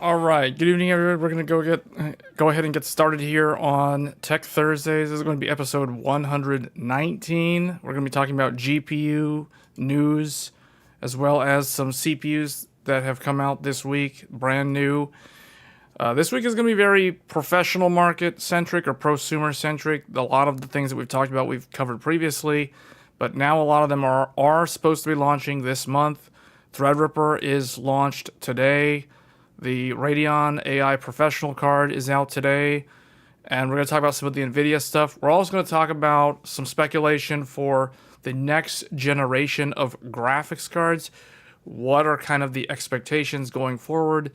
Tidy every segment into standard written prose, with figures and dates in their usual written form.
All right, good evening, everyone. We're gonna go ahead and get started here on Tech Thursdays. This is going to be episode 119. We're going to be talking about GPU news, as well as some CPUs that have come out this week, brand new. This week is going to be very professional market centric or prosumer centric. A lot of the things that we've talked about we've covered previously, but now a lot of them are supposed to be launching this month. Threadripper is launched today. The Radeon AI Professional card is out today, and we're going to talk about some of the NVIDIA stuff. We're also going to talk about some speculation for the next generation of graphics cards. What are kind of the expectations going forward,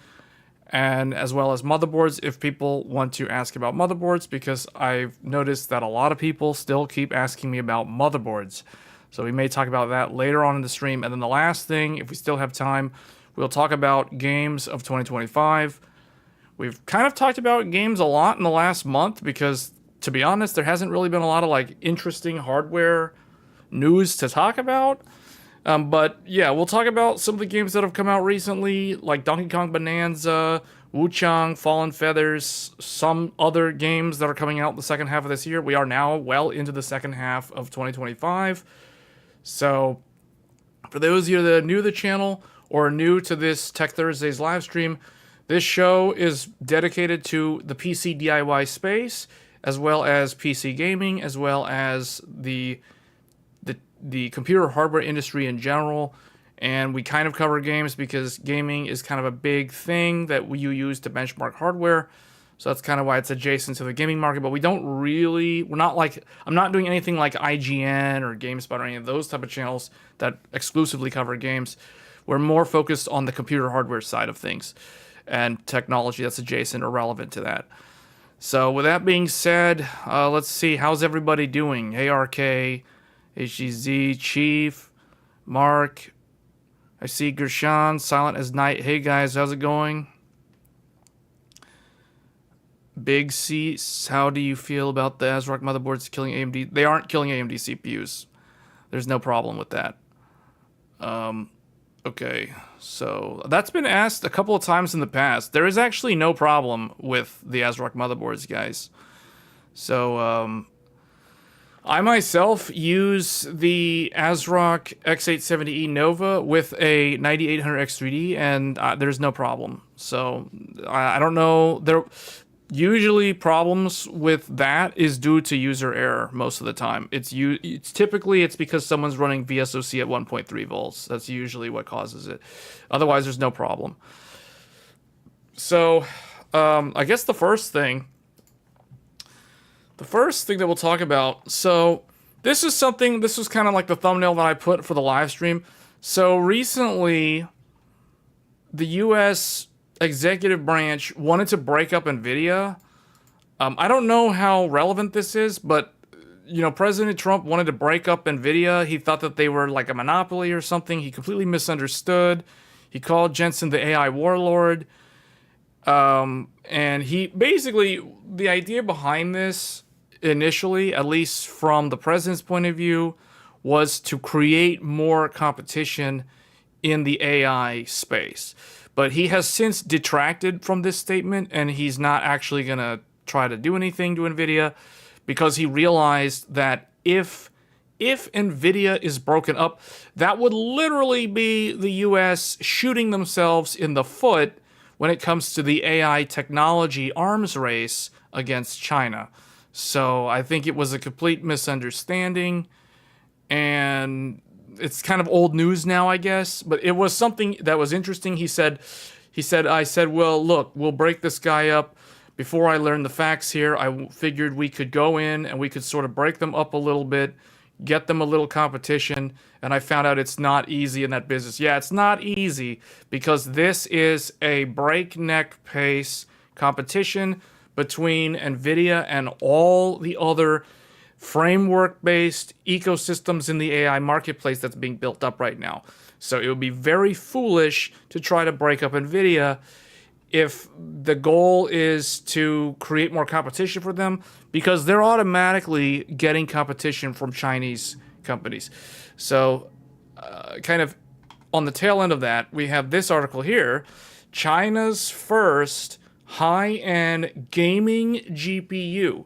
and as well as motherboards, if people want to ask about motherboards, because I've noticed that a lot of people still keep asking me about motherboards. So we may talk about that later on in the stream. And then the last thing, if we still have time, we'll talk about games of 2025. We've kind of talked about games a lot in the last month because, to be honest, there hasn't really been a lot of like interesting hardware news to talk about. But yeah, we'll talk about some of the games that have come out recently, like Donkey Kong Bonanza, Wuchang, Fallen Feathers, some other games that are coming out in the second half of this year. We are now well into the second half of 2025. So for those of you that are new to the channel or new to this Tech Thursdays live stream, this show is dedicated to the PC DIY space. as well as PC gaming, as well as the computer hardware industry in general. And we kind of cover games because gaming is kind of a big thing that you use to benchmark hardware. So that's kind of why it's adjacent to the gaming market. But we're not like, I'm not doing anything like IGN or GameSpot or any of those type of channels that exclusively cover games. We're more focused on the computer hardware side of things and technology that's adjacent or relevant to that. So with that being said, let's see, how's everybody doing? Hey, RK, HGZ, Chief, Mark, I see Gershawn, Silent as Night. Hey guys, how's it going? Big C, how do you feel about the ASRock motherboards killing AMD? They aren't killing AMD CPUs. There's no problem with that. Okay, so that's been asked a couple of times in the past. There is actually no problem with the ASRock motherboards, guys. So, I myself use the ASRock X870E Nova with a 9800X3D, and there's no problem. So I don't know. Usually problems with that is due to user error most of the time. It's typically because someone's running VSOC at 1.3 volts. That's usually what causes it. Otherwise, there's no problem. So I guess the first thing that we'll talk about, so this was kind of like the thumbnail that I put for the live stream. So recently, the U.S. executive branch wanted to break up NVIDIA. I don't know how relevant this is, but, President Trump wanted to break up NVIDIA. He thought that they were like a monopoly or something. He completely misunderstood. He called Jensen the AI warlord. And the idea behind this, initially, at least from the president's point of view, was to create more competition in the AI space. But he has since detracted from this statement, and he's not actually going to try to do anything to NVIDIA because he realized that if NVIDIA is broken up, that would literally be the U.S. shooting themselves in the foot when it comes to the AI technology arms race against China. So I think it was a complete misunderstanding, and it's kind of old news now, I guess, but it was something that was interesting. I said, well, look, we'll break this guy up. Before I learned the facts here, I figured we could go in and we could sort of break them up a little bit, get them a little competition, and I found out it's not easy in that business. Yeah, it's not easy because this is a breakneck pace competition between NVIDIA and all the other framework-based ecosystems in the AI marketplace that's being built up right now. So it would be very foolish to try to break up NVIDIA if the goal is to create more competition for them, because they're automatically getting competition from Chinese companies. So kind of on the tail end of that, we have this article here, China's first high-end gaming GPU,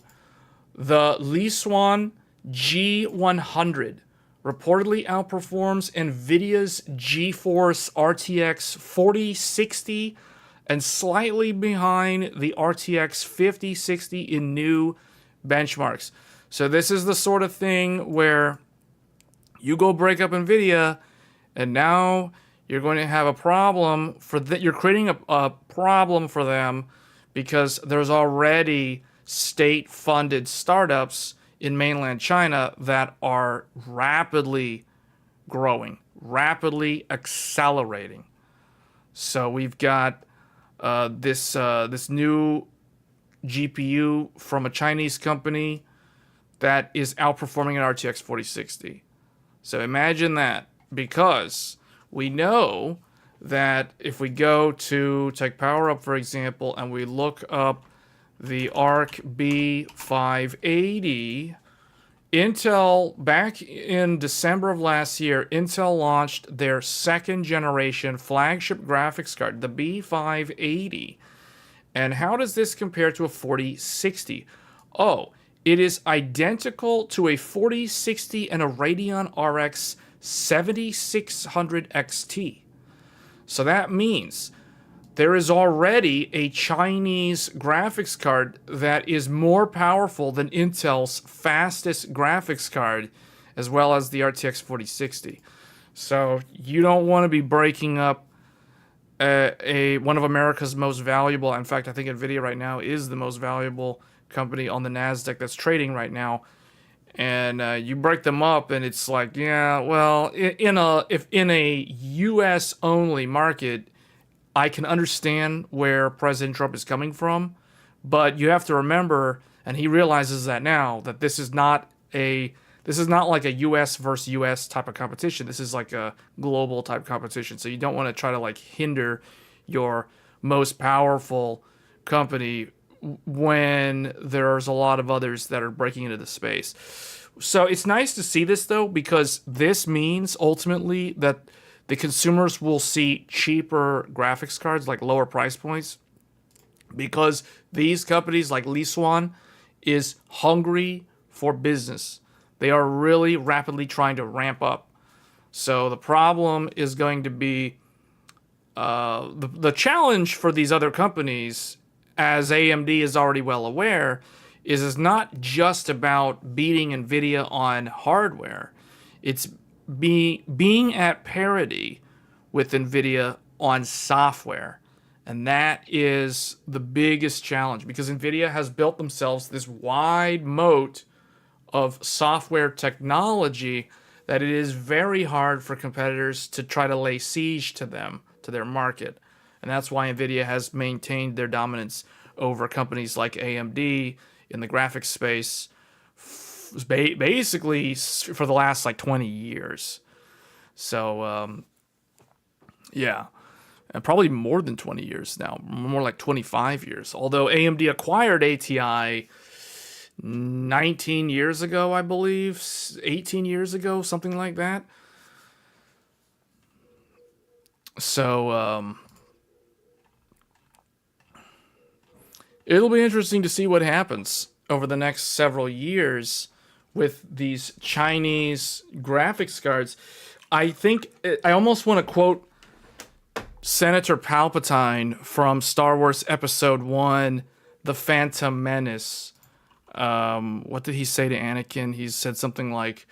the Lisuan G100, reportedly outperforms NVIDIA's GeForce RTX 4060 and slightly behind the RTX 5060 in new benchmarks. So this is the sort of thing where you go break up NVIDIA, and now you're going to have a problem you're creating a problem for them because there's already state-funded startups in mainland China that are rapidly growing, rapidly accelerating. So we've got this new GPU from a Chinese company that is outperforming an RTX 4060. So imagine that, because we know that if we go to Tech Power Up, for example, and we look up the ARC B580, Intel, back in December of last year, Intel launched their second generation flagship graphics card, the B580. And how does this compare to a 4060? Oh, it is identical to a 4060 and a Radeon RX 7600 XT. So that means there is already a Chinese graphics card that is more powerful than Intel's fastest graphics card, as well as the RTX 4060. So you don't want to be breaking up one of America's most valuable. In fact, I think Nvidia right now is the most valuable company on the Nasdaq that's trading right now. And you break them up, and it's like, yeah, well, if in a U.S. only market, I can understand where President Trump is coming from, but you have to remember, and he realizes that now, that this is not like a U.S. versus U.S. type of competition. This is like a global type competition. So you don't want to try to like hinder your most powerful company when there's a lot of others that are breaking into the space. So it's nice to see this, though, because this means ultimately that the consumers will see cheaper graphics cards, like lower price points, because these companies like Li Swan is hungry for business. They are really rapidly trying to ramp up. So the problem is going to be the challenge for these other companies, as AMD is already well aware, is not just about beating NVIDIA on hardware. It's being at parity with NVIDIA on software. And that is the biggest challenge, because NVIDIA has built themselves this wide moat of software technology that it is very hard for competitors to try to lay siege to them, to their market. And that's why NVIDIA has maintained their dominance over companies like AMD in the graphics space basically for the last like 20 years. So, yeah, and probably more than 20 years now, more like 25 years. Although AMD acquired ATI 19 years ago, I believe, 18 years ago, something like that. So, it'll be interesting to see what happens over the next several years with these Chinese graphics cards. I think I almost want to quote Senator Palpatine from Star Wars Episode 1, The Phantom Menace. What did he say to Anakin? He said something like,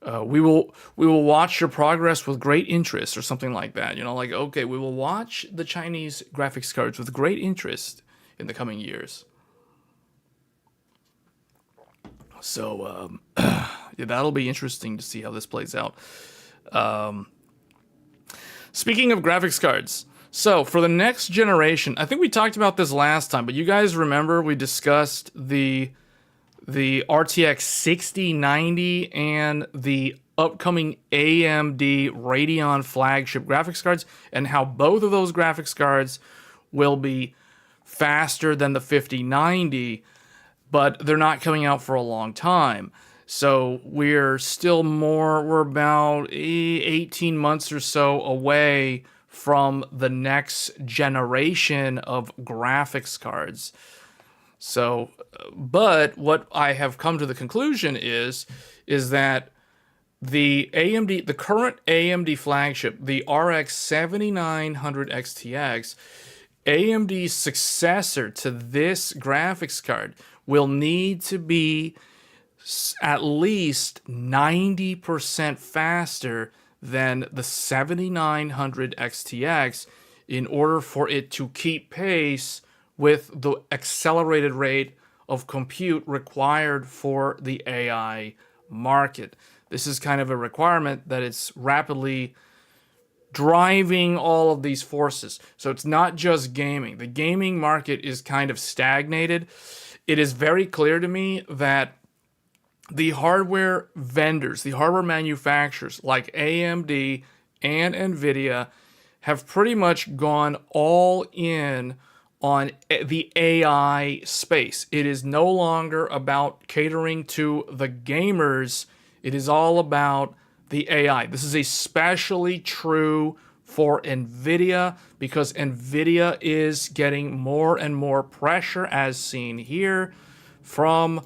we will watch your progress with great interest, or something like that. You know, like, okay, we will watch the Chinese graphics cards with great interest in the coming years. So, yeah, that'll be interesting to see how this plays out. Speaking of graphics cards, so for the next generation, I think we talked about this last time, but you guys remember we discussed the RTX 6090 and the upcoming AMD Radeon flagship graphics cards, and how both of those graphics cards will be faster than the 5090, but they're not coming out for a long time. So we're about 18 months or so away from the next generation of graphics cards. So, but what I have come to the conclusion is that the current AMD flagship, the RX 7900 XTX, AMD's successor to this graphics card, will need to be at least 90% faster than the 7900 XTX in order for it to keep pace with the accelerated rate of compute required for the AI market. This is kind of a requirement that it's rapidly driving all of these forces. So it's not just gaming. The gaming market is kind of stagnated. It is very clear to me that the hardware vendors, the hardware manufacturers like AMD and NVIDIA have pretty much gone all in on the AI space. It is no longer about catering to the gamers. It is all about the AI. This is especially true for NVIDIA, because NVIDIA is getting more and more pressure, as seen here, from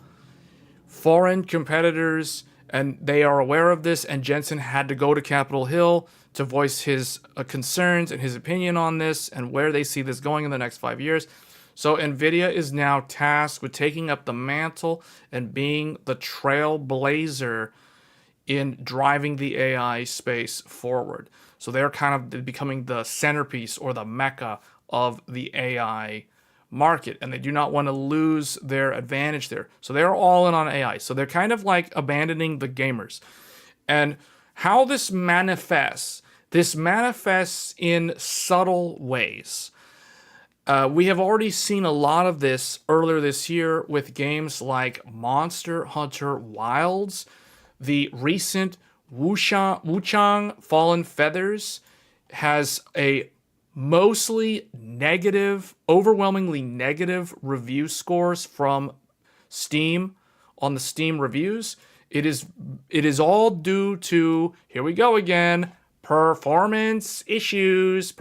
foreign competitors, And they are aware of this, and Jensen had to go to Capitol Hill to voice his concerns and his opinion on this and where they see this going in the next 5 years. So NVIDIA is now tasked with taking up the mantle and being the trailblazer in driving the AI space forward. So they're kind of becoming the centerpiece or the mecca of the AI market, and they do not want to lose their advantage there. So they're all in on AI. So they're kind of like abandoning the gamers. And how this manifests in subtle ways. We have already seen a lot of this earlier this year with games like Monster Hunter Wilds, the recent Wuchang Fallen Feathers has a mostly negative, overwhelmingly negative review scores from Steam on the Steam reviews. It is all due to, here we go again, performance issues.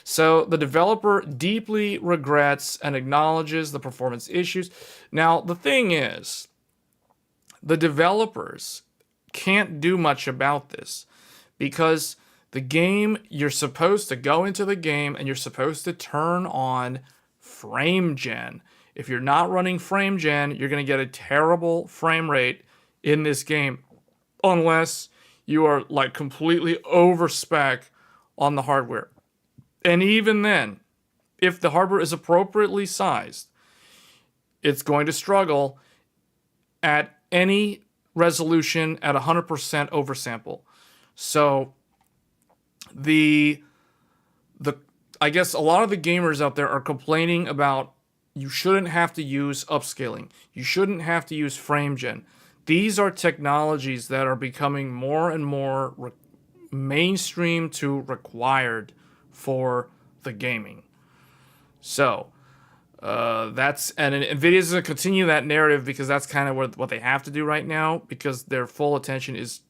So the developer deeply regrets and acknowledges the performance issues. Now, the thing is, the developers can't do much about this because the game, you're supposed to go into the game and you're supposed to turn on frame gen. If you're not running frame gen, you're going to get a terrible frame rate in this game unless you are like completely over spec on the hardware. And even then, if the hardware is appropriately sized, it's going to struggle at any resolution at 100% oversample. So I guess a lot of the gamers out there are complaining about you shouldn't have to use upscaling. You shouldn't have to use frame gen. These are technologies that are becoming more and more mainstream to required for the gaming. So and NVIDIA's going to continue that narrative because that's kind of what they have to do right now because their full attention is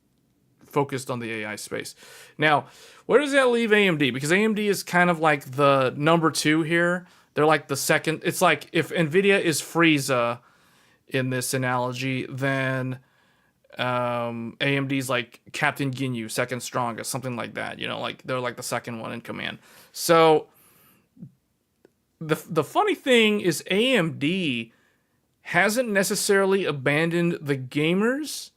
focused on the AI space. Now, where does that leave AMD? Because AMD is kind of like the number 2 here. They're like the second. It's like if NVIDIA is Frieza in this analogy, then AMD's like Captain Ginyu, second strongest, something like that. You know, like they're like the second one in command. So the funny thing is AMD hasn't necessarily abandoned the gamers,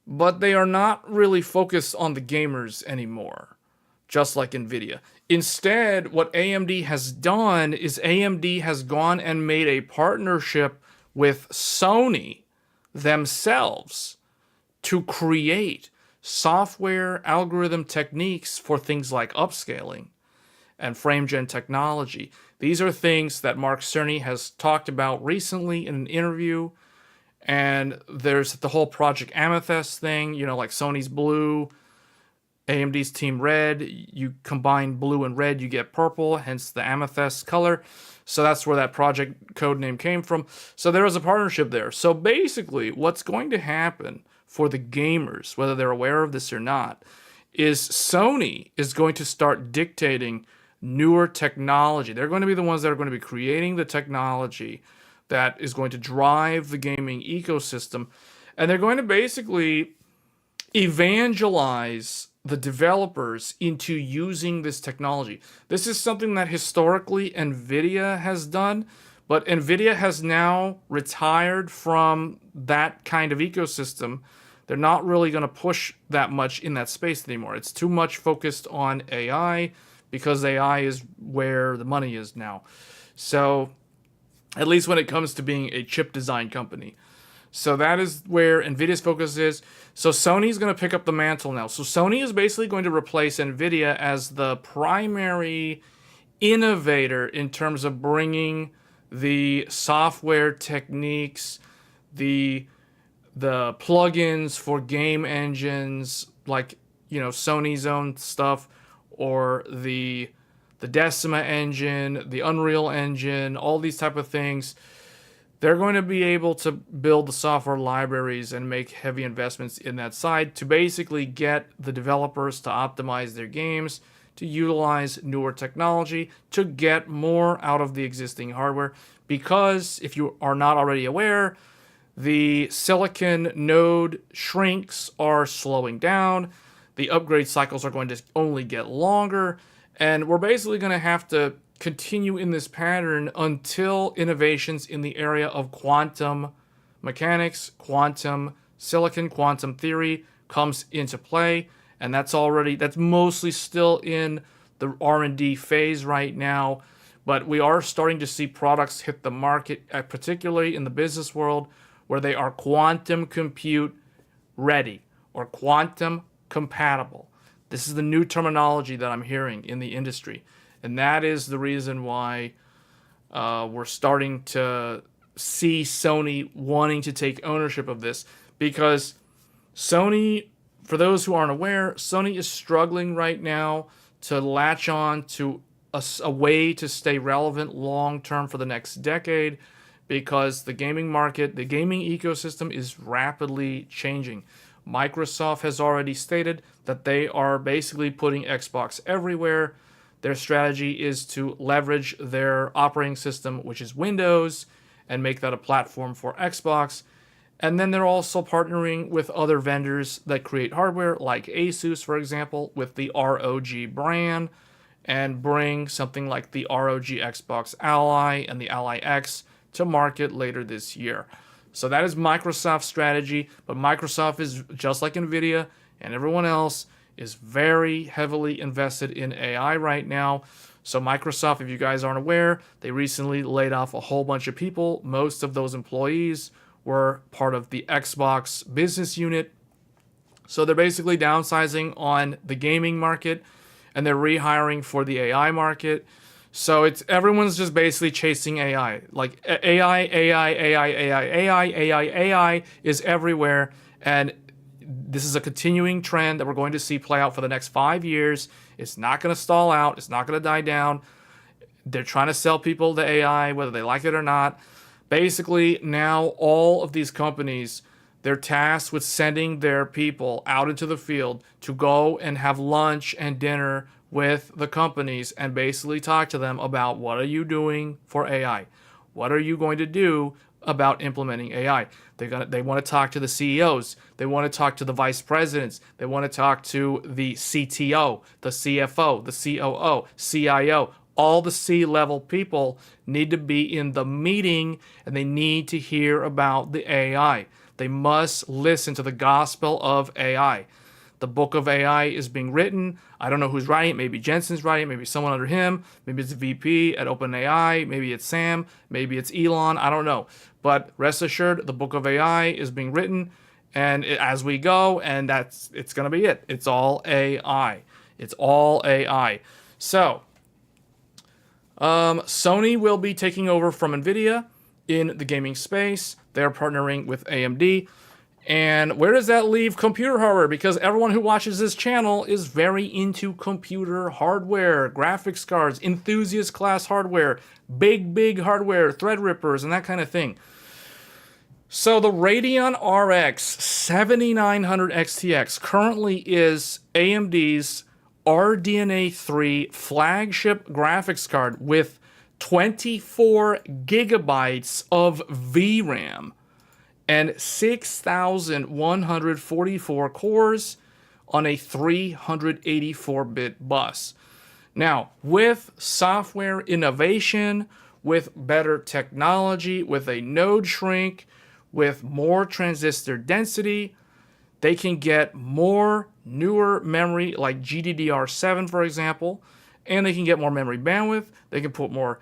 but they are not really focused on the gamers anymore, just like NVIDIA. Instead, what AMD has done is AMD has gone and made a partnership with Sony themselves to create software algorithm techniques for things like upscaling and frame gen technology. These are things that Mark Cerny has talked about recently in an interview. And there's the whole Project Amethyst thing, you know, like Sony's blue, AMD's team red. You combine blue and red, you get purple, hence the amethyst color. So that's where that project code name came from. So there is a partnership there. So basically, what's going to happen for the gamers, whether they're aware of this or not, is Sony is going to start dictating newer technology. They're going to be the ones that are going to be creating the technology that is going to drive the gaming ecosystem. And they're going to basically evangelize the developers into using this technology. This is something that historically NVIDIA has done, but NVIDIA has now retired from that kind of ecosystem. They're not really going to push that much in that space anymore. It's too much focused on AI because AI is where the money is now. So at least when it comes to being a chip design company. So that is where NVIDIA's focus is. So Sony's going to pick up the mantle now. So Sony is basically going to replace NVIDIA as the primary innovator in terms of bringing the software techniques, the plugins for game engines, like, you know, Sony's own stuff, or the Decima engine, the Unreal engine, all these type of things. They're going to be able to build the software libraries and make heavy investments in that side to basically get the developers to optimize their games, to utilize newer technology, to get more out of the existing hardware. Because if you are not already aware, The silicon node shrinks are slowing down. The upgrade cycles are going to only get longer. And we're basically going to have to continue in this pattern until innovations in the area of quantum mechanics, quantum silicon, quantum theory comes into play. And that's mostly still in the R&D phase right now. But we are starting to see products hit the market, particularly in the business world, where they are quantum compute ready or quantum compatible. This is the new terminology that I'm hearing in the industry. And that is the reason why we're starting to see Sony wanting to take ownership of this. Because Sony, for those who aren't aware, Sony is struggling right now to latch on to a way to stay relevant long term for the next decade, because the gaming market, the gaming ecosystem is rapidly changing. Microsoft has already stated that they are basically putting Xbox everywhere. Their strategy is to leverage their operating system, which is Windows, and make that a platform for Xbox. And then they're also partnering with other vendors that create hardware, like Asus, for example, with the ROG brand, and bring something like the ROG Xbox Ally and the Ally X to market later this year. So that is Microsoft's strategy, but Microsoft is, just like Nvidia and everyone else, is very heavily invested in AI right now. So Microsoft, if you guys aren't aware, they recently laid off a whole bunch of people. Most of those employees were part of the Xbox business unit. So they're basically downsizing on the gaming market, and they're rehiring for the AI market. So everyone's just basically chasing AI. Like AI is everywhere. And this is a continuing trend that we're going to see play out for the next 5 years. It's not going to stall out. It's not going to die down. They're trying to sell people to AI, whether they like it or not. Basically, now all of these companies, they're tasked with sending their people out into the field to go and have lunch and dinner with the companies and basically talk to them about, what are you doing for AI? What are you going to do about implementing AI? They want to talk to the CEOs. They want to talk to the vice presidents. They want to talk to the CTO, the CFO, the COO, CIO. All the C-level people need to be in the meeting, and they need to hear about the AI. They must listen to the gospel of AI. The book of AI is being written. I don't know who's writing it. Maybe Jensen's writing it. Maybe someone under him. Maybe it's a VP at OpenAI. Maybe it's Sam. Maybe it's Elon. I don't know. But rest assured, the book of AI is being written, and as we go, and it's going to be it. It's all AI. It's all AI. So Sony will be taking over from Nvidia in the gaming space. They're partnering with AMD. And where does that leave computer hardware? Because everyone who watches this channel is very into computer hardware, graphics cards, enthusiast class hardware, big hardware, Threadrippers, and that kind of thing. So the Radeon RX 7900 XTX currently is AMD's RDNA 3 flagship graphics card with 24 gigabytes of VRAM and 6,144 cores on a 384-bit bus. Now, with software innovation, with better technology, with a node shrink, with more transistor density, they can get more newer memory like GDDR7, for example, and they can get more memory bandwidth. They can put more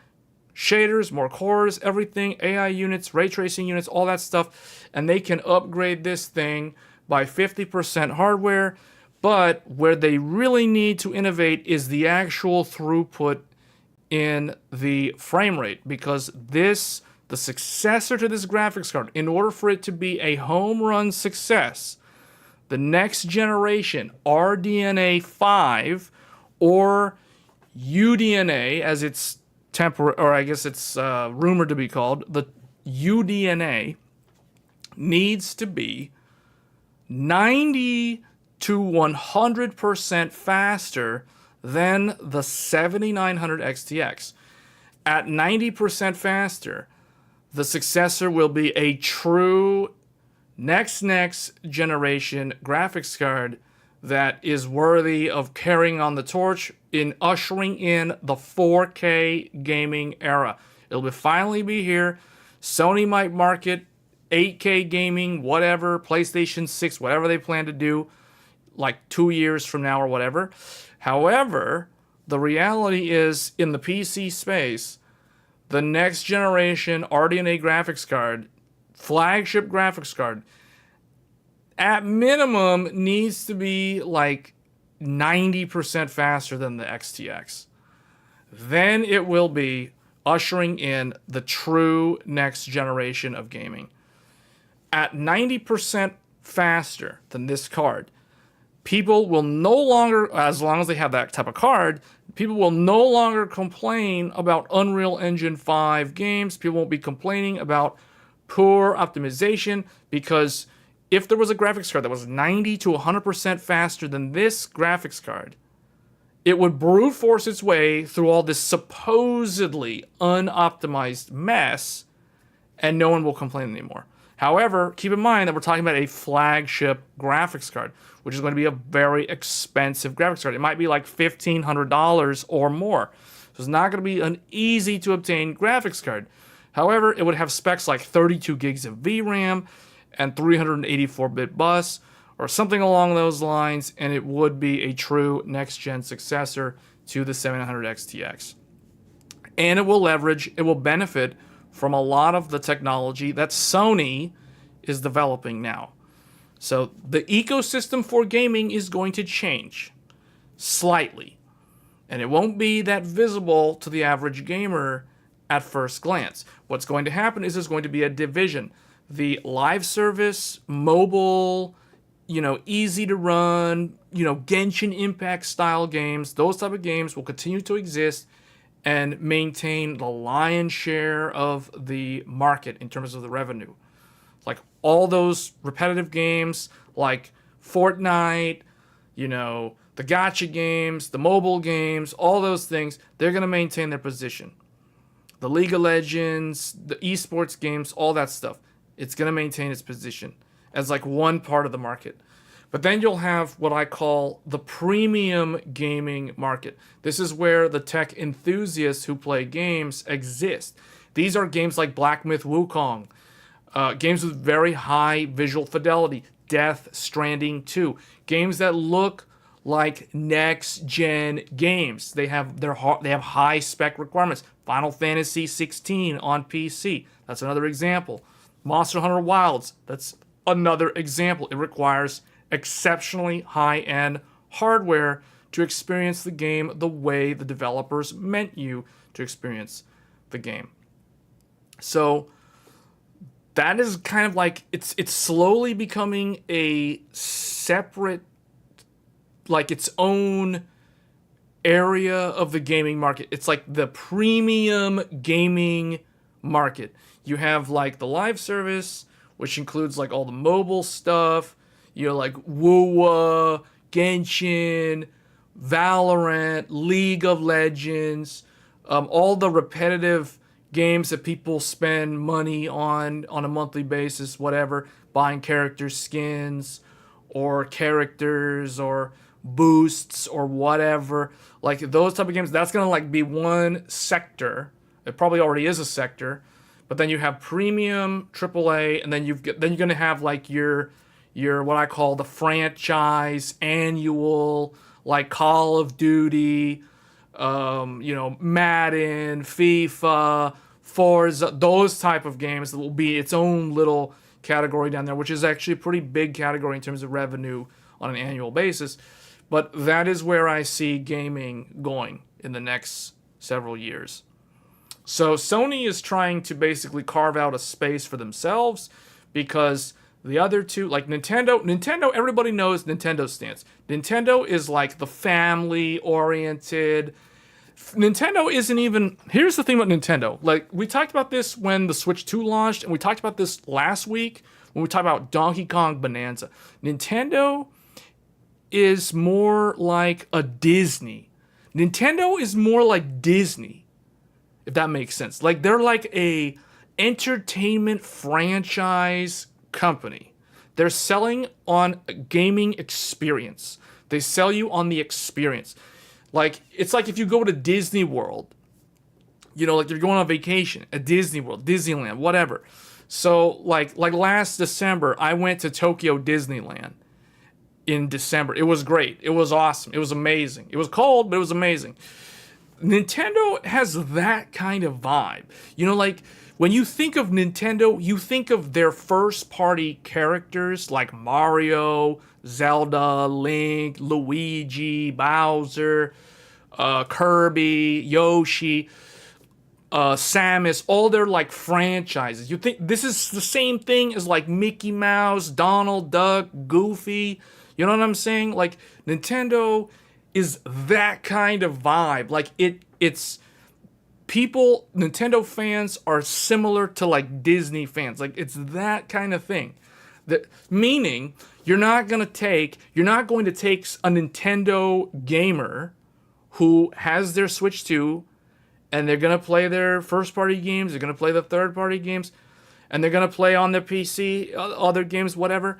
shaders, more cores, everything, AI units, ray tracing units, all that stuff, and they can upgrade this thing by 50% hardware. But where they really need to innovate is the actual throughput in the frame rate, because the successor to this graphics card, in order for it to be a home run success, the next generation RDNA 5 or UDNA, as it's rumored to be called, the UDNA needs to be 90 to 100% faster than the 7900 XTX. At 90% faster, The successor will be a true next generation graphics card that is worthy of carrying on the torch in ushering in the 4K gaming era. It'll finally be here. Sony might market 8K gaming, whatever, PlayStation 6, whatever they plan to do, like 2 years from now or whatever. However, the reality is, in the PC space, the next generation RDNA graphics card, flagship graphics card, at minimum needs to be like 90% faster than the XTX. Then it will be ushering in the true next generation of gaming. At 90% faster than this card, people will no longer, as long as they have that type of card, people will no longer complain about Unreal Engine 5 games. People won't be complaining about poor optimization, because if there was a graphics card that was 90 to 100% faster than this graphics card, it would brute force its way through all this supposedly unoptimized mess, and no one will complain anymore. However, keep in mind that we're talking about a flagship graphics card, which is going to be a very expensive graphics card. It might be like $1,500 or more. So it's not going to be an easy to obtain graphics card. However, it would have specs like 32 gigs of VRAM and 384-bit bus or something along those lines, and it would be a true next-gen successor to the 700 XTX. And it will benefit from a lot of the technology that Sony is developing now. So the ecosystem for gaming is going to change slightly, and it won't be that visible to the average gamer at first glance. What's going to happen is there's going to be a division. The live service, mobile, easy to run, Genshin Impact style games, those type of games will continue to exist and maintain the lion's share of the market in terms of the revenue. Like all those repetitive games like Fortnite, the gacha games, the mobile games, all those things, they're going to maintain their position. The League of Legends, the esports games, all that stuff, it's going to maintain its position as like one part of the market. But then you'll have what I call the premium gaming market. This is where the tech enthusiasts who play games exist. These are games like Black Myth Wukong, games with very high visual fidelity, Death Stranding 2, games that look like next-gen games. They have high spec requirements. Final Fantasy 16 on PC, that's another example. Monster Hunter Wilds, that's another example. It requires exceptionally high-end hardware to experience the game the way the developers meant you to experience the game. So that is kind of like, it's slowly becoming a separate, like its own area of the gaming market. It's like the premium gaming market. You have like the live service, which includes like all the mobile stuff, like WoWa, Genshin, Valorant, League of Legends, all the repetitive games that people spend money on a monthly basis, whatever, buying character skins or characters or boosts or whatever. Like those type of games, that's going to like be one sector. It probably already is a sector. But then you have premium, AAA, and then you're going to have like your what I call the franchise annual, like Call of Duty, Madden, FIFA, Forza, those type of games that will be its own little category down there, which is actually a pretty big category in terms of revenue on an annual basis. But that is where I see gaming going in the next several years. So Sony is trying to basically carve out a space for themselves, because the other two, like Nintendo, everybody knows Nintendo's stance. Nintendo is like the family-oriented. Nintendo isn't even... Here's the thing about Nintendo. Like, we talked about this when the Switch 2 launched, and we talked about this last week when we talked about Donkey Kong Bonanza. Nintendo is more like a Disney. Nintendo is more like Disney, if that makes sense. Like, they're like a entertainment franchise company. They're selling on a gaming experience. They sell you on the experience. Like, it's like if you go to Disney World, you know, like you're going on vacation at Disney World, Disneyland, whatever. So like last December, I went to Tokyo Disneyland in December. It was great. It was awesome. It was amazing. It was cold, but it was amazing. Nintendo has that kind of vibe. You know, like when you think of Nintendo, you think of their first party characters like Mario, Zelda, Link, Luigi, Bowser, Kirby, Yoshi, Samus, all their like franchises. You think this is the same thing as like Mickey Mouse, Donald Duck, Goofy? You know what I'm saying? Like Nintendo is that kind of vibe. Like it's people, Nintendo fans are similar to like Disney fans. Like it's that kind of thing. That meaning you're not going to take a Nintendo gamer who has their Switch 2 and they're going to play their first party games, they're going to play the third party games, and they're going to play on their PC, other games, whatever.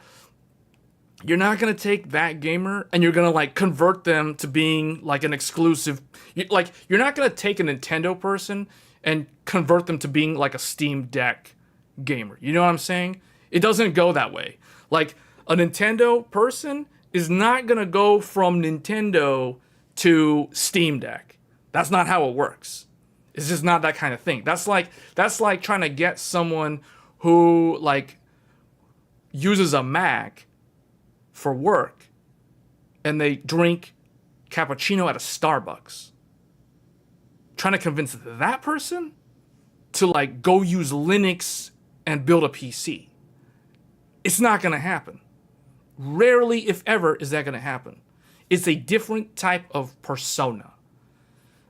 You're not going to take that gamer and you're going to like convert them to being like an exclusive. You're not going to take a Nintendo person and convert them to being like a Steam Deck gamer. You know what I'm saying? It doesn't go that way. Like a Nintendo person is not going to go from Nintendo to Steam Deck. That's not how it works. It's just not that kind of thing. That's like trying to get someone who like uses a Mac for work and they drink cappuccino at a Starbucks. Trying to convince that person to like go use Linux and build a PC. It's not going to happen. Rarely, if ever, is that going to happen. It's a different type of persona.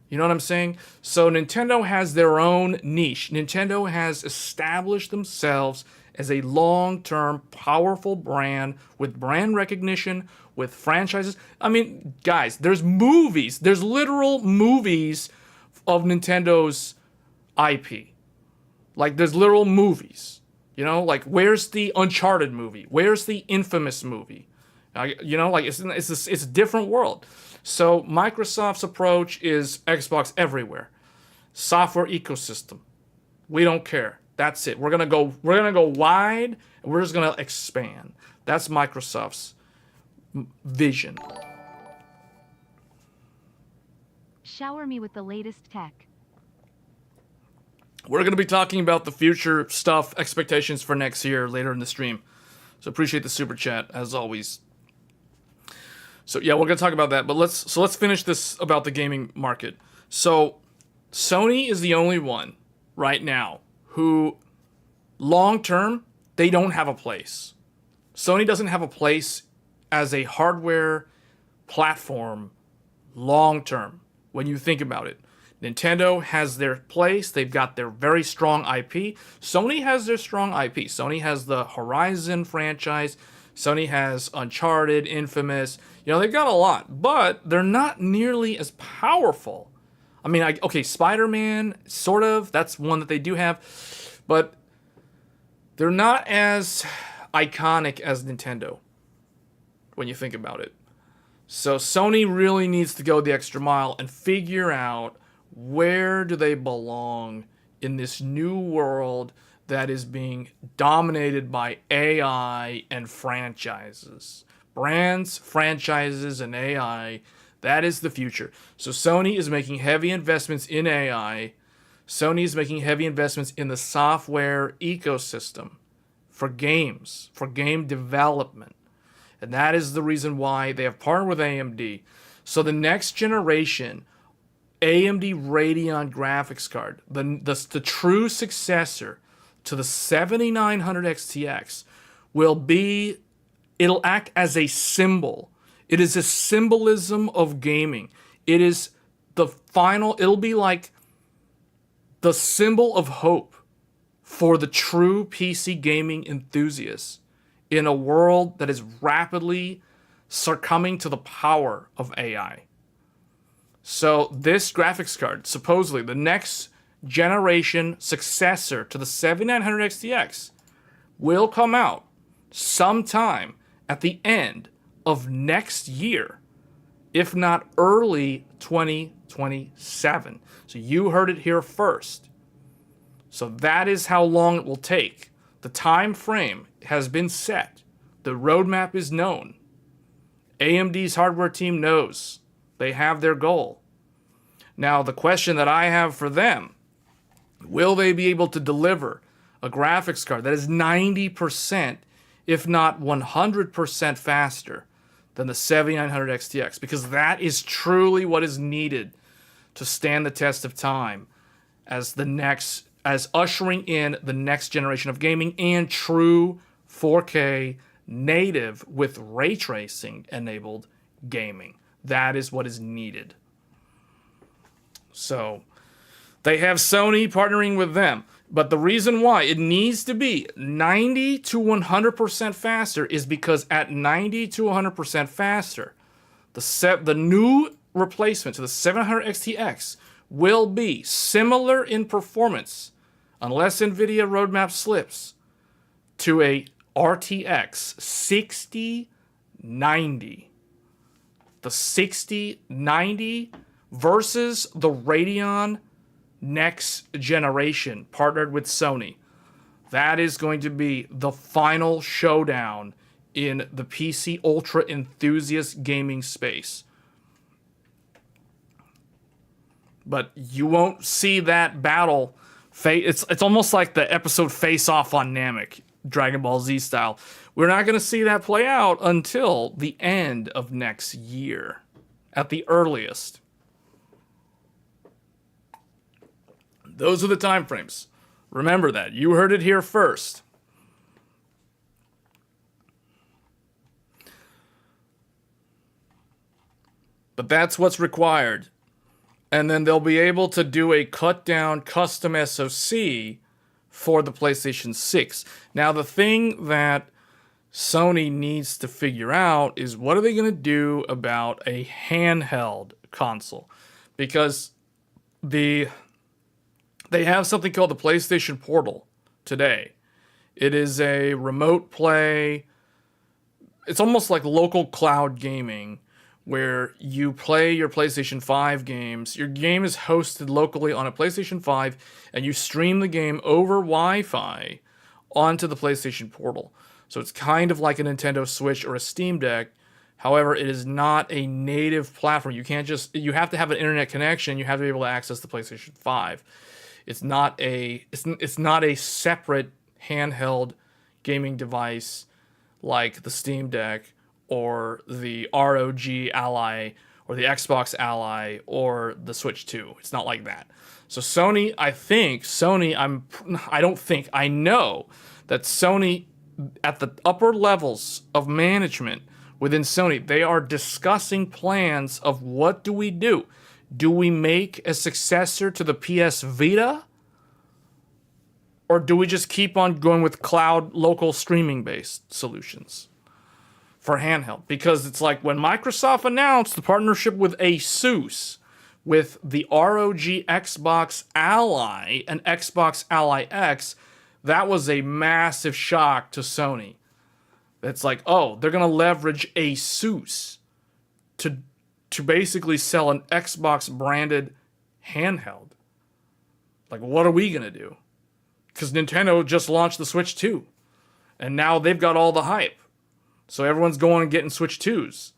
You know what I'm saying? So Nintendo has their own niche. Nintendo has established themselves as a long-term, powerful brand with brand recognition, with franchises. I mean, guys, there's movies. There's literal movies of Nintendo's IP. Like, there's literal movies. You know, like, where's the Uncharted movie? Where's the Infamous movie? You know, like, it's a different world. So Microsoft's approach is Xbox everywhere. Software ecosystem. We don't care. That's it. We're gonna go wide and we're just gonna expand. That's Microsoft's vision. Shower me with the latest tech. We're gonna be talking about the future stuff, expectations for next year later in the stream. So appreciate the super chat as always. So yeah, we're gonna talk about that, but let's finish this about the gaming market. So Sony is the only one right now who, long term, they don't have a place. Sony doesn't have a place as a hardware platform long term. When you think about it, Nintendo has their place. They've got their very strong IP. Sony has their strong IP. Sony has the Horizon franchise. Sony has Uncharted, Infamous. You know, they've got a lot, but they're not nearly as powerful. I mean, okay, Spider-Man, sort of. That's one that they do have. But they're not as iconic as Nintendo when you think about it. So Sony really needs to go the extra mile and figure out where do they belong in this new world that is being dominated by AI and franchises. Brands, franchises, and AI, that is the future. So Sony is making heavy investments in AI. Sony is making heavy investments in the software ecosystem for games, for game development. And that is the reason why they have partnered with AMD. So the next generation AMD Radeon graphics card, the true successor to the 7900 XTX, it'll act as a symbol. It is a symbolism of gaming. It'll be like the symbol of hope for the true PC gaming enthusiasts in a world that is rapidly succumbing to the power of AI. So this graphics card, supposedly the next generation successor to the 7900 XTX will come out sometime at the end of next year, if not early 2027. So you heard it here first. So that is how long it will take. The time frame has been set. The roadmap is known. AMD's hardware team knows. They have their goal. Now, the question that I have for them, will they be able to deliver a graphics card that is 90%, if not 100% faster than the 7900 XTX? Because that is truly what is needed to stand the test of time as ushering in the next generation of gaming and true 4K native with ray tracing enabled gaming. That is what is needed. So they have Sony partnering with them. But the reason why it needs to be 90 to 100% faster is because at 90 to 100% faster, the new replacement to the 700 XTX will be similar in performance, unless NVIDIA roadmap slips, to a RTX 6090. The 6090 versus the Radeon next generation partnered with Sony. That is going to be the final showdown in the PC ultra enthusiast gaming space. But you won't see that battle. It's almost like the episode Face Off on Namek, Dragon Ball Z style. We're not going to see that play out until the end of next year, at the earliest. Those are the time frames. Remember that. You heard it here first. But that's what's required. And then they'll be able to do a cut down custom SoC for the PlayStation 6. Now, the thing that Sony needs to figure out is, what are they going to do about a handheld console? Because they have something called the PlayStation Portal today. It is a remote play. It's almost like local cloud gaming, where you play your PlayStation 5 games. Your game is hosted locally on a PlayStation 5, and you stream the game over Wi-Fi onto the PlayStation Portal. So it's kind of like a Nintendo Switch or a Steam Deck. However, it is not a native platform. You have to have an internet connection. You have to be able to access the PlayStation 5. It's not a separate handheld gaming device like the Steam Deck or the ROG Ally or the Xbox Ally or the Switch 2. It's not like that. So Sony, I know that Sony, at the upper levels of management within Sony, they are discussing plans of, what do we do? Do we make a successor to the PS Vita? Or do we just keep on going with cloud local streaming based solutions for handheld? Because it's like when Microsoft announced the partnership with ASUS with the ROG Xbox Ally and Xbox Ally X, that was a massive shock to Sony. It's like, oh, they're going to leverage ASUS to basically sell an Xbox branded handheld. Like, what are we going to do? Because Nintendo just launched the Switch 2. And now they've got all the hype. So everyone's going and getting Switch 2s. So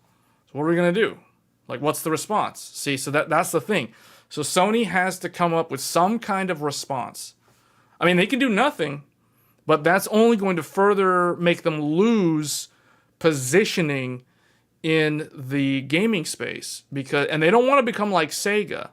what are we going to do? Like, what's the response? See, so that's the thing. So Sony has to come up with some kind of response. I mean, they can do nothing, but that's only going to further make them lose positioning in the gaming space, and they don't want to become like Sega.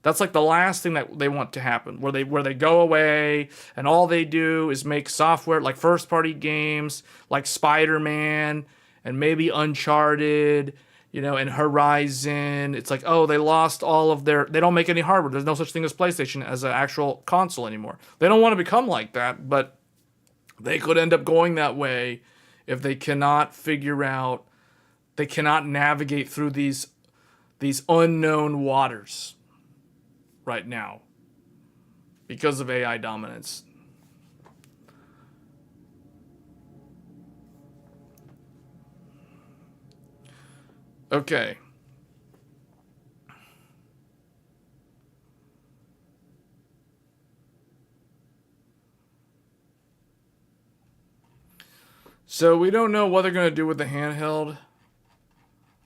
That's like the last thing that they want to happen, where they go away and all they do is make software like first-party games like Spider-Man and maybe Uncharted, and Horizon. It's like, oh, they lost all of they don't make any hardware. There's no such thing as PlayStation as an actual console anymore. They don't want to become like that, but they could end up going that way if they cannot navigate through these unknown waters right now. because of AI dominance. Okay. So we don't know what they're going to do with the handheld,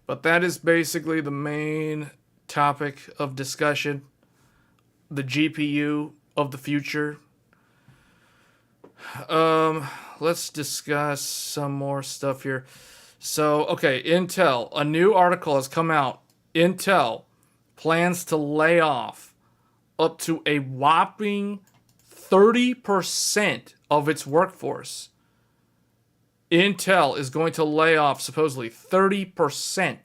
but that is basically the main topic of discussion. The GPU of the future. Let's discuss some more stuff here. So, okay, Intel, a new article has come out. Intel plans to lay off up to a whopping 30% of its workforce. Intel is going to lay off supposedly 30%.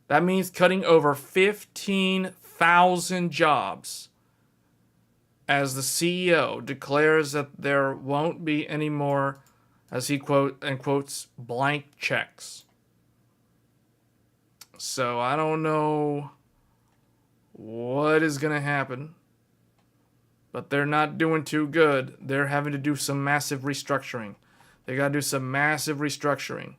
That means cutting over 15,000 jobs, as the CEO declares that there won't be any more, as he quotes, blank checks. So I don't know what is going to happen, but they're not doing too good. They're having to do some massive restructuring. They got to do some massive restructuring.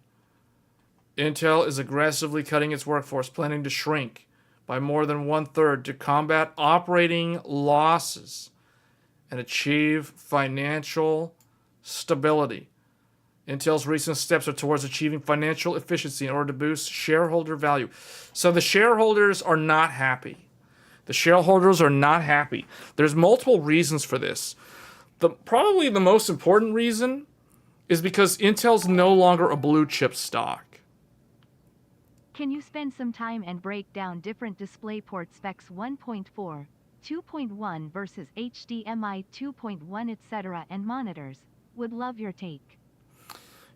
Intel is aggressively cutting its workforce, planning to shrink by more than 1/3 to combat operating losses and achieve financial stability. Intel's recent steps are towards achieving financial efficiency in order to boost shareholder value. So the shareholders are not happy. The shareholders are not happy. There's multiple reasons for this. Probably the most important reason is because Intel's no longer a blue chip stock. Can you spend some time and break down different DisplayPort specs 1.4, 2.1 versus HDMI 2.1 etc. and monitors? Would love your take.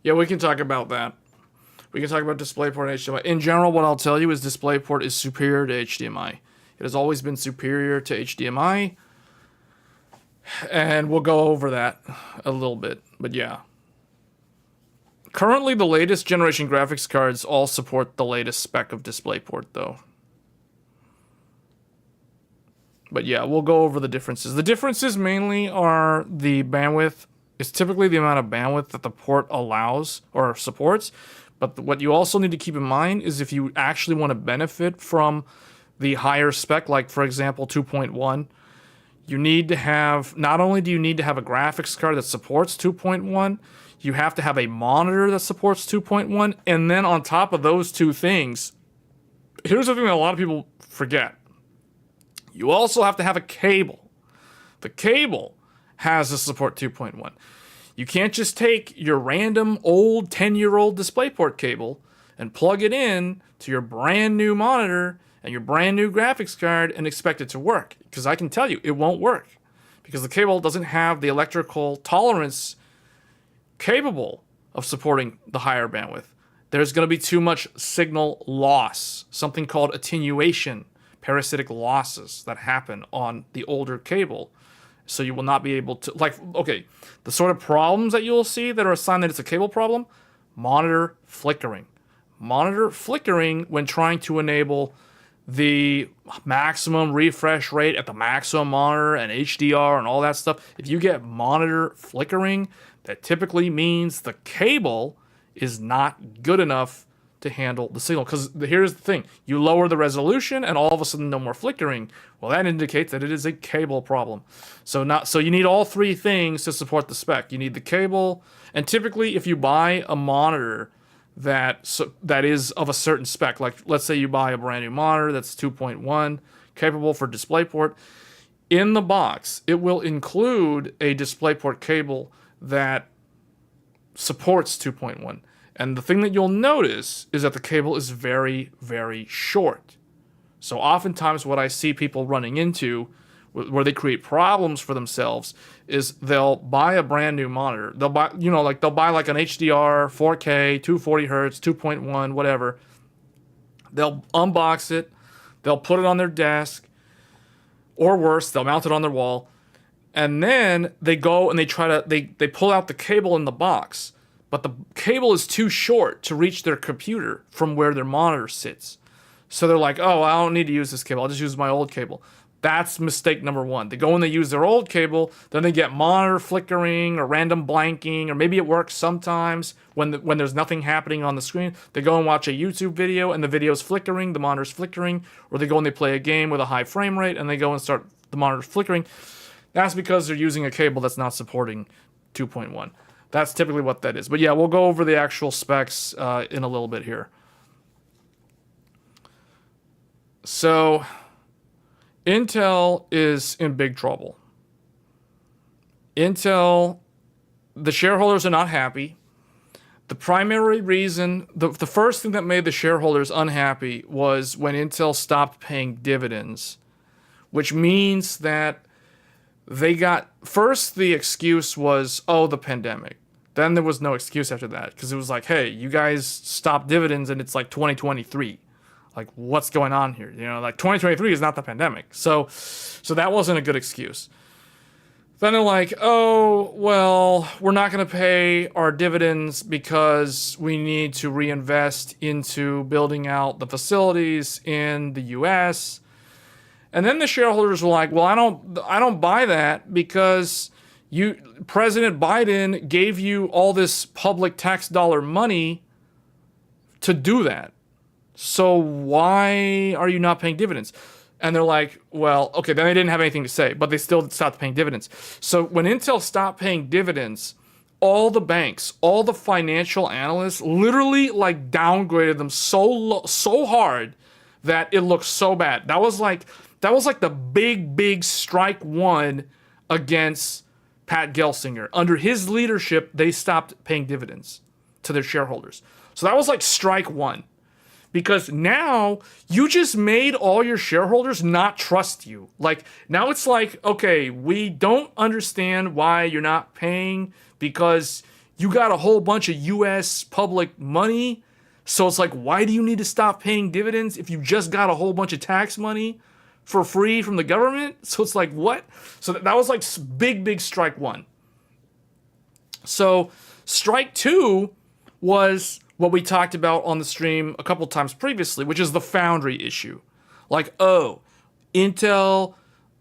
Yeah, we can talk about that. We can talk about DisplayPort and HDMI. In general, what I'll tell you is DisplayPort is superior to HDMI. It has always been superior to HDMI. And we'll go over that a little bit. But yeah. Currently, the latest generation graphics cards all support the latest spec of DisplayPort, though. But yeah, we'll go over the differences. The differences mainly are the bandwidth. It's typically the amount of bandwidth that the port allows or supports. But what you also need to keep in mind is if you actually want to benefit from the higher spec, like for example 2.1, you need to have, not only do you need to have a graphics card that supports 2.1, you have to have a monitor that supports 2.1, and then on top of those two things, here's the thing that a lot of people forget. You also have to have a cable. The cable has to support 2.1. You can't just take your random old 10-year-old DisplayPort cable and plug it in to your brand new monitor and your brand new graphics card and expect it to work. Because I can tell you, it won't work. Because the cable doesn't have the electrical tolerance capable of supporting the higher bandwidth. There's going to be too much signal loss, something called attenuation, parasitic losses that happen on the older cable. So you will not be able to, like, okay, the sort of problems that you'll see that are a sign that it's a cable problem, monitor flickering. Monitor flickering when trying to enable the maximum refresh rate at the maximum monitor and HDR and all that stuff. If you get monitor flickering, that typically means the cable is not good enough to handle the signal. Because here's the thing. You lower the resolution and all of a sudden no more flickering. Well, that indicates that it is a cable problem. So you need all three things to support the spec. You need the cable, and typically if you buy a monitor that is of a certain spec, like let's say you buy a brand new monitor that's 2.1, capable for DisplayPort, in the box, it will include a DisplayPort cable that supports 2.1. And the thing that you'll notice is that the cable is very, very short. So oftentimes what I see people running into where they create problems for themselves is they'll buy a brand new monitor. They'll buy, they'll buy like an HDR, 4K, 240 hertz, 2.1, whatever. They'll unbox it. They'll put it on their desk, or worse, they'll mount it on their wall. And then they go and they pull out the cable in the box. But the cable is too short to reach their computer from where their monitor sits. So they're like, oh, I don't need to use this cable. I'll just use my old cable. That's mistake number one. They go and they use their old cable, then they get monitor flickering or random blanking, or maybe it works sometimes when there's nothing happening on the screen. They go and watch a YouTube video and the video's flickering, the monitor's flickering, or they go and they play a game with a high frame rate and they go and start the monitor's flickering. That's because they're using a cable that's not supporting 2.1. That's typically what that is. But yeah, we'll go over the actual specs in a little bit here. So Intel is in big trouble. Intel, the shareholders are not happy. The primary reason, the first thing that made the shareholders unhappy was when Intel stopped paying dividends, which means that they got, first the excuse was, oh, the pandemic. Then there was no excuse after that, because it was like, hey, you guys stopped dividends and it's like 2023. Like, what's going on here? You know, like 2023 is not the pandemic. So that wasn't a good excuse. Then they're like, oh, well, we're not going to pay our dividends because we need to reinvest into building out the facilities in the US. And then the shareholders were like, well, I don't buy that because President Biden gave you all this public tax dollar money to do that. So why are you not paying dividends? And they're like, well, okay, then they didn't have anything to say, but they still stopped paying dividends. So when Intel stopped paying dividends, all the banks, all the financial analysts literally like downgraded them so hard that it looked so bad. That was like the big strike one against Pat Gelsinger. Under his leadership, they stopped paying dividends to their shareholders. So that was like strike one. Because now you just made all your shareholders not trust you. Like, now it's like, okay, we don't understand why you're not paying because you got a whole bunch of US public money. So it's like, why do you need to stop paying dividends if you just got a whole bunch of tax money for free from the government? So it's like, what? So that was like big strike one. So strike two was what we talked about on the stream a couple times previously, which is the foundry issue. Like, oh, Intel,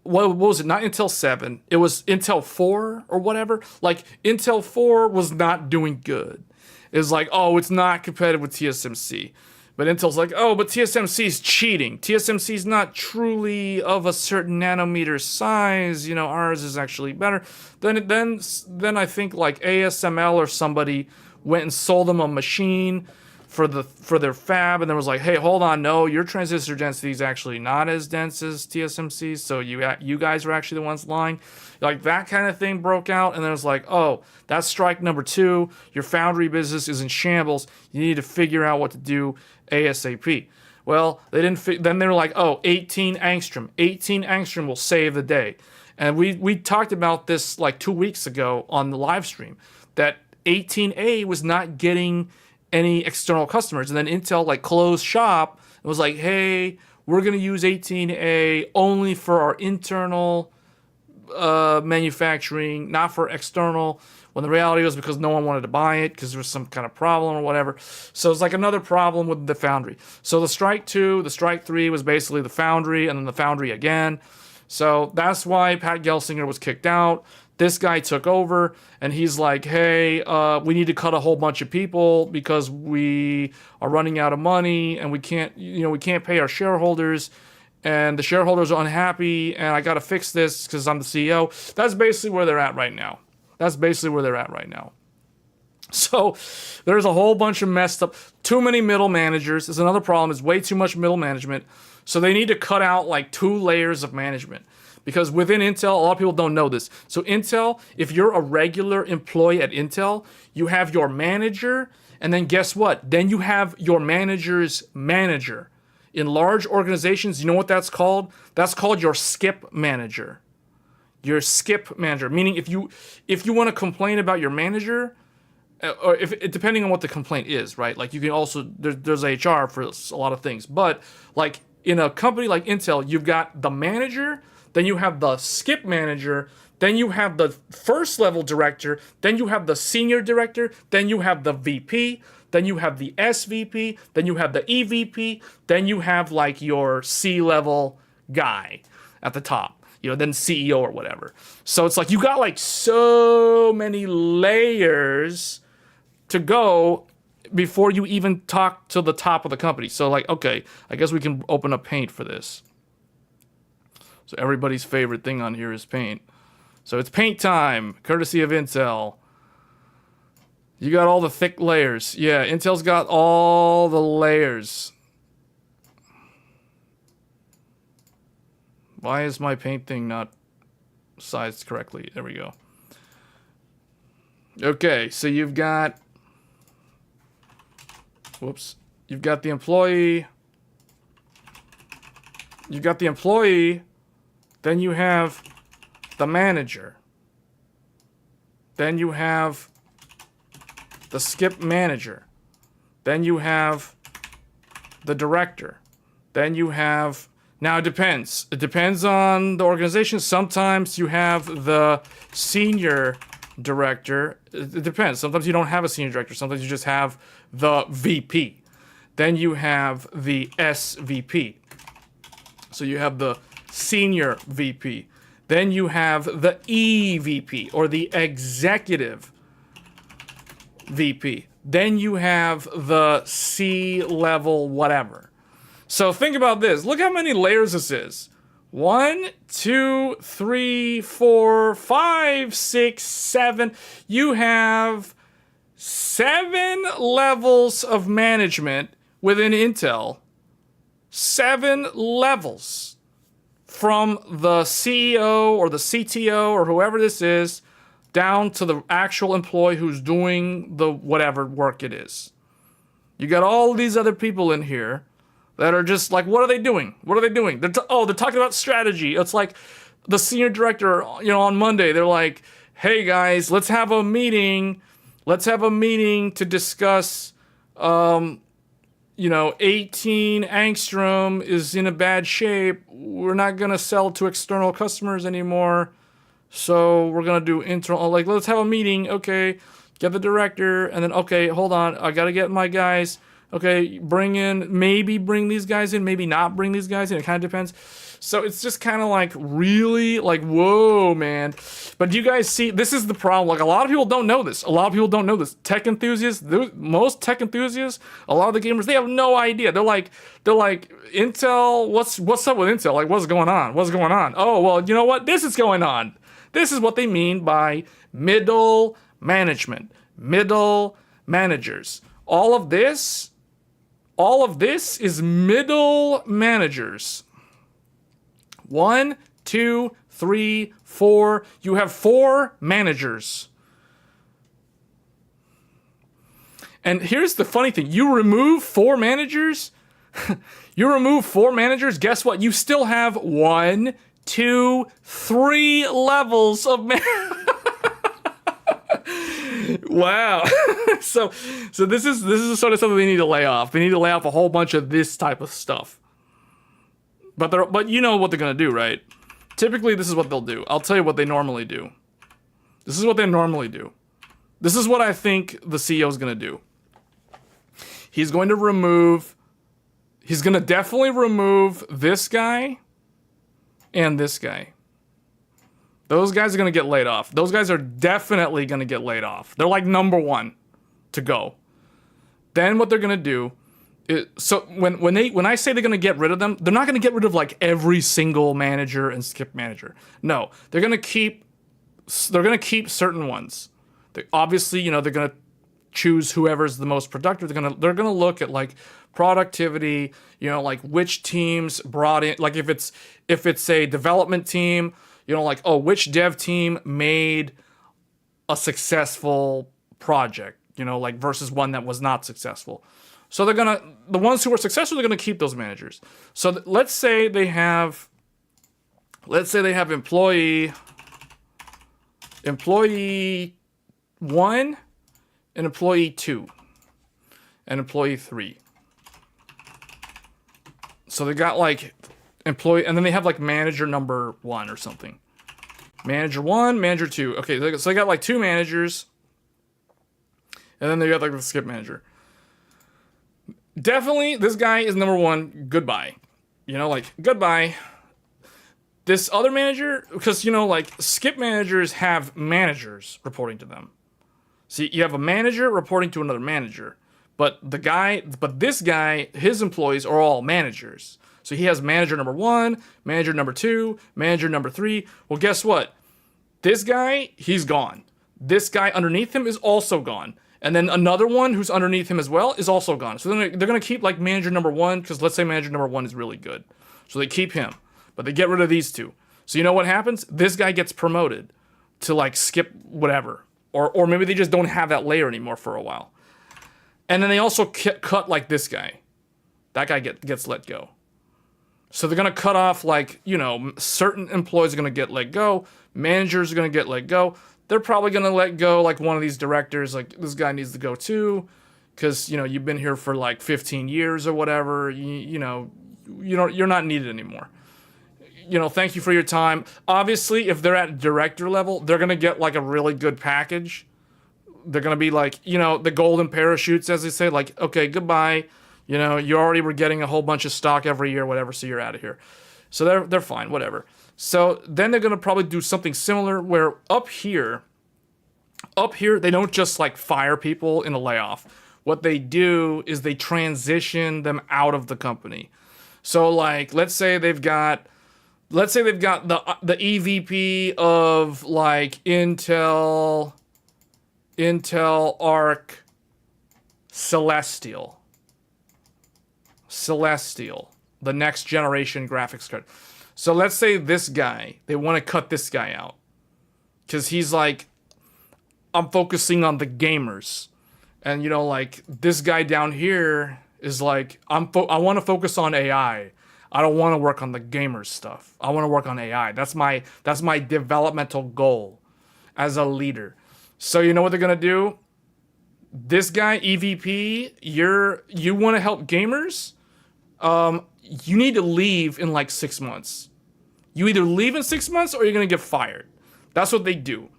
what was it? Not Intel 7. It was Intel 4 or whatever. Like, Intel 4 was not doing good. It was like, oh, it's not competitive with TSMC. But Intel's like, oh, but TSMC is cheating. TSMC is not truly of a certain nanometer size. You know, ours is actually better. Then I think like ASML or somebody went and sold them a machine for their fab, and then was like, hey, hold on, no, your transistor density is actually not as dense as TSMC's, so you guys are actually the ones lying. Like, that kind of thing broke out, and then it was like, oh, that's strike number two. Your foundry business is in shambles. You need to figure out what to do ASAP. Well, they didn't. Then they were like, oh, 18 angstrom. 18 angstrom will save the day. And we talked about this like 2 weeks ago on the live stream, that 18A was not getting any external customers. And then Intel like closed shop and was like, hey, we're going to use 18A only for our internal manufacturing, not for external. When the reality was because no one wanted to buy it because there was some kind of problem or whatever. So it's like another problem with the foundry. So the strike two, the strike three was basically the foundry and then the foundry again. So that's why Pat Gelsinger was kicked out. This guy took over, and he's like, hey, we need to cut a whole bunch of people because we are running out of money, and we can't pay our shareholders, and the shareholders are unhappy, and I got to fix this because I'm the CEO. That's basically where they're at right now. So there's a whole bunch of messed up, too many middle managers. There's another problem, is way too much middle management. So they need to cut out like 2 layers of management. Because within Intel, a lot of people don't know this. So Intel, if you're a regular employee at Intel, you have your manager, and then guess what? Then you have your manager's manager. In large organizations, you know what that's called? That's called your skip manager. Your skip manager, meaning if you want to complain about your manager, or if depending on what the complaint is, right? Like, you can also there's HR for a lot of things, but like in a company like Intel, you've got the manager. Then you have the skip manager, then you have the first level director, then you have the senior director, then you have the VP, then you have the SVP, then you have the EVP, then you have like your C-level guy. at the top, then CEO or whatever. So it's like you got like so many layers to go before you even talk to the top of the company. So like, okay, I guess we can open up Paint for this. So everybody's favorite thing on here is Paint. So it's Paint time, courtesy of Intel. You got all the thick layers. Yeah, Intel's got all the layers. Why is my Paint thing not sized correctly? There we go. Okay, so you've got... Whoops. You've got the employee. You've got the employee. Then you have the manager. Then you have the skip manager. Then you have the director. Then you have... Now it depends. It depends on the organization. Sometimes you have the senior director. It depends. Sometimes you don't have a senior director. Sometimes you just have the VP. Then you have the SVP. So you have the senior VP. Then you have the EVP, or the executive VP. Then you have the C-level whatever. So think about this. Look how many layers this is. 1, 2, 3, 4, 5, 6, 7. You have 7 levels of management within Intel. 7 levels. From the CEO or the CTO or whoever this is, down to the actual employee who's doing the whatever work it is. You got all these other people in here that are just like, what are they doing? What are they doing? They're talking about strategy. It's like the senior director, on Monday, they're like, hey guys, let's have a meeting. Let's have a meeting to discuss, 18 angstrom is in a bad shape. We're not going to sell to external customers anymore. So we're going to do internal, like, let's have a meeting. Okay. Get the director. And then, okay, hold on. I got to get my guys. Okay, maybe bring these guys in, maybe not bring these guys in. It kind of depends. So it's just kind of like really like, whoa, man. But do you guys see, this is the problem. Like a lot of people don't know this. A lot of people don't know this. Tech enthusiasts, most tech enthusiasts, a lot of the gamers, they have no idea. They're like, Intel, what's up with Intel? Like, what's going on? What's going on? Oh, well, you know what? This is going on. This is what they mean by middle management, middle managers. All of this is middle managers. 1, 2, 3, 4. You have 4 managers. And here's the funny thing. You remove 4 managers. Guess what? You still have 1, 2, 3 levels of Wow. so this is sort of something they need to lay off. They need to lay off a whole bunch of this type of stuff. But you know what they're gonna do, right? Typically, this is what they'll do. I'll tell you what they normally do. This is what they normally do. This is what I think the CEO is gonna do. He's going to definitely remove this guy and this guy. Those guys are going to get laid off. Those guys are definitely going to get laid off. They're like number 1 to go. Then what they're going to do is, so when I say they're going to get rid of them, they're not going to get rid of like every single manager and skip manager. No, they're going to keep certain ones. Obviously, they're going to choose whoever's the most productive. They're going to look at like productivity, like which teams brought in, like if it's a development team, like, oh, which dev team made a successful project, like versus one that was not successful. So the ones who were successful, they're gonna keep those managers. So let's say they have employee 1 and employee 2 and employee 3. So they got like employee, and then they have like manager number 1 or something. Manager 1, manager 2. Okay, so they got like 2 managers. And then they got like the skip manager. Definitely, this guy is number 1. Goodbye. Like, goodbye. This other manager, because, you know, like, skip managers have managers reporting to them. See, you have a manager reporting to another manager. But this guy, his employees are all managers. So he has manager number 1, manager number 2, manager number 3. Well, guess what? This guy, he's gone. This guy underneath him is also gone. And then another one who's underneath him as well is also gone. So they're going to keep, like, manager number 1, because let's say manager number 1 is really good. So they keep him. But they get rid of these two. So you know what happens? This guy gets promoted to, like, skip whatever. Or maybe they just don't have that layer anymore for a while. And then they also cut, like, this guy. That guy gets let go. So they're going to cut off, like, you know, certain employees are going to get let go. Managers are going to get let go. They're probably going to let go, like, one of these directors. Like, this guy needs to go too. Because, you know, you've been here for, like, 15 years or whatever. You know, you're not needed anymore. You know, thank you for your time. Obviously, if they're at director level, they're going to get, like, a really good package. They're going to be, like, you know, the golden parachutes, as they say. Like, okay, goodbye. You know, you already were getting a whole bunch of stock every year, whatever, so you're out of here. So they're fine, whatever. So then they're going to probably do something similar where up here, they don't just, like, fire people in a layoff. What they do is they transition them out of the company. So, like, let's say they've got the EVP of, like, Intel Arc Celestial, the next generation graphics card. So let's say this guy, they want to cut this guy out. Because he's like, I'm focusing on the gamers. And, you know, like, this guy down here is like, I want to focus on AI. I don't want to work on the gamers stuff. I want to work on AI. That's my developmental goal as a leader. So you know what they're going to do? This guy, EVP, you want to help gamers? You need to leave in, like, 6 months. You either leave in 6 months or you're going to get fired. That's what they do.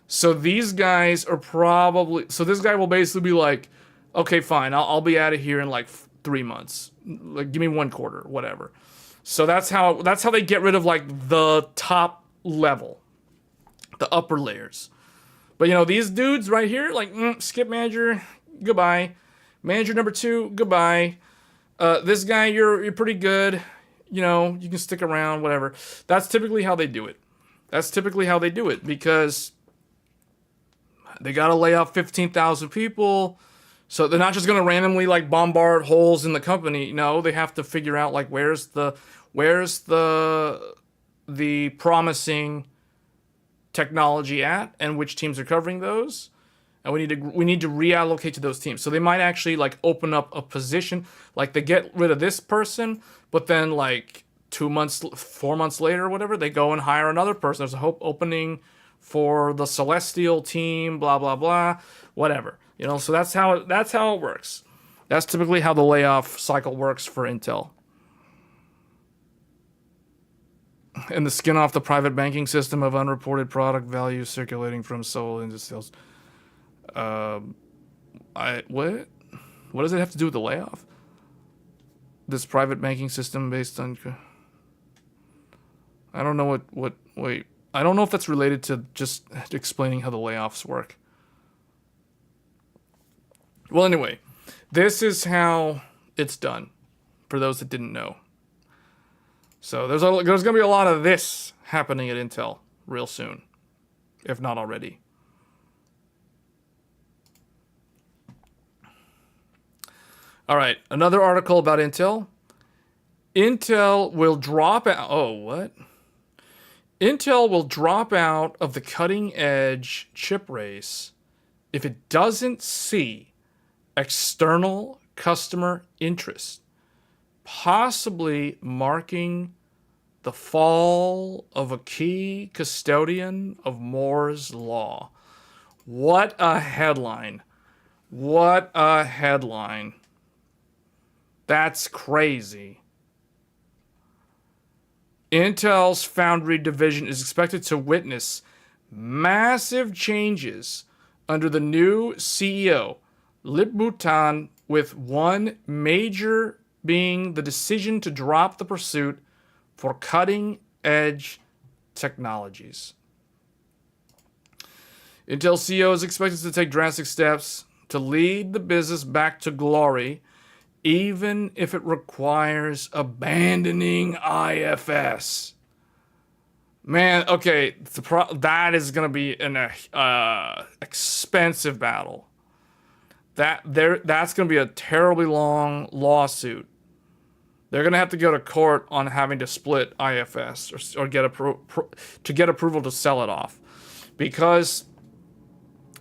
So these guys are probably... So this guy will basically be like, okay, fine, I'll be out of here in, like, 3 months. Like, give me 1 quarter, whatever. So that's how they get rid of, like, the top level. The upper layers. But, you know, these dudes right here, like, skip manager, goodbye. Manager number 2, goodbye. This guy, you're pretty good. You know, you can stick around, whatever. That's typically how they do it. Because they got to lay off 15,000 people. So they're not just going to randomly, like, bombard holes in the company. No, they have to figure out, like, where's the promising technology at and which teams are covering those. And we need to reallocate to those teams. So they might actually, like, open up a position, like, they get rid of this person, but then, like, 4 months later or whatever, they go and hire another person. There's a hope opening for the Celestial team, blah blah blah, whatever. You know, so that's how it works. That's typically how the layoff cycle works for Intel. And the skin off the private banking system of unreported product values circulating from Seoul into sales. What does it have to do with the layoff? This private banking system based on... I don't know wait. I don't know if that's related to just explaining how the layoffs work. Well, anyway, this is how it's done, for those that didn't know. So there's going to be a lot of this happening at Intel real soon, if not already. All right, another article about Intel. Intel will drop out... Oh, what? Intel will drop out of the cutting-edge chip race if it doesn't see external customer interest, possibly marking the fall of a key custodian of Moore's Law. What a headline. What a headline. That's crazy. Intel's Foundry division is expected to witness massive changes under the new CEO, Lip-Bu with one major being the decision to drop the pursuit for cutting edge technologies. Intel CEO is expected to take drastic steps to lead the business back to glory, even if it requires abandoning IFS. Man, okay, that is going to be an expensive battle. That's going to be a terribly long lawsuit. They're going to have to go to court on having to split IFS or get approval to sell it off, because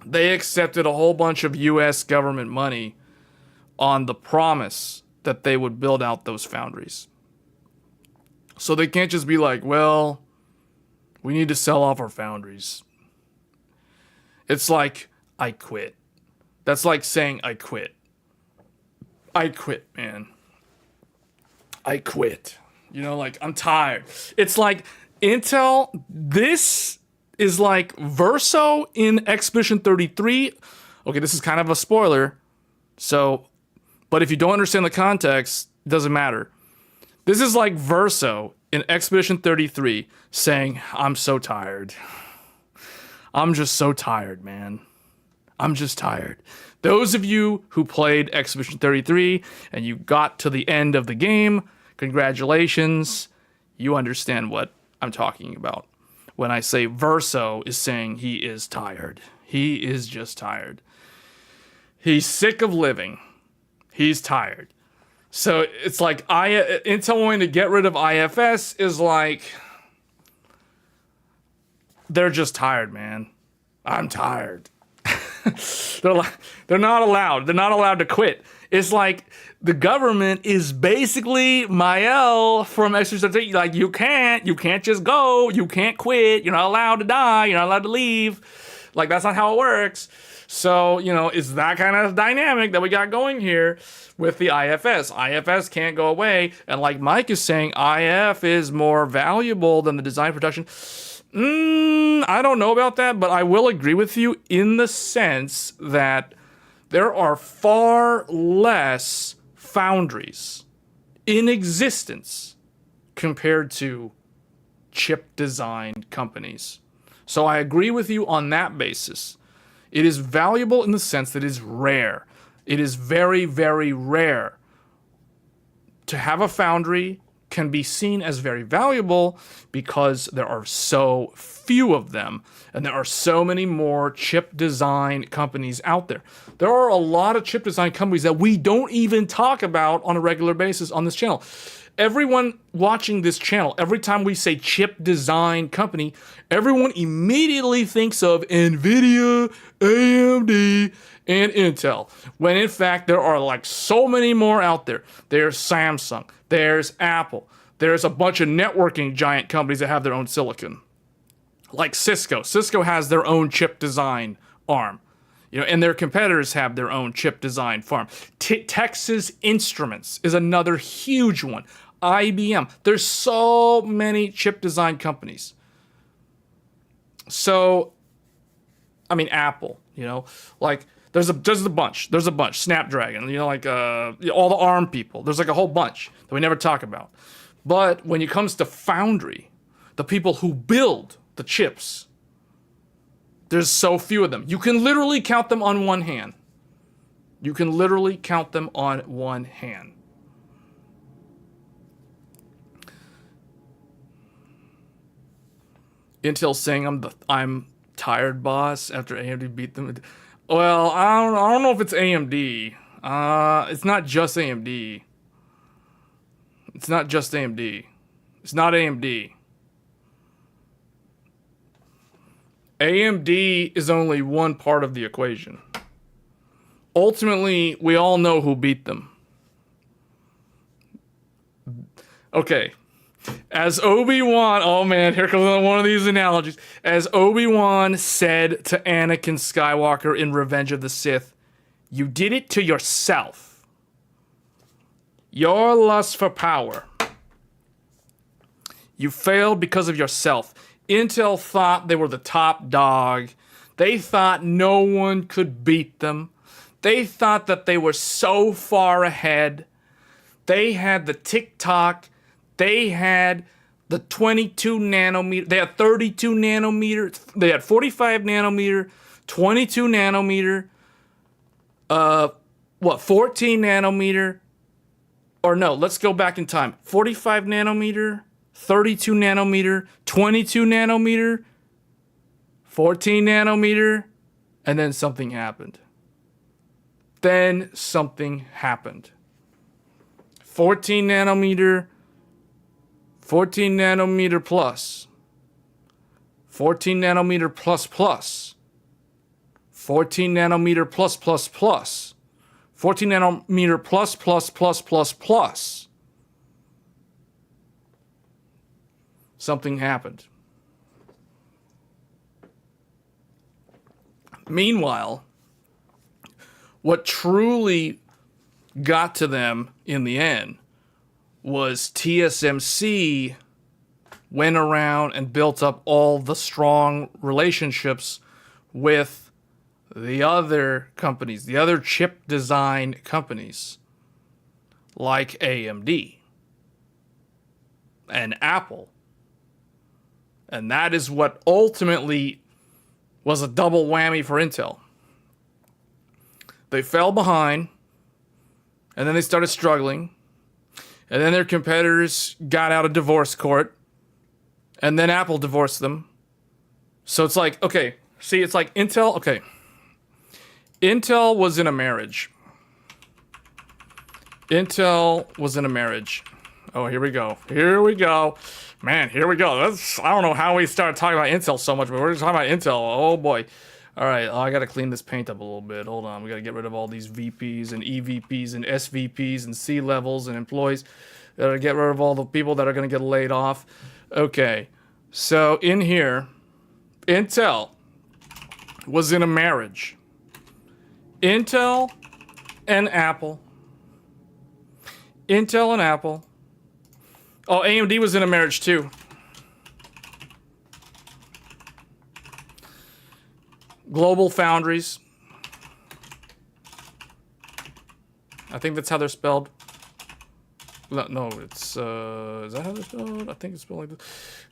they accepted a whole bunch of U.S. government money on the promise that they would build out those foundries. So they can't just be like, well, we need to sell off our foundries. It's like, I quit. That's like saying, I quit. I quit, man. I quit. You know, like, I'm tired. It's like Intel, this is like Verso in Expedition 33. Okay, this is kind of a spoiler. So, but if you don't understand the context, it doesn't matter. This is like Verso in Expedition 33 saying, I'm so tired. I'm just so tired, man. I'm just tired. Those of you who played Expedition 33 and you got to the end of the game, congratulations. You understand what I'm talking about when I say Verso is saying he is tired. He is just tired. He's sick of living. He's tired. So it's like Intel wanting to get rid of IFS is like, they're just tired, man. I'm tired. They're not allowed. They're not allowed to quit. It's like the government is basically Mael from Exorcist. Like, you can't just go. You can't quit. You're not allowed to die. You're not allowed to leave. Like, that's not how it works. So, you know, it's that kind of dynamic that we got going here with the IFS. IFS can't go away. And like Mike is saying, IF is more valuable than the design production. I don't know about that, but I will agree with you in the sense that there are far less foundries in existence compared to chip design companies. So I agree with you on that basis. It is valuable in the sense that it is rare. It is very, very rare to have a foundry can be seen as very valuable because there are so few of them and there are so many more chip design companies out there. There are a lot of chip design companies that we don't even talk about on a regular basis on this channel. Everyone watching this channel, every time we say chip design company, everyone immediately thinks of NVIDIA, AMD, and Intel, when in fact there are like so many more out there. There's Samsung, there's Apple, there's a bunch of networking giant companies that have their own silicon, like Cisco. Cisco has their own chip design arm, you know, and their competitors have their own chip design farm. Texas Instruments is another huge one. IBM. There's so many chip design companies. So, I mean, Apple, you know, like there's a bunch. There's a bunch. Snapdragon, you know, like all the ARM people. There's like a whole bunch that we never talk about. But when it comes to foundry, the people who build the chips, there's so few of them. You can literally count them on one hand. You can literally count them on one hand. Intel saying I'm tired, boss, after AMD beat them. Well, I don't know if it's AMD. It's not just AMD. It's not just AMD. It's not AMD. AMD is only one part of the equation. Ultimately, we all know who beat them. Okay. As Obi-Wan, oh man, here comes one of these analogies. As Obi-Wan said to Anakin Skywalker in Revenge of the Sith, you did it to yourself. Your lust for power. You failed because of yourself. Intel thought they were the top dog. They thought no one could beat them. They thought that they were so far ahead. They had the tick-tock. They had the 22 nanometer. They had 32 nanometer. They had 45 nanometer, 22 nanometer, 14 nanometer. Or no, let's go back in time. 45 nanometer, 32 nanometer, 22 nanometer, 14 nanometer, and then something happened. 14 nanometer, 14 nanometer plus, 14 nanometer plus plus, 14 nanometer plus plus plus, 14 nanometer plus plus plus plus plus. Something happened. Meanwhile, what truly got to them in the end was TSMC went around and built up all the strong relationships with the other companies, the other chip design companies, like AMD and Apple. And that is what ultimately was a double whammy for Intel. They fell behind, and then they started struggling, and then their competitors got out of divorce court, and then Apple divorced them. So it's like, okay, see, it's like Intel, okay. Intel was in a marriage. Intel was in a marriage. Oh, here we go. Here we go. Man, here we go. I don't know how we started talking about Intel so much, but we're just talking about Intel. Oh, boy. All right, I got to clean this paint up a little bit. Hold on. We got to get rid of all these VPs and EVPs and SVPs and C-levels and employees. Got to get rid of all the people that are going to get laid off. Okay, so in here, Intel was in a marriage. Intel and Apple. Intel and Apple. Oh, AMD was in a marriage too. Global Foundries. I think that's how they're spelled. No, it's, is that how they're spelled? I think it's spelled like this.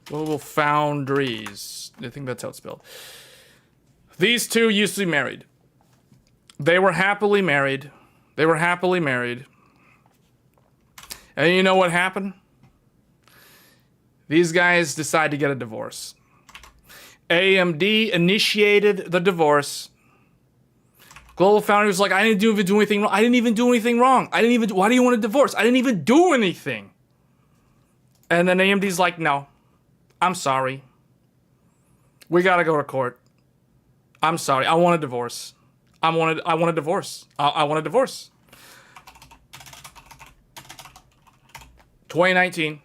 Global Foundries. I think that's how it's spelled. These two used to be married. They were happily married. They were happily married. And you know what happened? These guys decided to get a divorce. AMD initiated the divorce. Global Foundry was like, I didn't even do anything wrong. I didn't even do anything wrong. Why do you want a divorce? I didn't even do anything. And then AMD's like, no, I'm sorry. We gotta go to court. I'm sorry. I want a divorce. I want a divorce. I want a divorce. 2019.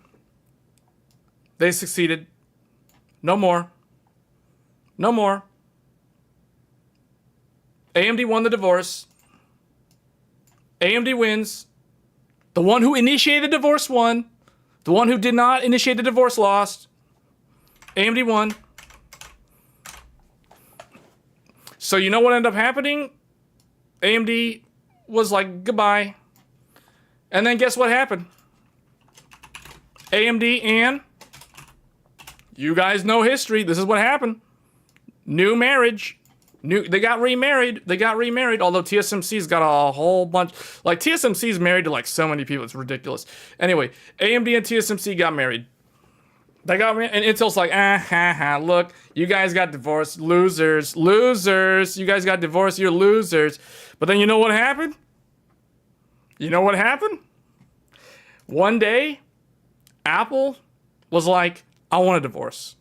They succeeded. No more. No more. AMD won the divorce. AMD wins. The one who initiated the divorce won. The one who did not initiate the divorce lost. AMD won. So you know what ended up happening? AMD was like, goodbye. And then guess what happened? AMD and you guys know history. This is what happened. New marriage. They got remarried. Although TSMC's got a whole bunch. Like, TSMC's married to, like, so many people. It's ridiculous. Anyway, AMD and TSMC got married. They got married, and Intel's like, look, you guys got divorced. Losers. You guys got divorced. You're losers. But then you know what happened? One day, Apple was like, I want a divorce.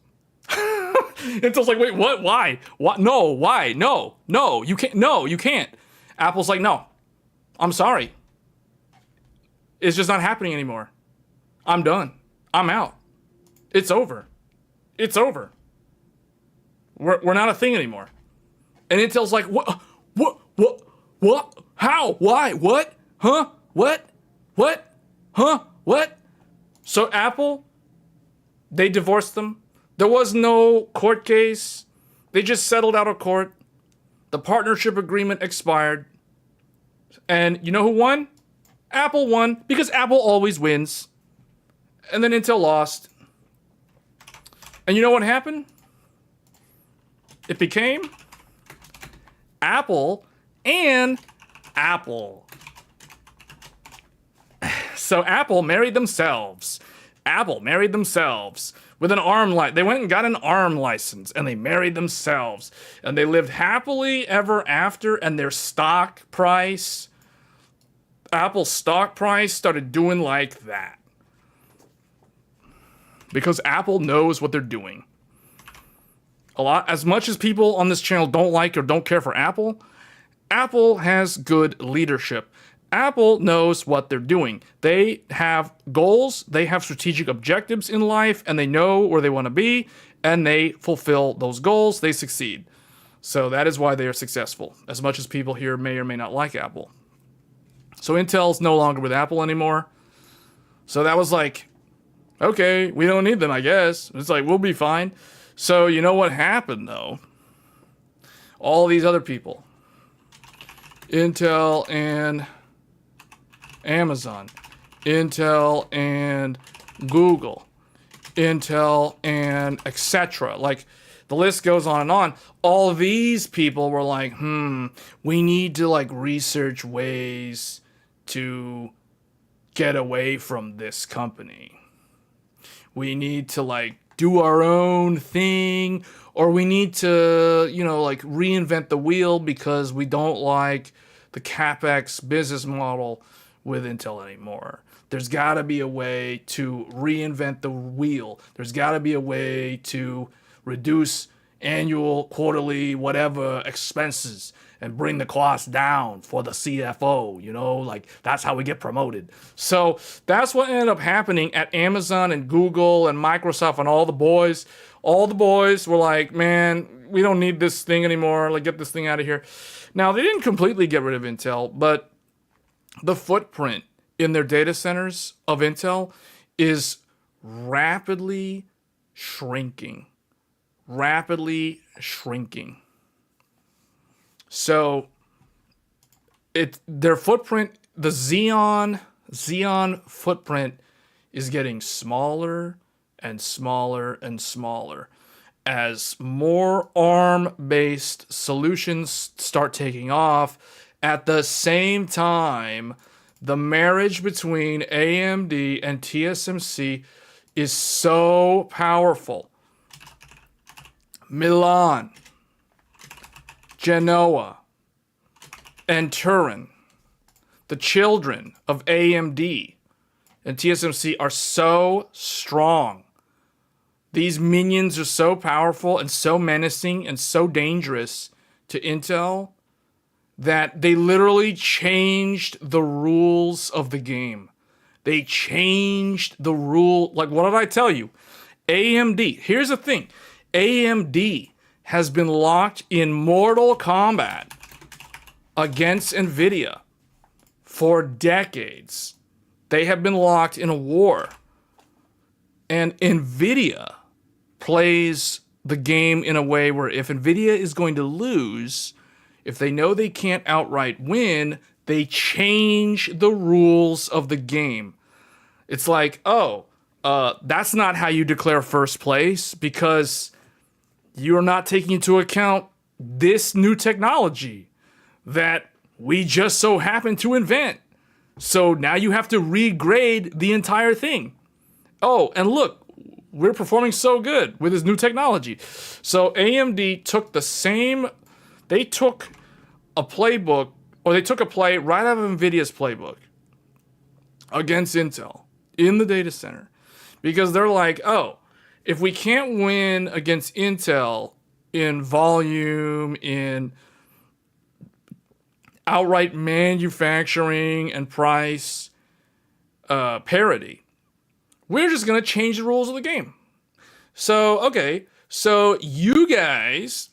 Intel's like, wait, what? Why? What? No, why? No, you can't. No, you can't. Apple's like, no, I'm sorry. It's just not happening anymore. I'm done. I'm out. It's over. We're not a thing anymore. And Intel's like, what? How? Why? What? Huh? What? Huh? What? So Apple, they divorced them. There was no court case. They just settled out of court. The partnership agreement expired. And you know who won? Apple won, because Apple always wins. And then Intel lost. And you know what happened? It became Apple and Apple. So Apple married themselves. Apple married themselves with an they went and got an ARM license, and they married themselves. And they lived happily ever after, and their stock price, Apple's stock price, started doing like that. Because Apple knows what they're doing. As much as people on this channel don't like or don't care for Apple, Apple has good leadership. Apple knows what they're doing. They have goals, they have strategic objectives in life, and they know where they want to be, and they fulfill those goals, they succeed. So that is why they are successful, as much as people here may or may not like Apple. So Intel's no longer with Apple anymore. So that was like, okay, we don't need them, I guess. It's like, we'll be fine. So you know what happened, though? All these other people, Intel and Amazon, Intel and Google, Intel and etc. Like, the list goes on and on. All of these people were like, we need to like research ways to get away from this company. We need to like do our own thing, or we need to, like reinvent the wheel because we don't like the CapEx business model with Intel anymore. There's got to be a way to reinvent the wheel. There's got to be a way to reduce annual, quarterly, whatever expenses and bring the cost down for the CFO, like that's how we get promoted. So that's what ended up happening at Amazon and Google and Microsoft and all the boys. All the boys were like, man, we don't need this thing anymore. Like, get this thing out of here. Now, they didn't completely get rid of Intel, but the footprint in their data centers of Intel is rapidly shrinking. Rapidly shrinking. So their footprint, the Xeon footprint is getting smaller and smaller and smaller as more ARM-based solutions start taking off. At the same time, the marriage between AMD and TSMC is so powerful. Milan, Genoa, and Turin, the children of AMD and TSMC, are so strong. These minions are so powerful and so menacing and so dangerous to Intel that they literally changed the rules of the game. They changed the rule. Like, what did I tell you? AMD, here's the thing. AMD has been locked in mortal combat against NVIDIA for decades. They have been locked in a war. And NVIDIA plays the game in a way where if NVIDIA is going to lose, if they know they can't outright win, they change the rules of the game. It's like, that's not how you declare first place, because you're not taking into account this new technology that we just so happen to invent. So now you have to regrade the entire thing. Oh, and look, we're performing so good with this new technology. So AMD took they took a playbook, or they took a play right out of NVIDIA's playbook against Intel in the data center. Because they're like, if we can't win against Intel in volume, in outright manufacturing and price parity, we're just going to change the rules of the game. So, okay, so you guys,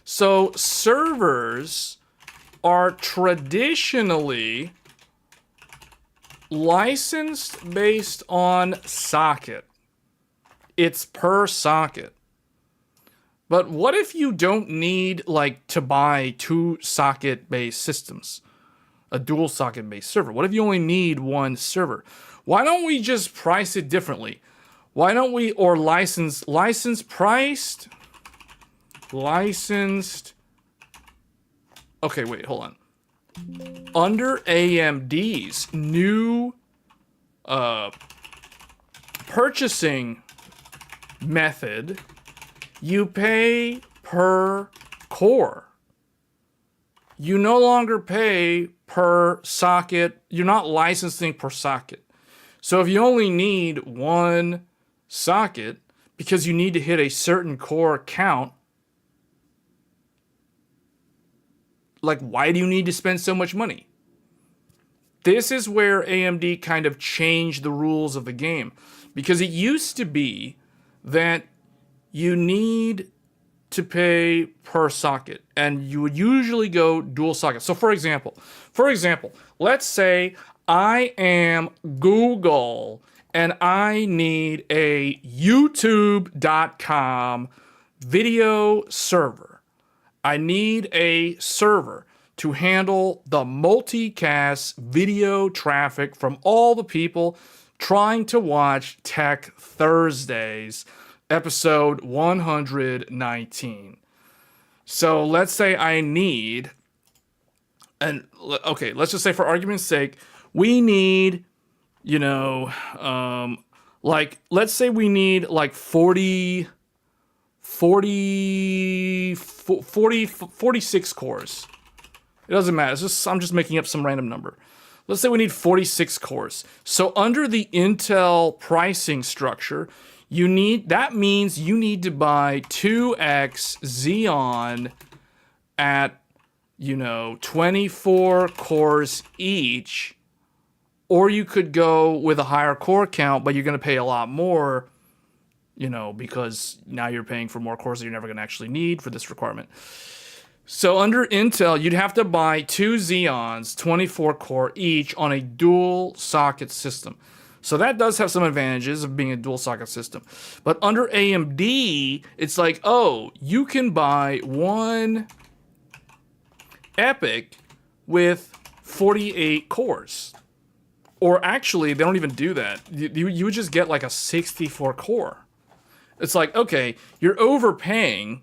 so servers are traditionally licensed based on socket. It's per socket. But what if you don't need to buy 2 socket based systems? A dual socket based server. What if you only need 1 server? Why don't we just price it differently? Why don't we, or licensed priced, licensed, okay, wait, hold on. Under AMD's new purchasing method, you pay per core. You no longer pay per socket. You're not licensing per socket. So if you only need one socket because you need to hit a certain core count, like, why do you need to spend so much money? This is where AMD kind of changed the rules of the game, because it used to be that you need to pay per socket, and you would usually go dual socket. So for example, let's say I am Google and I need a youtube.com video server. I need a server to handle the multicast video traffic from all the people trying to watch Tech Thursdays, episode 119. So let's say I need, and okay, let's just say for argument's sake, we need, like, let's say we need like 46 cores. It doesn't matter. I'm just making up some random number. Let's say we need 46 cores. So under the Intel pricing structure, that means you need to buy 2x Xeon at, 24 cores each, or you could go with a higher core count, but you're going to pay a lot more, because now you're paying for more cores that you're never going to actually need for this requirement. So under Intel, you'd have to buy 2 Xeons, 24 core each, on a dual socket system. So that does have some advantages of being a dual socket system. But under AMD, it's like, oh, you can buy one EPYC with 48 cores. Or actually, they don't even do that. You would just get like a 64 core. It's like, okay, you're overpaying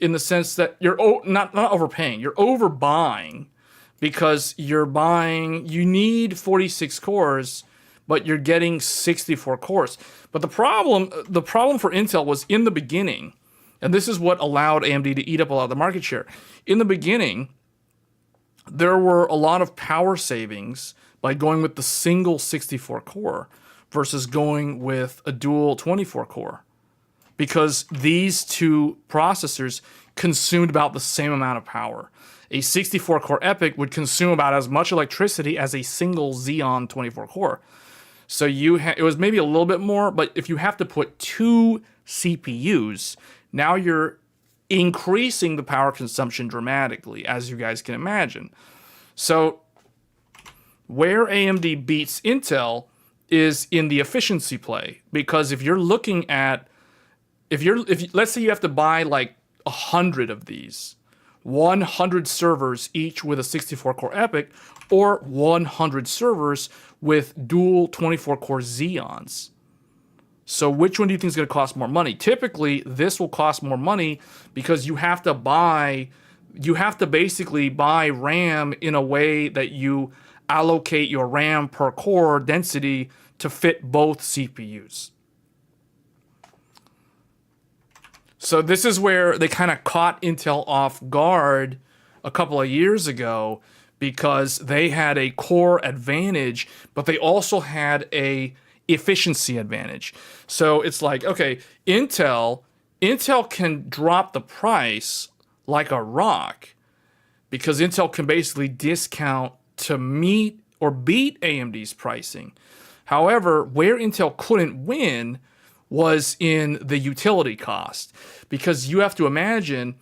in the sense that you're not overpaying, you're overbuying, because you need 46 cores, but you're getting 64 cores. But the problem for Intel was in the beginning, and this is what allowed AMD to eat up a lot of the market share. In the beginning, there were a lot of power savings by going with the single 64 core versus going with a dual 24 core. Because these two processors consumed about the same amount of power. A 64-core EPYC would consume about as much electricity as a single Xeon 24-core. So it was maybe a little bit more, but if you have to put 2 CPUs, now you're increasing the power consumption dramatically, as you guys can imagine. So where AMD beats Intel is in the efficiency play, because if you're looking at let's say you have to buy like 100 of these, 100 servers each with a 64-core EPYC, or 100 servers with dual 24-core Xeons. So which one do you think is going to cost more money? Typically, this will cost more money because you have to basically buy RAM in a way that you allocate your RAM per core density to fit both CPUs. So this is where they kind of caught Intel off guard a couple of years ago, because they had a core advantage, but they also had a efficiency advantage. So it's like, okay, Intel can drop the price like a rock, because Intel can basically discount to meet or beat AMD's pricing. However, where Intel couldn't win was in the utility cost, because you have to imagine,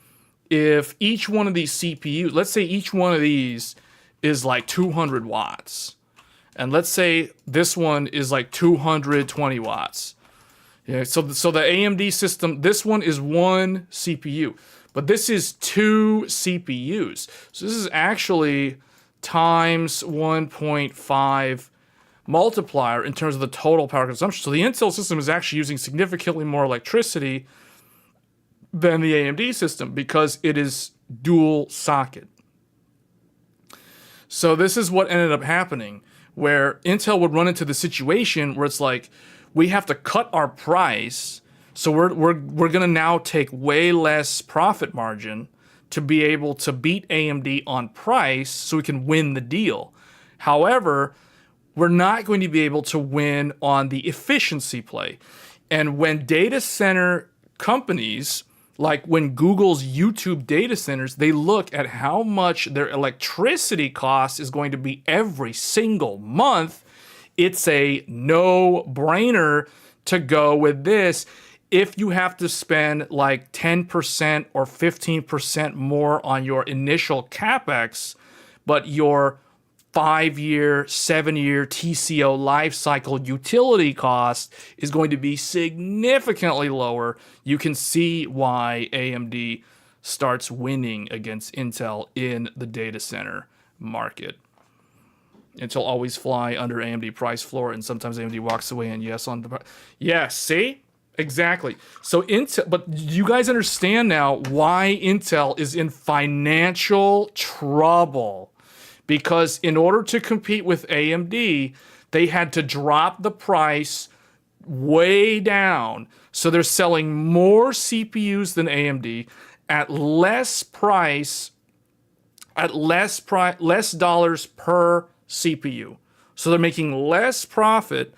if each one of these CPUs, let's say each one of these is like 200 watts, and let's say this one is like 220 watts. Yeah, so the AMD system, this one is one CPU, but this is 2 CPUs. So this is actually times 1.5 multiplier in terms of the total power consumption. So the Intel system is actually using significantly more electricity than the AMD system because it is dual socket. So this is what ended up happening, where Intel would run into the situation where it's like, we have to cut our price, so we're gonna now take way less profit margin to be able to beat AMD on price so we can win the deal. However, we're not going to be able to win on the efficiency play. And when data center companies, like when Google's YouTube data centers, they look at how much their electricity cost is going to be every single month, it's a no-brainer to go with this. If you have to spend like 10% or 15% more on your initial capex, but your 5-year, 7-year TCO lifecycle utility cost is going to be significantly lower, you can see why AMD starts winning against Intel in the data center market. Intel always fly under AMD price floor, and sometimes AMD walks away and yes on the... Yeah, see? Exactly. So Intel, but you guys understand now why Intel is in financial trouble. Because in order to compete with AMD, they had to drop the price way down. So they're selling more CPUs than AMD at less price, less dollars per CPU. So they're making less profit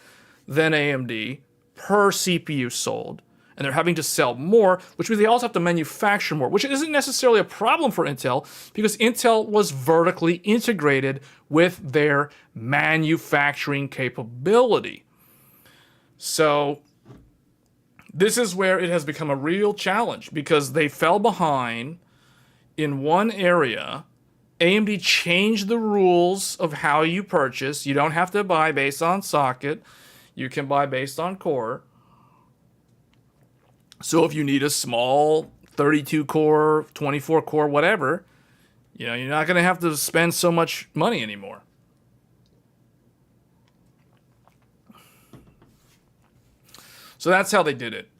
than AMD per CPU sold. And they're having to sell more, which means they also have to manufacture more, which isn't necessarily a problem for Intel because Intel was vertically integrated with their manufacturing capability. So this is where it has become a real challenge because they fell behind in one area. AMD changed the rules of how you purchase. You don't have to buy based on socket. You can buy based on core. So if you need a small 32 core, 24 core, whatever, you know, you're not going to have to spend so much money anymore. So that's how they did it.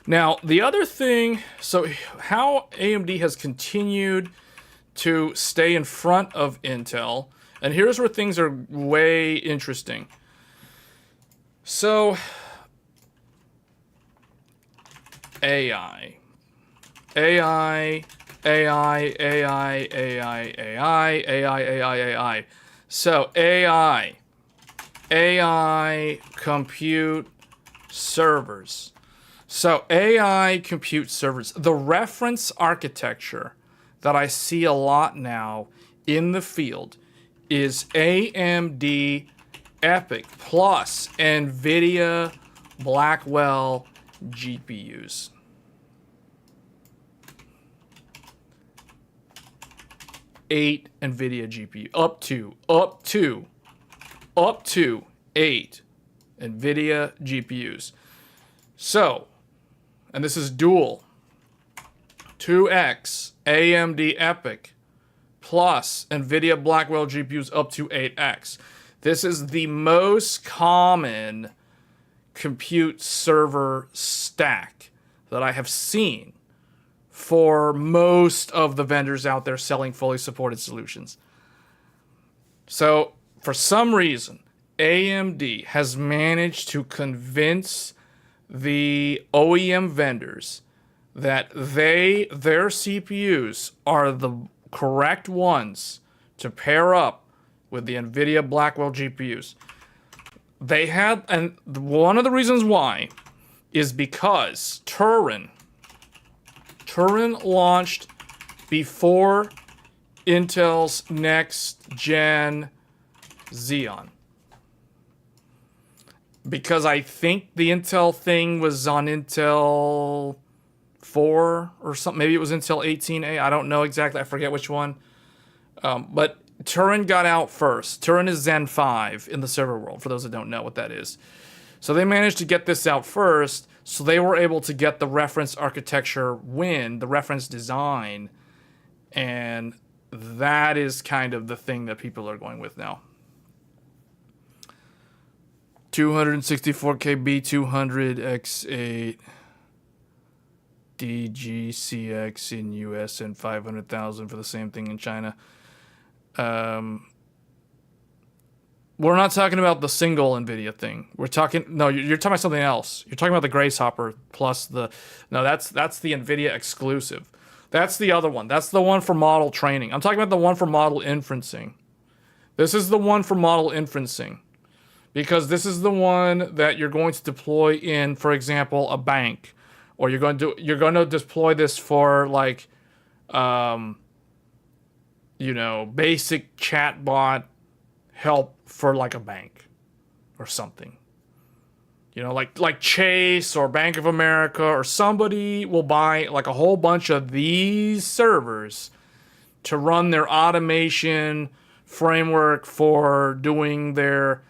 Now, the other thing, so how AMD has continued to stay in front of Intel, and here's where things are way interesting. So, AI. So, AI compute servers. So, AI compute servers. The reference architecture that I see a lot now in the field is AMD EPYC plus NVIDIA Blackwell GPUs. Eight NVIDIA GPU, up to 8 NVIDIA GPUs. So, and this is dual, 2x AMD EPYC plus NVIDIA Blackwell GPUs up to 8x. This is the most common compute server stack that I have seen for most of the vendors out there selling fully supported solutions. So, for some reason, AMD has managed to convince the OEM vendors that their CPUs are the correct ones to pair up with the NVIDIA Blackwell GPUs. They had, and one of the reasons why is because Turin launched before Intel's next gen Xeon. Because I think the Intel thing was on Intel 4 or something. Maybe it was Intel 18A. I don't know exactly. I forget which one. But Turin got out first. Turin is Zen 5 in the server world, for those that don't know what that is. So they managed to get this out first, so they were able to get the reference architecture win, the reference design, and that is kind of the thing that people are going with now. 264K B200 X8 DGCX in US and 500,000 for the same thing in China. We're not talking about the single NVIDIA thing. We're talking, no, you're talking about something else. You're talking about the Grace Hopper plus no, that's the NVIDIA exclusive. That's the other one. That's the one for model training. I'm talking about the one for model inferencing. This is the one for model inferencing. Because this is the one that you're going to deploy in, for example, a bank. Or you're going to deploy this for like basic chatbot help for like a bank or something. Like Chase or Bank of America or somebody will buy like a whole bunch of these servers to run their automation framework for doing their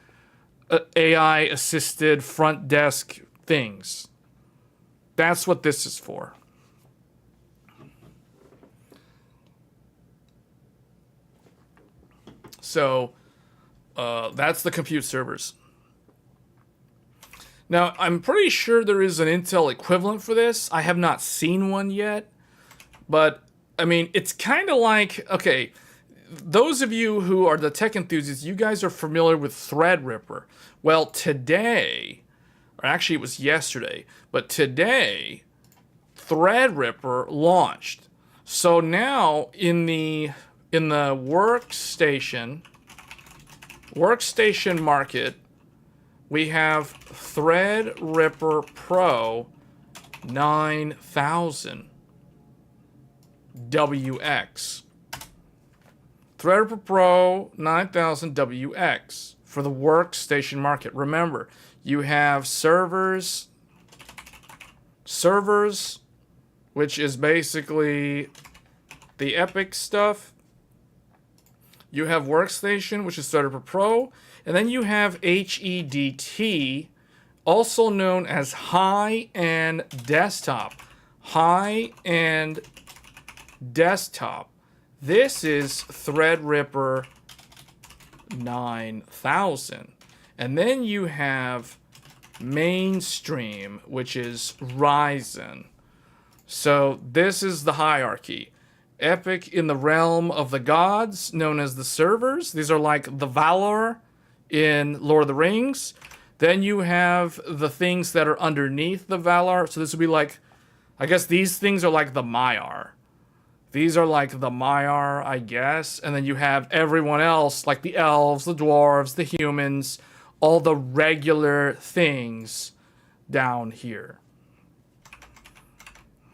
AI assisted front desk things. That's what this is for. So that's the compute servers. Now, I'm pretty sure there is an Intel equivalent for this. I have not seen one yet. But, I mean, it's kind of like, okay, those of you who are the tech enthusiasts, you guys are familiar with Threadripper. Well, today, or actually it was yesterday, but today, Threadripper launched. So now in the workstation market, we have Threadripper Pro 9000 WX. Threadripper Pro 9000 WX for the workstation market. Remember, you have servers, which is basically the Epic stuff. You have workstation, which is Threadripper Pro. And then you have HEDT, also known as high-end desktop. High-end desktop. This is Threadripper 9000. And then you have mainstream, which is Ryzen. So this is the hierarchy. Epic in the realm of the gods, known as the servers. These are like the Valor in Lord of the Rings. Then you have the things that are underneath the Valor. So this would be like, I guess these things are like the Maiar. These are like the Maiar, I guess. And then you have everyone else, like the elves, the dwarves, the humans, all the regular things down here.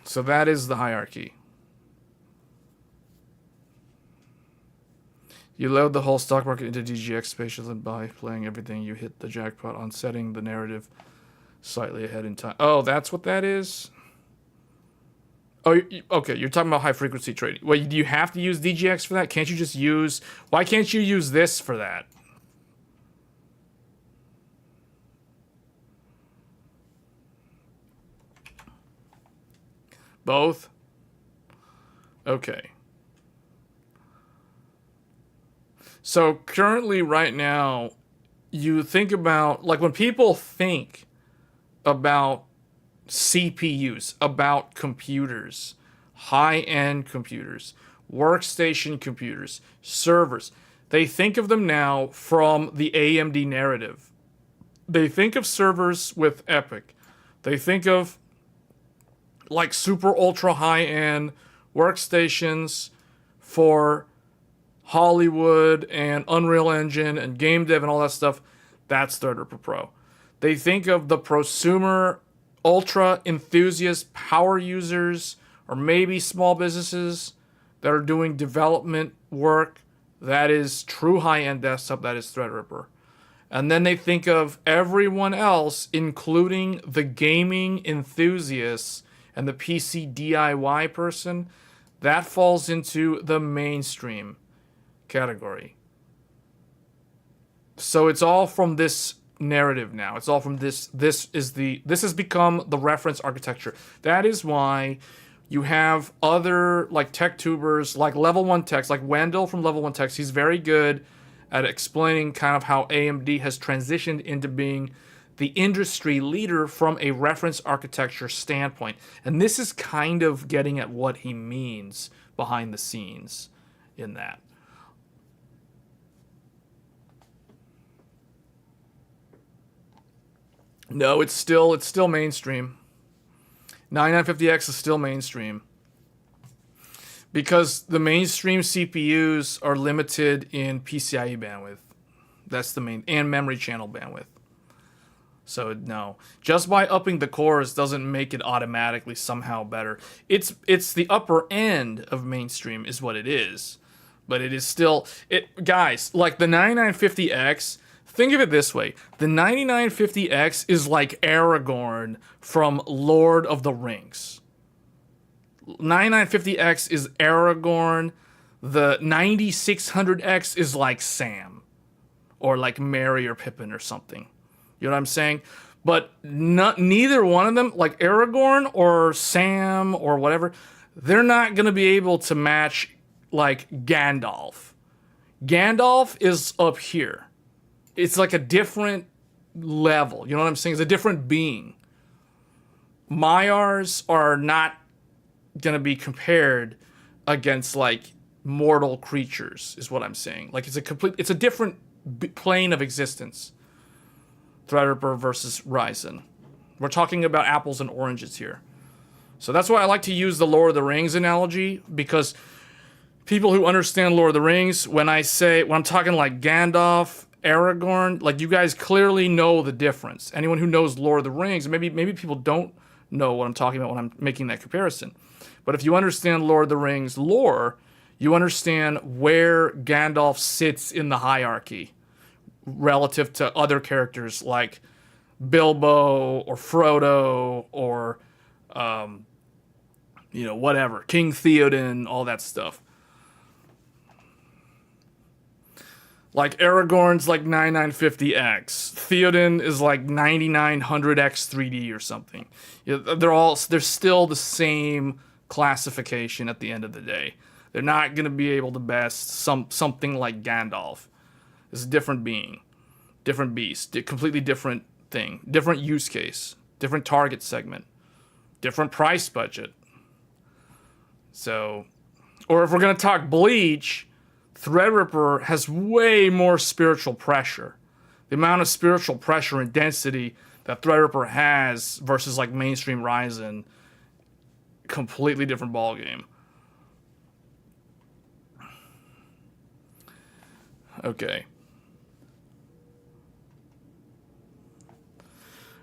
So that is the hierarchy. You load the whole stock market into DGX spatial, and by playing everything, you hit the jackpot on setting the narrative slightly ahead in time. Oh, that's what that is? Oh, okay, you're talking about high-frequency trading. Wait, do you have to use DGX for that? Can't you just use... Why can't you use this for that? Both? Okay. So currently, right now, you think about... Like, when people think about CPUs, about computers, high-end computers, workstation computers, servers, they think of them now from the AMD narrative. They think of servers with Epic. They think of like super ultra high-end workstations for Hollywood and Unreal Engine and game dev and all that stuff. That's Threadripper Pro. They think of the prosumer ultra enthusiast power users, or maybe small businesses that are doing development work. That is true high-end desktop. That is Threadripper. And then they think of everyone else, including the gaming enthusiasts and the PC DIY person. That falls into the mainstream category. So it's all from this narrative now. It's all from this. This has become the reference architecture. That is why You have other like tech tubers, like Level 1 Techs, like Wendell from Level 1 Techs. He's very good at explaining kind of how AMD has transitioned into being the industry leader from a reference architecture standpoint. And this is kind of getting at what he means behind the scenes in that. No, it's still mainstream. 9950X is still mainstream. Because the mainstream CPUs are limited in PCIe bandwidth. That's the main, and memory channel bandwidth. So no, just by upping the cores doesn't make it automatically somehow better. It's the upper end of mainstream is what it is, but it is still guys, like the 9950X. Think of it this way: the 9950X is like Aragorn from Lord of the Rings. 9950X is Aragorn. The 9600X is like Sam, or like Merry or Pippin or something. You know what I'm saying? But neither one of them, like Aragorn or Sam or whatever, they're not going to be able to match like Gandalf. Gandalf is up here. It's like a different level. You know what I'm saying? It's a different being. Maiars are not going to be compared against like mortal creatures, is what I'm saying. Like it's a different plane of existence. Threadripper versus Ryzen. We're talking about apples and oranges here. So that's why I like to use the Lord of the Rings analogy, because people who understand Lord of the Rings, when I'm talking like Gandalf, Aragorn, like you guys clearly know the difference. Anyone who knows Lord of the Rings, maybe people don't know what I'm talking about when I'm making that comparison. But if you understand Lord of the Rings lore, you understand where Gandalf sits in the hierarchy relative to other characters like Bilbo or Frodo or, whatever, King Theoden, all that stuff. Like Aragorn's like 9950X. Theoden is like 9900X 3D or something. They're still the same classification at the end of the day. They're not going to be able to best something like Gandalf. It's a different being, different beast, completely different thing, different use case, different target segment, different price budget. So, or if we're going to talk Bleach, Threadripper has way more spiritual pressure. The amount of spiritual pressure and density that Threadripper has versus like mainstream Ryzen, completely different ballgame. Okay.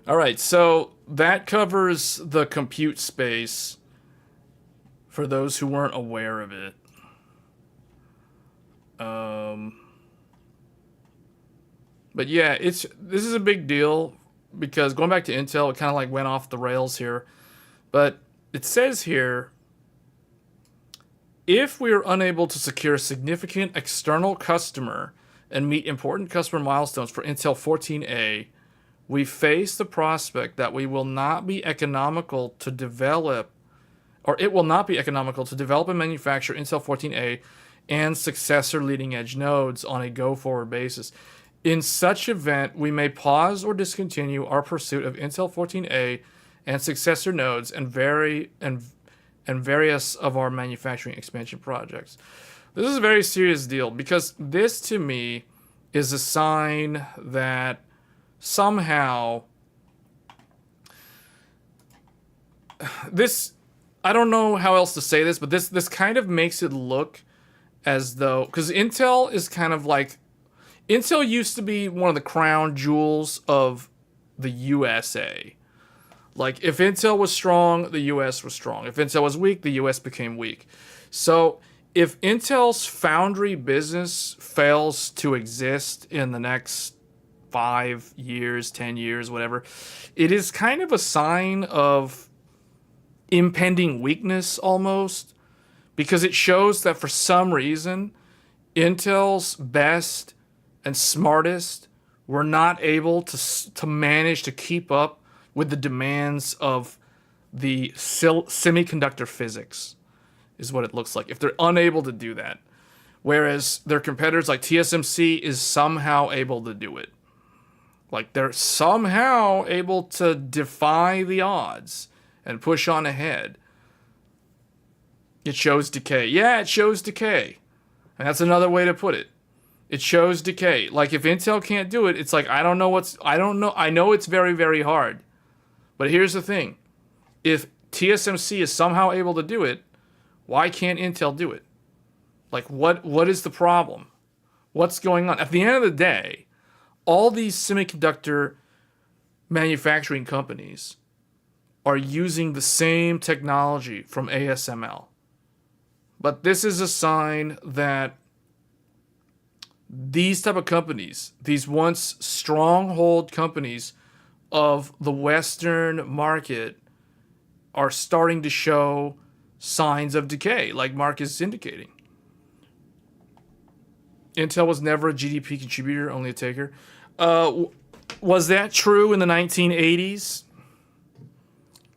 All right, so that covers the compute space for those who weren't aware of it. But yeah, this is a big deal because going back to Intel, it kind of like went off the rails here. But it says here, if we are unable to secure a significant external customer and meet important customer milestones for Intel 14A, we face the prospect that we will not be economical to develop, or it will not be economical to develop and manufacture Intel 14A and successor leading edge nodes on a go-forward basis. In such event, we may pause or discontinue our pursuit of Intel 14A and successor nodes and various of our manufacturing expansion projects. This is a very serious deal because this, to me, is a sign that somehow this, I don't know how else to say this, but this kind of makes it look as though, because Intel is kind of like, Intel used to be one of the crown jewels of the USA. Like, if Intel was strong, the US was strong. If Intel was weak, the US became weak. So, if Intel's foundry business fails to exist in the next 5 years, 10 years, whatever, it is kind of a sign of impending weakness almost, because it shows that for some reason, Intel's best and smartest were not able to manage to keep up with the demands of the semiconductor physics, is what it looks like, if they're unable to do that. Whereas their competitors like TSMC is somehow able to do it. Like they're somehow able to defy the odds and push on ahead. It shows decay. Yeah, it shows decay. And that's another way to put it. It shows decay. Like if Intel can't do it, it's like I don't know. I know it's very, very hard. But here's the thing. If TSMC is somehow able to do it, why can't Intel do it? Like what is the problem? What's going on? At the end of the day, all these semiconductor manufacturing companies are using the same technology from ASML. But this is a sign that these type of companies, these once stronghold companies of the Western market, are starting to show signs of decay, like Mark is indicating. Intel was never a GDP contributor, only a taker. Was that true in the 1980s?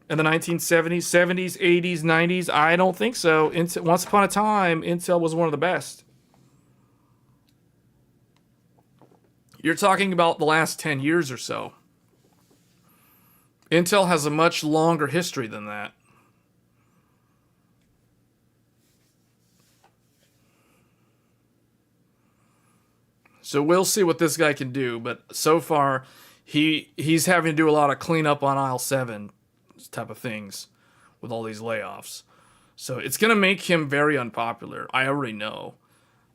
In the 1970s, 70s, 80s, 90s? I don't think so. Once upon a time, Intel was one of the best. You're talking about the last 10 years or so. Intel has a much longer history than that. So we'll see what this guy can do, but so far he's having to do a lot of cleanup on aisle 7 type of things with all these layoffs. So it's going to make him very unpopular. I already know.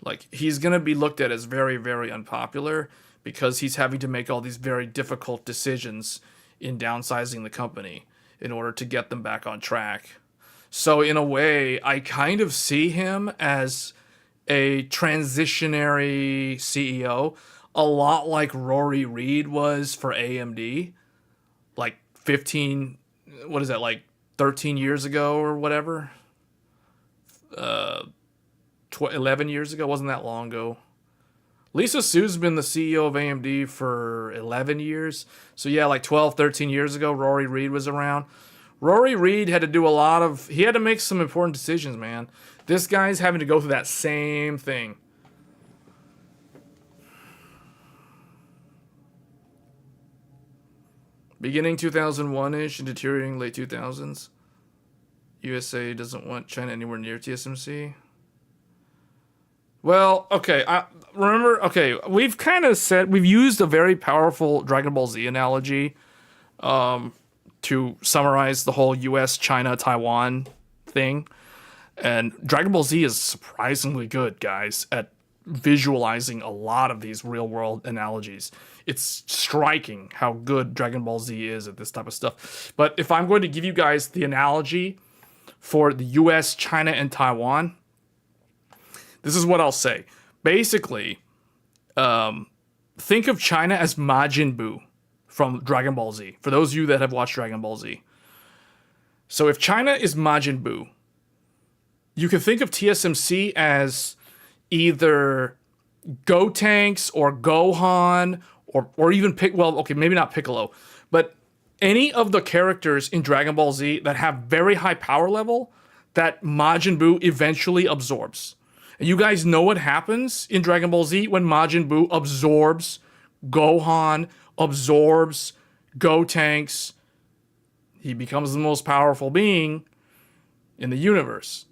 Like he's going to be looked at as very, very unpopular because he's having to make all these very difficult decisions in downsizing the company in order to get them back on track. So in a way, I kind of see him as a transitionary CEO, a lot like Rory Reid was for AMD, like 13 years ago or whatever. 11 years ago, wasn't that long ago. Lisa Su's been the CEO of AMD for 11 years. So yeah, like 12, 13 years ago, Rory Reid was around. Rory Reid had to do he had to make some important decisions, man. This guy's having to go through that same thing. Beginning 2001-ish and deteriorating late 2000s. USA doesn't want China anywhere near TSMC. Well, okay, we've kind of we've used a very powerful Dragon Ball Z analogy to summarize the whole US, China, Taiwan thing. And Dragon Ball Z is surprisingly good, guys, at visualizing a lot of these real-world analogies. It's striking how good Dragon Ball Z is at this type of stuff. But if I'm going to give you guys the analogy for the US, China, and Taiwan, this is what I'll say. Basically, think of China as Majin Buu from Dragon Ball Z, for those of you that have watched Dragon Ball Z. So if China is Majin Buu, you can think of TSMC as either Gotenks or Gohan or even maybe not Piccolo, but any of the characters in Dragon Ball Z that have very high power level that Majin Buu eventually absorbs. And you guys know what happens in Dragon Ball Z when Majin Buu absorbs Gohan, absorbs Gotenks. He becomes the most powerful being in the universe.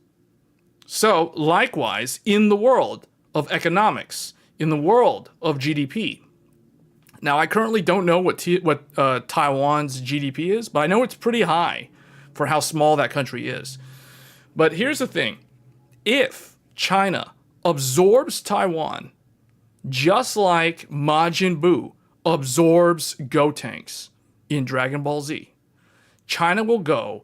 So, likewise, in the world of economics, in the world of GDP. Now, I currently don't know what Taiwan's GDP is, but I know it's pretty high for how small that country is. But here's the thing. If China absorbs Taiwan, just like Majin Buu absorbs Gotenks in Dragon Ball Z, China will go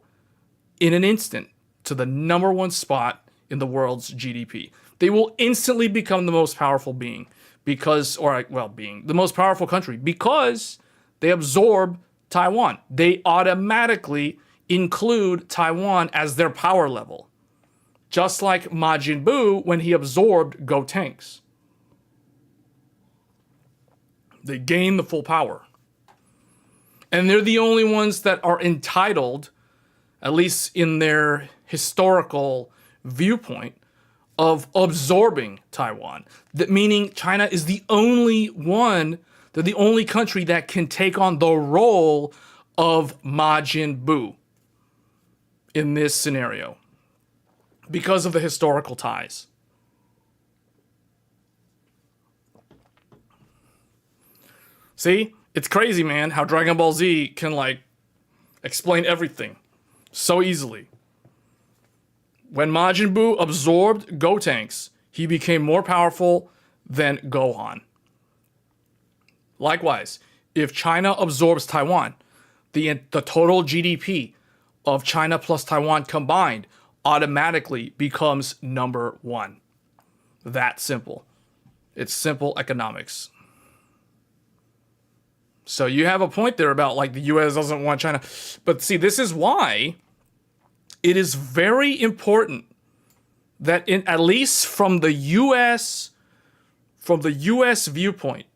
in an instant to the #1 spot in the world's GDP. They will instantly become the most powerful the most powerful country because they absorb Taiwan. They automatically include Taiwan as their power level. Just like Majin Buu when he absorbed Gotenks. They gain the full power. And they're the only ones that are entitled at least in their historical viewpoint, of absorbing Taiwan. That meaning China is the only one, they're the only country that can take on the role of Majin Buu in this scenario because of the historical ties. See? It's crazy, man, how Dragon Ball Z can, like, explain everything so easily. When Majin Buu absorbed Gotenks, he became more powerful than Gohan. Likewise, if China absorbs Taiwan, the total GDP of China plus Taiwan combined automatically becomes number one. That simple. It's simple economics. So you have a point there about, like, the US doesn't want China. But see, this is why it is very important that, at least from the US viewpoint,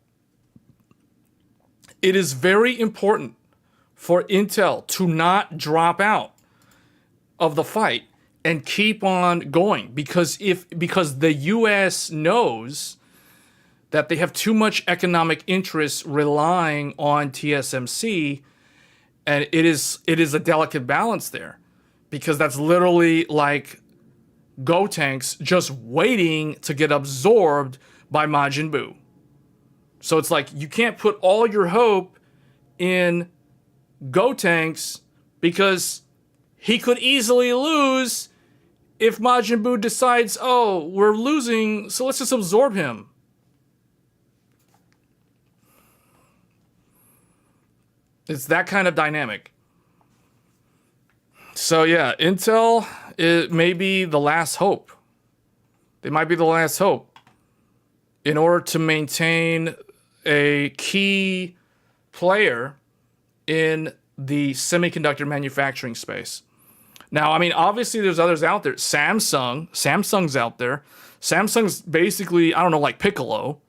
it is very important for Intel to not drop out of the fight and keep on going, because the US knows that they have too much economic interest relying on TSMC, and it is a delicate balance there, because that's literally like Gotenks just waiting to get absorbed by Majin Buu. So it's like you can't put all your hope in Gotenks, because he could easily lose if Majin Buu decides, oh, we're losing, so let's just absorb him. It's that kind of dynamic. So yeah, Intel, it may be the last hope. They might be the last hope in order to maintain a key player in the semiconductor manufacturing space. Now, I mean, obviously there's others out there. Samsung's out there. Samsung's basically, I don't know, like Piccolo.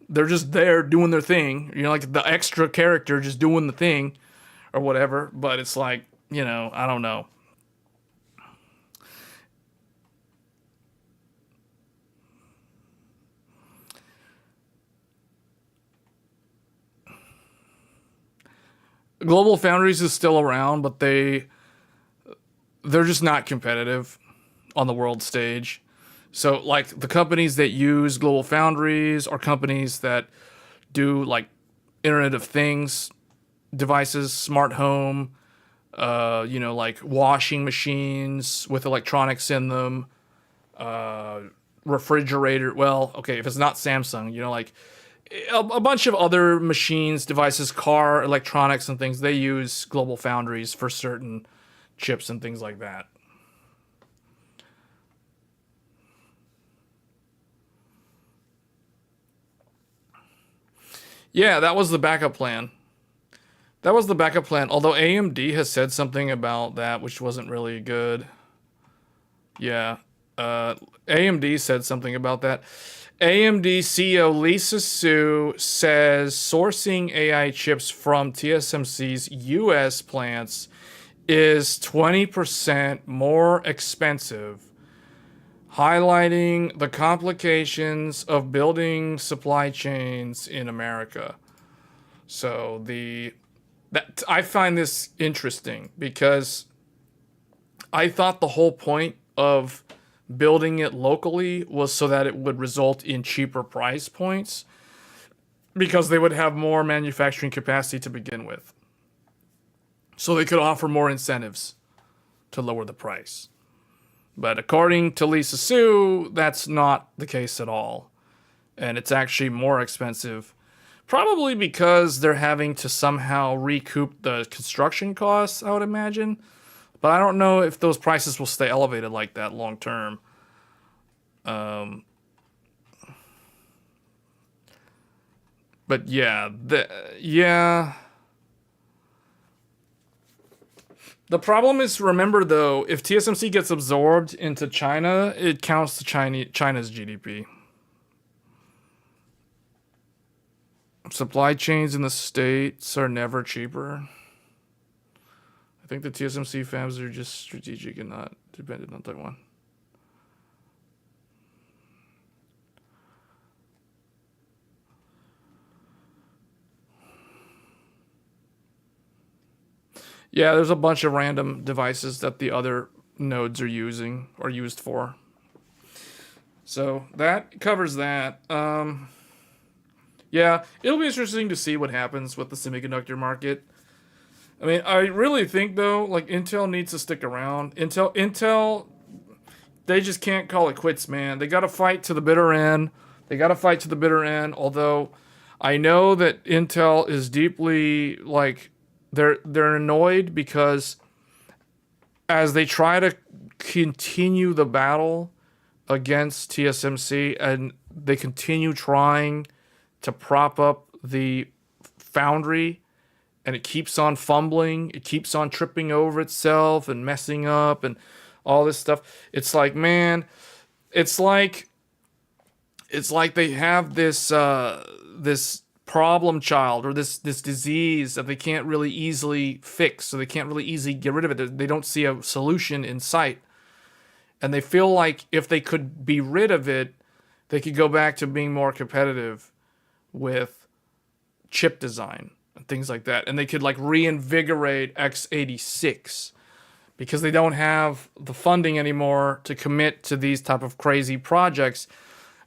They're just there doing their thing, you know, like the extra character just doing the thing or whatever. But it's like, you know, I don't know. Global Foundries is still around, but they're just not competitive on the world stage. So, like, the companies that use Global Foundries are companies that do, like, Internet of Things devices, smart home, you know, like washing machines with electronics in them, refrigerator. Well, okay, if it's not Samsung, you know, like a bunch of other machines, devices, car electronics and things, they use Global Foundries for certain chips and things like that. Yeah, that was the backup plan. That was the backup plan, although AMD has said something about that, which wasn't really good. Yeah, AMD said something about that. AMD CEO Lisa Su says sourcing AI chips from TSMC's US plants is 20% more expensive, highlighting the complications of building supply chains in America. So I find this interesting, because I thought the whole point of building it locally was so that it would result in cheaper price points, because they would have more manufacturing capacity to begin with. So they could offer more incentives to lower the price. But according to Lisa Su, that's not the case at all. And it's actually more expensive, probably because they're having to somehow recoup the construction costs, I would imagine. But I don't know if those prices will stay elevated like that long term. But yeah, the problem is, remember though, if TSMC gets absorbed into China, it counts to China's GDP. Supply chains in the States are never cheaper. I think the TSMC fabs are just strategic and not dependent on Taiwan. Yeah, there's a bunch of random devices that the other nodes are using or used for. So that covers that. Yeah, it'll be interesting to see what happens with the semiconductor market. I mean, I really think though, like Intel needs to stick around. Intel, they just can't call it quits, man. They got to fight to the bitter end. Although, I know that Intel is deeply like they're annoyed because as they try to continue the battle against TSMC and they continue trying to prop up the foundry, and it keeps on fumbling, it keeps on tripping over itself and messing up and all this stuff. It's like, man, it's like they have this this problem child or this disease that they can't really easily fix, so they can't really easily get rid of it. They don't see a solution in sight. And they feel like if they could be rid of it, they could go back to being more competitive with chip design and things like that. And they could like reinvigorate x86 because they don't have the funding anymore to commit to these type of crazy projects.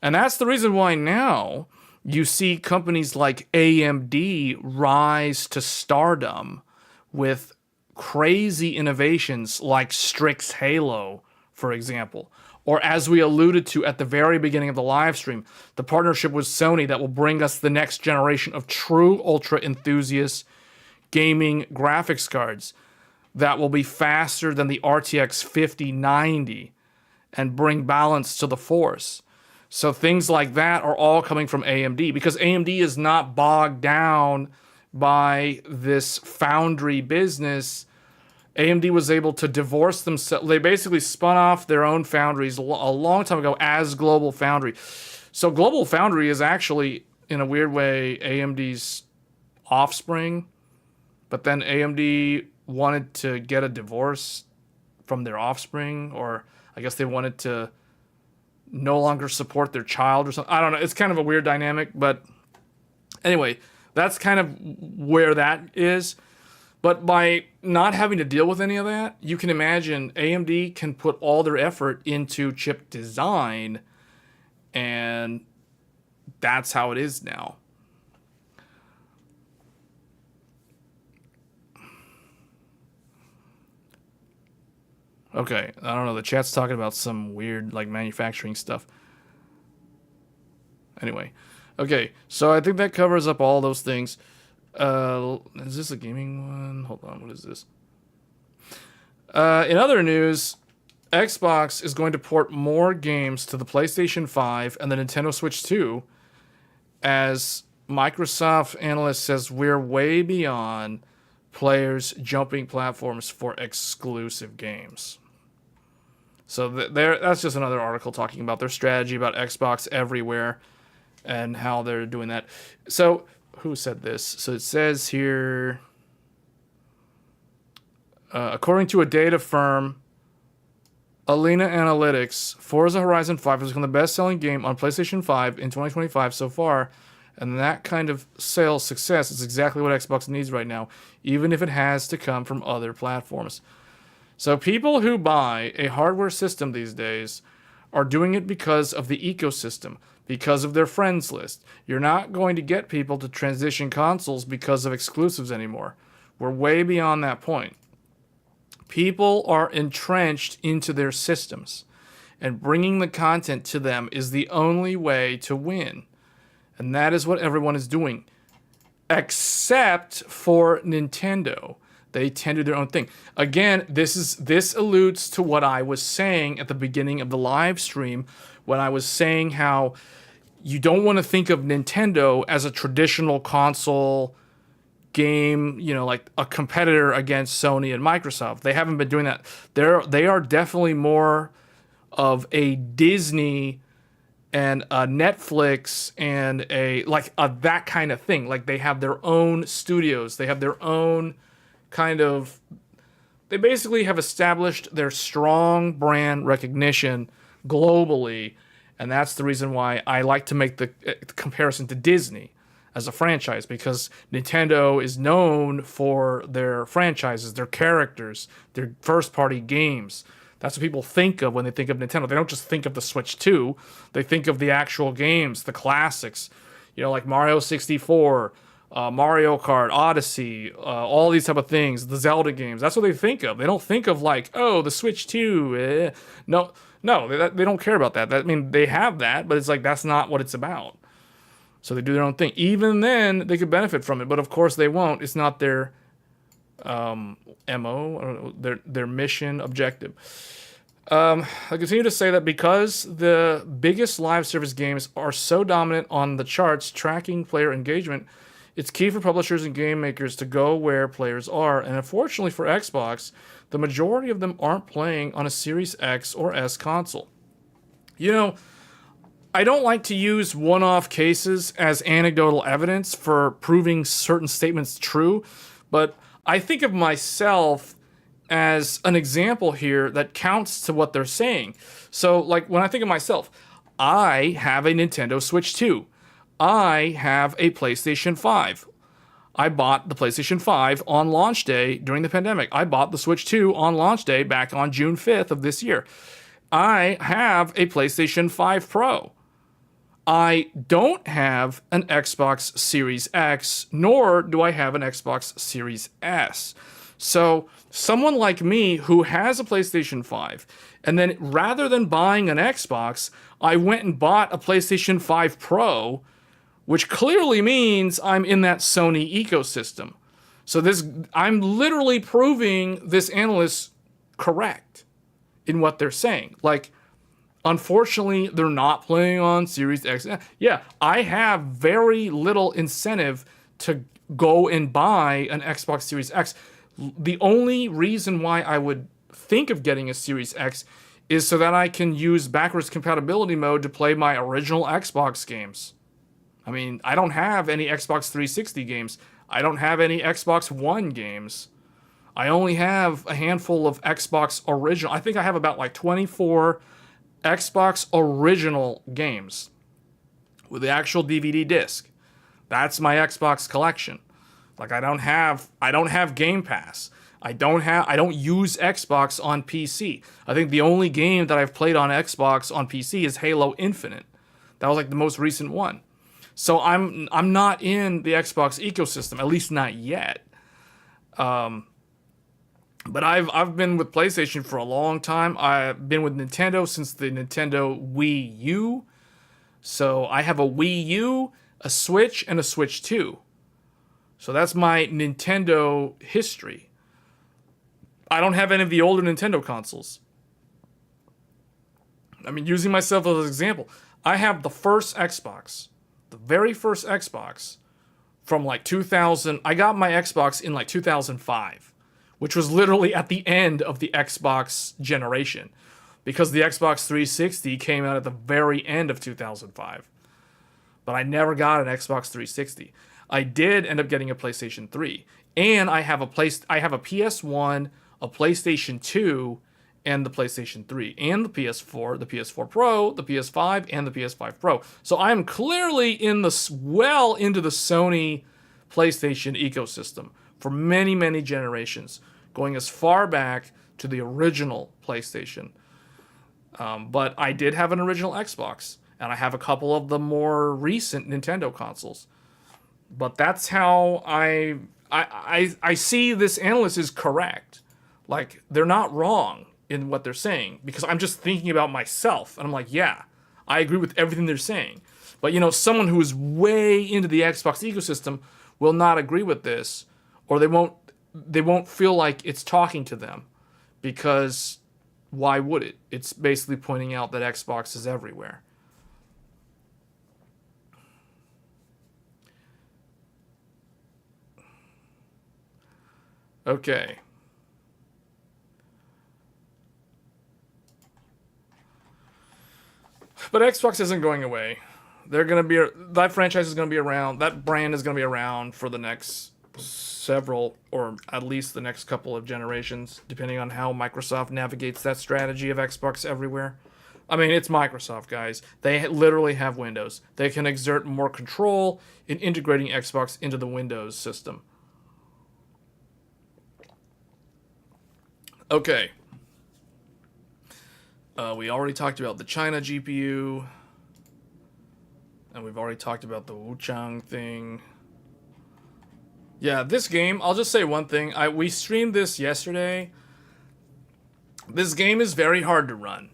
And that's the reason why now you see companies like AMD rise to stardom with crazy innovations like Strix Halo, for example. Or as we alluded to at the very beginning of the live stream, the partnership with Sony that will bring us the next generation of true ultra enthusiast gaming graphics cards that will be faster than the RTX 5090 and bring balance to the force. So things like that are all coming from AMD because AMD is not bogged down by this foundry business. AMD was able to divorce themselves. They basically spun off their own foundries a long time ago as Global Foundry. So Global Foundry is actually, in a weird way, AMD's offspring. But then AMD wanted to get a divorce from their offspring, or I guess they wanted to no longer support their child or something. I don't know. It's kind of a weird dynamic, but anyway, that's kind of where that is. But by not having to deal with any of that, you can imagine AMD can put all their effort into chip design, and that's how it is now. Okay, I don't know. The chat's talking about some weird, like, manufacturing stuff. Anyway, okay, so I think that covers up all those things. Is this a gaming one? Hold on, what is this? In other news, Xbox is going to port more games to the PlayStation 5 and the Nintendo Switch 2, as Microsoft analyst says we're way beyond players jumping platforms for exclusive games. So that's just another article talking about their strategy about Xbox everywhere and how they're doing that. So who said this? So it says here, according to a data firm, Alina Analytics, Forza Horizon 5 has become the best-selling game on PlayStation 5 in 2025 so far, and that kind of sales success is exactly what Xbox needs right now, even if it has to come from other platforms. So people who buy a hardware system these days are doing it because of the ecosystem, because of their friends list. You're not going to get people to transition consoles because of exclusives anymore. We're way beyond that point. People are entrenched into their systems, and bringing the content to them is the only way to win. And that is what everyone is doing, except for Nintendo. They tend to do their own thing. Again, this alludes to what I was saying at the beginning of the live stream when I was saying how you don't want to think of Nintendo as a traditional console game, you know, like a competitor against Sony and Microsoft. They haven't been doing that. They are definitely more of a Disney and a Netflix and that kind of thing. Like they have their own studios. They have their own kind of they basically have established their strong brand recognition globally, and that's the reason why I like to make the comparison to Disney as a franchise, because Nintendo is known for their franchises, their characters, their first-party games. That's what people think of when they think of Nintendo. They don't just think of the Switch 2. They think of the actual games, the classics, like Mario 64, Mario Kart, Odyssey, all these type of things, the Zelda games. That's what they think of. They don't think of like, oh, the Switch 2. No, they don't care about that. I mean, they have that, but it's like that's not what it's about. So they do their own thing. Even then, they could benefit from it, but of course they won't. It's not their MO, I don't know, their mission objective. I continue to say that because the biggest live service games are so dominant on the charts, tracking player engagement, it's key for publishers and game makers to go where players are. And unfortunately for Xbox, the majority of them aren't playing on a Series X or S console. I don't like to use one-off cases as anecdotal evidence for proving certain statements true, but I think of myself as an example here that counts to what they're saying. So, like, when I think of myself, I have a Nintendo Switch 2. I have a PlayStation 5. I bought the PlayStation 5 on launch day during the pandemic. I bought the Switch 2 on launch day back on June 5th of this year. I have a PlayStation 5 Pro. I don't have an Xbox Series X, nor do I have an Xbox Series S. So someone like me who has a PlayStation 5, and then rather than buying an Xbox, I went and bought a PlayStation 5 Pro, which clearly means I'm in that Sony ecosystem. So I'm literally proving this analyst correct in what they're saying. Like, unfortunately, they're not playing on Series X. Yeah, I have very little incentive to go and buy an Xbox Series X. The only reason why I would think of getting a Series X is so that I can use backwards compatibility mode to play my original Xbox games. I mean, I don't have any Xbox 360 games. I don't have any Xbox One games. I only have a handful of Xbox original. I think I have about like 24 Xbox original games with the actual DVD disc. That's my Xbox collection. Like, I don't have Game Pass. I don't use Xbox on PC. I think the only game that I've played on Xbox on PC is Halo Infinite. That was like the most recent one. So I'm not in the Xbox ecosystem, at least not yet. But I've been with PlayStation for a long time. I've been with Nintendo since the Nintendo Wii U. So I have a Wii U, a Switch, and a Switch 2. So that's my Nintendo history. I don't have any of the older Nintendo consoles. I mean, using myself as an example, I have the first Xbox, the very first Xbox from like 2000. I got my Xbox in like 2005, which was literally at the end of the Xbox generation, because the Xbox 360 came out at the very end of 2005. But I never got an Xbox 360. I did end up getting a PlayStation 3, and I have a PS1, a PlayStation 2, and the PlayStation 3, and the PS4, the PS4 Pro, the PS5, and the PS5 Pro. So I'm clearly well into the Sony PlayStation ecosystem for many, many generations, going as far back to the original PlayStation. But I did have an original Xbox, and I have a couple of the more recent Nintendo consoles. But that's how I see this analyst is correct. Like, they're not wrong in what they're saying, because I'm just thinking about myself, and I'm like, yeah, I agree with everything they're saying. But, someone who is way into the Xbox ecosystem will not agree with this, or they won't feel like it's talking to them, because why would it? It's basically pointing out that Xbox is everywhere. Okay. But Xbox isn't going away. That franchise is going to be around. That brand is going to be around for the next several, or at least the next couple of generations, depending on how Microsoft navigates that strategy of Xbox everywhere. I mean, it's Microsoft, guys. They literally have Windows. They can exert more control in integrating Xbox into the Windows system. Okay. We already talked about the China GPU. And we've already talked about the Wuchang thing. Yeah, this game, I'll just say one thing. We streamed this yesterday. This game is very hard to run.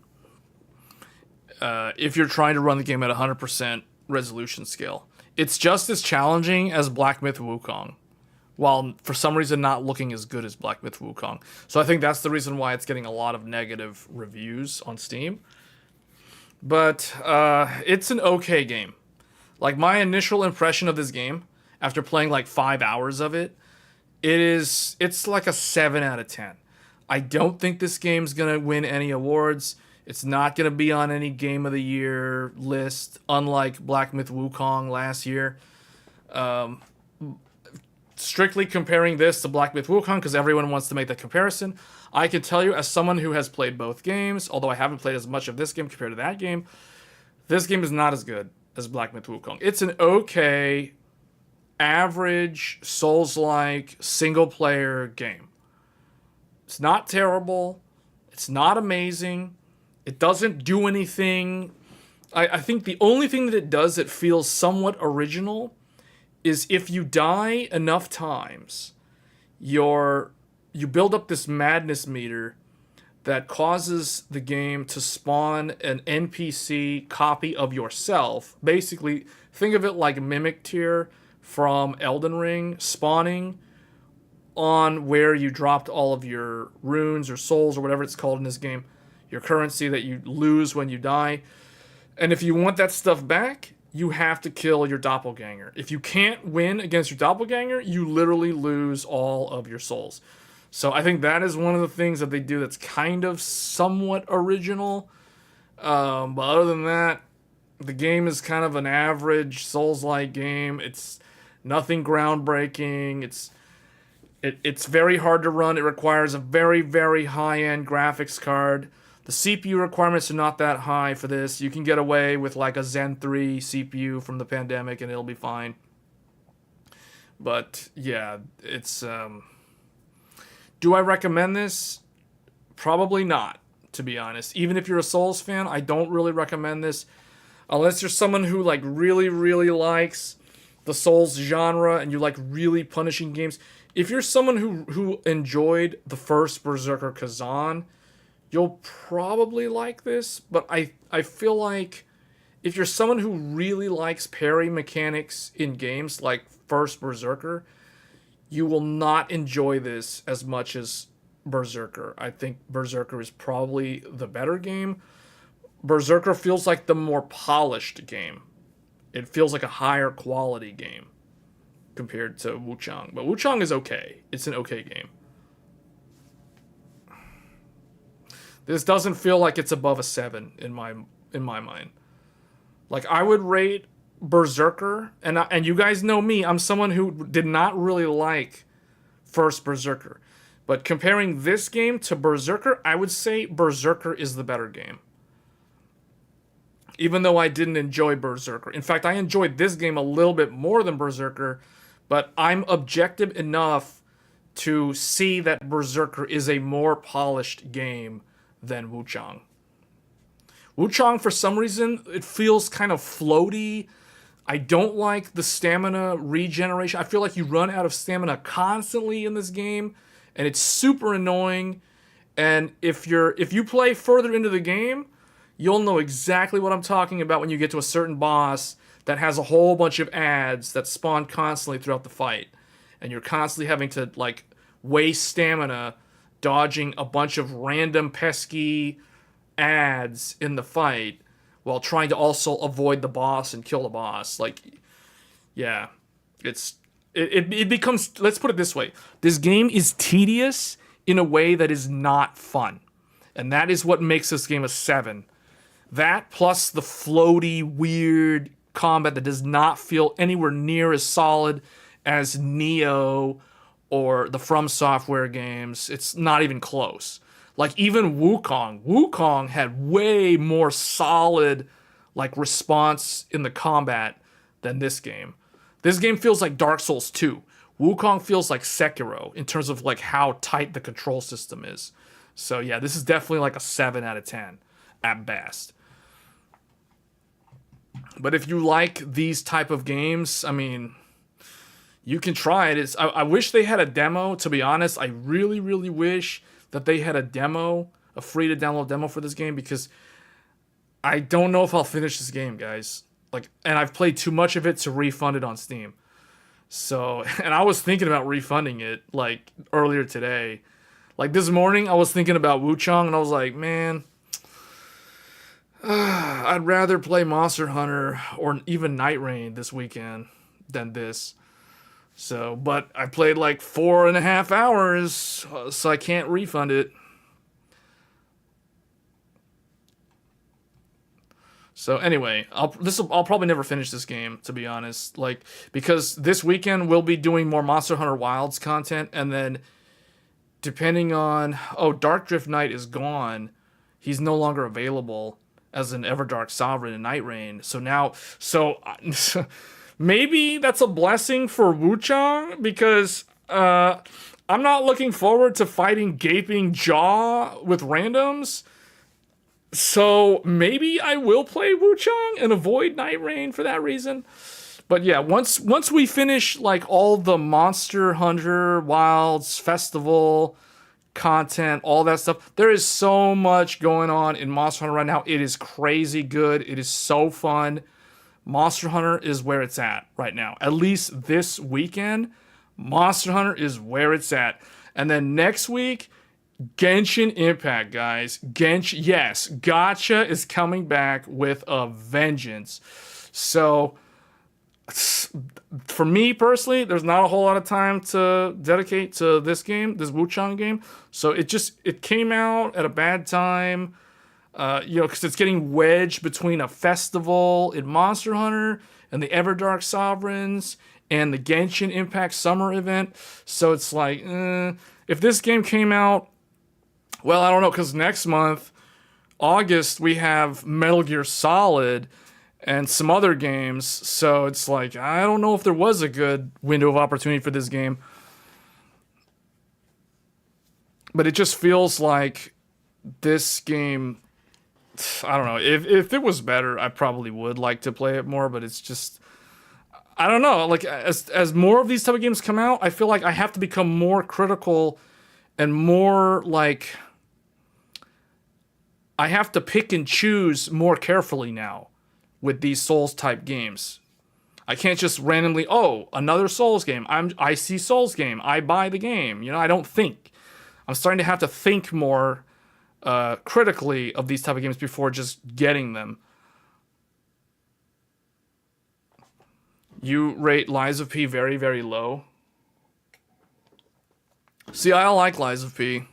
If you're trying to run the game at 100% resolution scale. It's just as challenging as Black Myth Wukong, while for some reason not looking as good as Black Myth Wukong. So I think that's the reason why it's getting a lot of negative reviews on Steam. But it's an okay game. Like, my initial impression of this game, after playing like 5 hours of it, it's like a 7 out of 10. I don't think this game's going to win any awards. It's not going to be on any Game of the Year list, unlike Black Myth Wukong last year. Strictly comparing this to Black Myth Wukong, because everyone wants to make that comparison, I can tell you, as someone who has played both games, although I haven't played as much of this game compared to that game, this game is not as good as Black Myth Wukong. It's an okay, average, Souls-like, single-player game. It's not terrible. It's not amazing. It doesn't do anything. I think the only thing that it does that feels somewhat original is if you die enough times, you build up this madness meter that causes the game to spawn an NPC copy of yourself. Basically, think of it like a Mimic Tier from Elden Ring spawning on where you dropped all of your runes or souls or whatever it's called in this game, your currency that you lose when you die. And if you want that stuff back, you have to kill your doppelganger. If you can't win against your doppelganger, you literally lose all of your souls. So I think that is one of the things that they do that's kind of somewhat original. But other than that, the game is kind of an average Souls-like game. It's nothing groundbreaking. It's very hard to run. It requires a very, very high-end graphics card. The CPU requirements are not that high for this. You can get away with like a Zen 3 CPU from the pandemic and it'll be fine. But yeah, it's... Do I recommend this? Probably not, to be honest. Even if you're a Souls fan, I don't really recommend this. Unless you're someone who like really, really likes the Souls genre and you like really punishing games. If you're someone who enjoyed the first Berserker Kazan, you'll probably like this. But I feel like if you're someone who really likes parry mechanics in games like first Berserker, you will not enjoy this as much as Berserker. I think Berserker is probably the better game. Berserker feels like the more polished game. It feels like a higher quality game compared to Wuchang. But Wuchang is okay. It's an okay game. This doesn't feel like it's above a 7 in my mind. Like, I would rate Berserker, and you guys know me, I'm someone who did not really like first Berserker. But comparing this game to Berserker, I would say Berserker is the better game. Even though I didn't enjoy Berserker. In fact, I enjoyed this game a little bit more than Berserker, but I'm objective enough to see that Berserker is a more polished game than Wuchang. Wuchang, for some reason, it feels kind of floaty. I don't like the stamina regeneration. I feel like you run out of stamina constantly in this game, and it's super annoying. And if you play further into the game, you'll know exactly what I'm talking about when you get to a certain boss that has a whole bunch of ads that spawn constantly throughout the fight. And you're constantly having to like waste stamina dodging a bunch of random pesky ads in the fight, while trying to also avoid the boss and kill the boss. Like, yeah, it becomes, let's put it this way. This game is tedious in a way that is not fun. And that is what makes this game a 7. That plus the floaty, weird combat that does not feel anywhere near as solid as Neo or the From Software games. It's not even close. Like even Wukong had way more solid like response in the combat than this game. This game feels like Dark Souls 2. Wukong feels like Sekiro in terms of like how tight the control system is. So yeah, this is definitely like a 7 out of 10 at best. But if you like these type of games, I mean, you can try it. I wish they had a demo, to be honest. I really, really wish that they had a demo, a free to download demo for this game, because I don't know if I'll finish this game, guys. Like, and I've played too much of it to refund it on Steam. So, and I was thinking about refunding it like earlier today. Like this morning, I was thinking about Wuchang, and I was like, man, I'd rather play Monster Hunter or even Night Rain this weekend than this. So, but I played like 4.5 hours, so I can't refund it. So anyway, I'll probably never finish this game, to be honest. Like, because this weekend we'll be doing more Monster Hunter Wilds content, and then depending on Dark Drift Knight is gone, he's no longer available as an Everdark Sovereign in Night Rain. So now, maybe that's a blessing for Wuchang, because I'm not looking forward to fighting Gaping Jaw with randoms. So maybe I will play Wuchang and avoid Night Rain for that reason. But yeah, once we finish like all the Monster Hunter Wilds Festival content, all that stuff, there is so much going on in Monster Hunter right now. It is crazy good. It is so fun. Monster Hunter is where it's at right now. At least this weekend, Monster Hunter is where it's at. And then next week, Genshin Impact, guys. Yes, Gacha is coming back with a vengeance. So, for me personally, there's not a whole lot of time to dedicate to this game, this Wuchang game. So it came out at a bad time, because it's getting wedged between a festival in Monster Hunter and the Everdark Sovereigns and the Genshin Impact Summer event. So it's like, if this game came out, well, I don't know, because next month, August, we have Metal Gear Solid and some other games. So it's like, I don't know if there was a good window of opportunity for this game. But it just feels like this game, I don't know. If it was better, I probably would like to play it more. But it's just, I don't know. Like, as more of these type of games come out, I feel like I have to become more critical and more like, I have to pick and choose more carefully now with these Souls type games. I can't just randomly, another Souls game. I see Souls game. I buy the game. I don't think. I'm starting to have to think more critically of these type of games before just getting them. You rate Lies of P very, very low. See, I like Lies of P.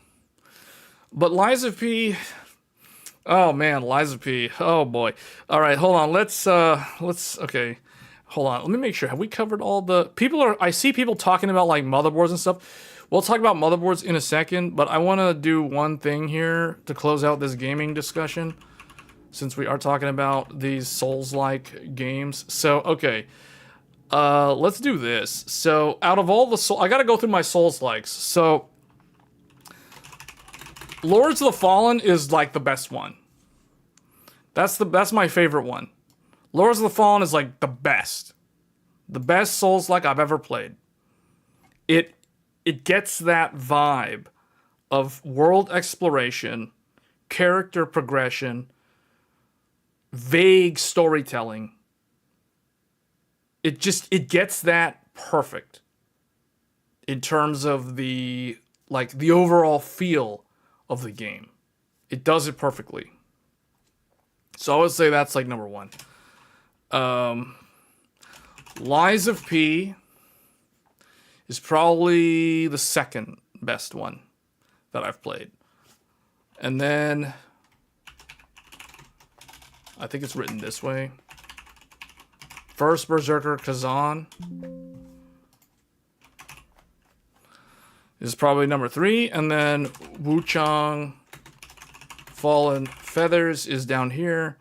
But Lies of P... Oh man, Lies of P. Oh boy. All right, hold on. Okay. Hold on. Let me make sure. Have we covered all the I see people talking about like motherboards and stuff. We'll talk about motherboards in a second, but I want to do one thing here to close out this gaming discussion, since we are talking about these Souls-like games. So, okay. Let's do this. So, out of all the I got to go through my Souls-likes. So, Lords of the Fallen is like the best one. That's my favorite one. Lords of the Fallen is like the best. The best Souls-like I've ever played. It gets that vibe of world exploration, character progression, vague storytelling. It gets that perfect in terms of the overall feel of the game. It does it perfectly. So I would say that's like number one. Lies of P is probably the second best one that I've played. And then I think it's written this way. First Berserker Kazan. is probably number 3, and then Wuchang Fallen Feathers is down here.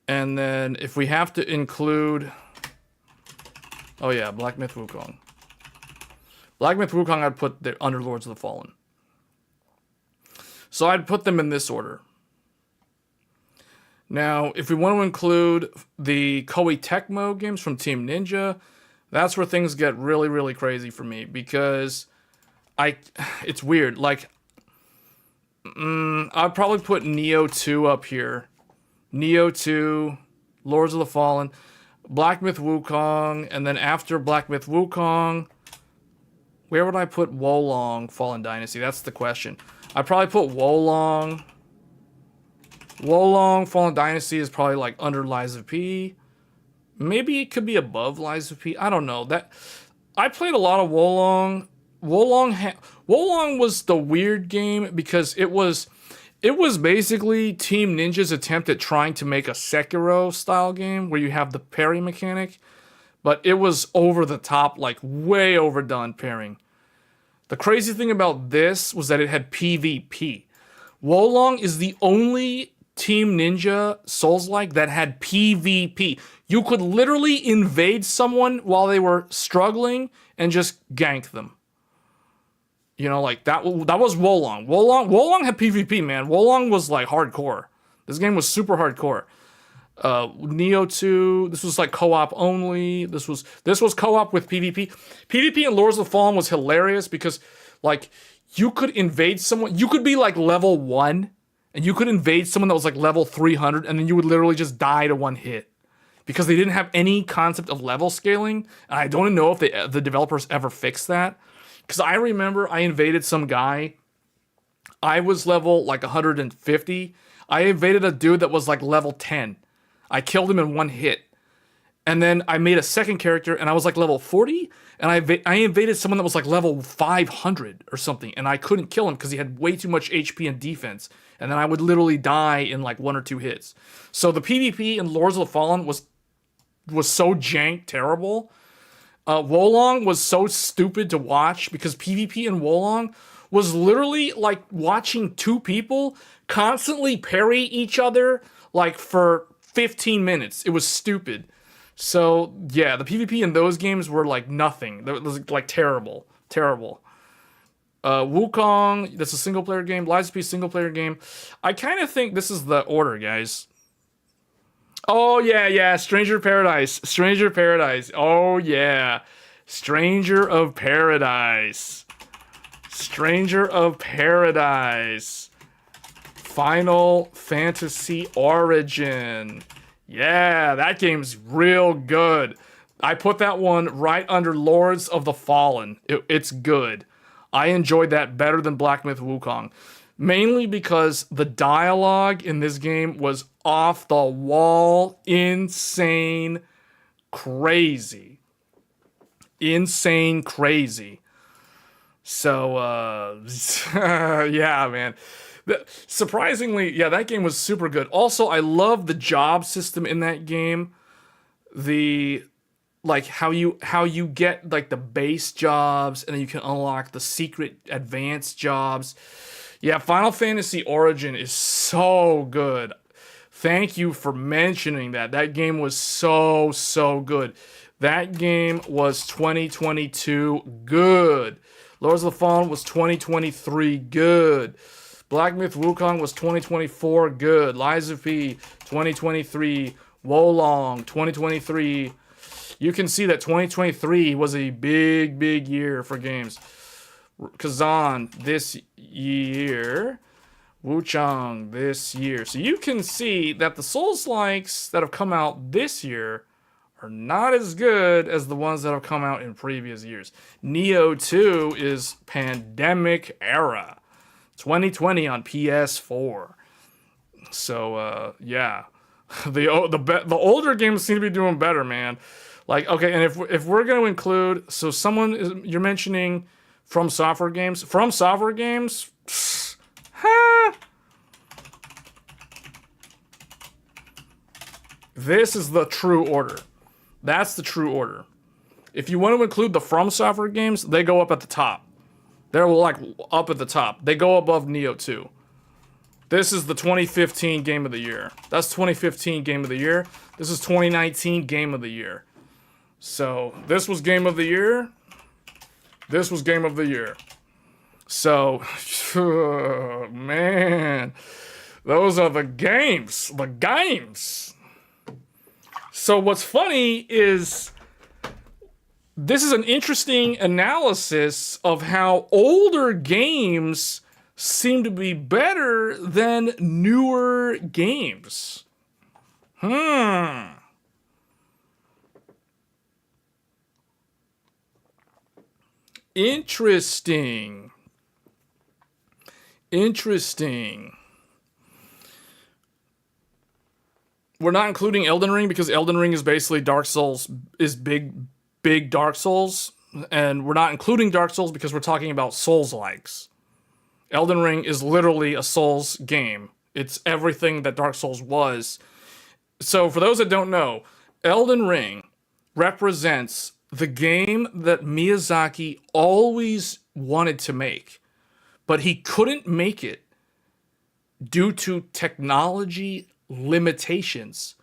And then if we have to include, oh yeah, Black Myth Wukong. Black Myth Wukong, I'd put the Underlords of the Fallen. So I'd put them in this order. Now, if we want to include the Koei Tecmo games from Team Ninja, that's where things get really, really crazy for me, because it's weird. Like, I'd probably put Neo 2 up here. Neo 2, Lords of the Fallen, Black Myth Wukong, and then after Black Myth Wukong, where would I put Wolong Fallen Dynasty? That's the question. I'd probably put Wolong. Wolong Fallen Dynasty is probably like under Lies of P. Maybe it could be above Lies of P. I don't know. That I played a lot of Wolong. Wolong was the weird game because it was basically Team Ninja's attempt at trying to make a Sekiro style game where you have the parry mechanic, but it was over the top, like way overdone pairing. The crazy thing about this was that it had PvP. Wolong is the only Team Ninja Souls-like that had PvP. You could literally invade someone while they were struggling and just gank them. You know, like that was Wolong. Wolong had PvP, man. Wolong was like hardcore. This game was super hardcore. Neo 2, this was like co-op only. This was co-op with PvP. PvP in Lords of the Fallen was hilarious because like you could invade someone. You could be like level 1 and you could invade someone that was like level 300 and then you would literally just die to one hit because they didn't have any concept of level scaling. And I don't know if the developers ever fixed that. Because I remember I invaded some guy. I was level like 150. I invaded a dude that was like level 10. I killed him in one hit. And then I made a second character and I was like level 40. And I invaded someone that was like level 500 or something. And I couldn't kill him because he had way too much HP and defense. And then I would literally die in like 1 or 2 hits. So the PvP in Lords of the Fallen was so jank terrible. Wolong was so stupid to watch because PvP in Wolong was literally like watching 2 people constantly parry each other like for 15 minutes. It was stupid. So yeah, the PvP in those games were like nothing. It was like terrible. Wukong, that's a single player game. Lies of P single player game. I kind of think this is the order, guys. Oh, yeah, Stranger of Paradise. Oh, yeah. Stranger of Paradise. Final Fantasy Origin. Yeah, that game's real good. I put that one right under Lords of the Fallen. It's good. I enjoyed that better than Black Myth Wukong. Mainly because the dialogue in this game was off the wall, insane, crazy. So, yeah, man. Surprisingly, yeah, that game was super good. Also, I love the job system in that game. Like how you get like the base jobs and then you can unlock the secret advanced jobs. Yeah, Final Fantasy Origin is so good. Thank you for mentioning that. That game was so good. That game was 2022 good. Lords of the Fallen was 2023 good. Black Myth Wukong was 2024 good. Lies of P 2023. Wolong 2023. You can see that 2023 was a big year for games. Kazan this year, Wuchang this year. So you can see that the Souls-likes that have come out this year are not as good as the ones that have come out in previous years. Neo 2 is pandemic era, 2020 on PS4. So yeah, the older games seem to be doing better, man. Like, okay, and if we're going to include, so you're mentioning From Software games. This is the true order. That's the true order. If you want to include the From Software games, they go up at the top. They're like up at the top. They go above Neo 2. This is the 2015 Game of the Year. That's 2015 Game of the Year. This is 2019 Game of the Year. So this was Game of the Year. This was Game of the Year. So, man, those are the games. The games. So what's funny is this is an interesting analysis of how older games seem to be better than newer games. Interesting. We're not including Elden Ring because Elden Ring is basically Dark Souls, is big Dark Souls. And we're not including Dark Souls because we're talking about Souls-likes. Elden Ring is literally a Souls game. It's everything that Dark Souls was. So for those that don't know, Elden Ring represents the game that Miyazaki always wanted to make, but he couldn't make it due to technology limitations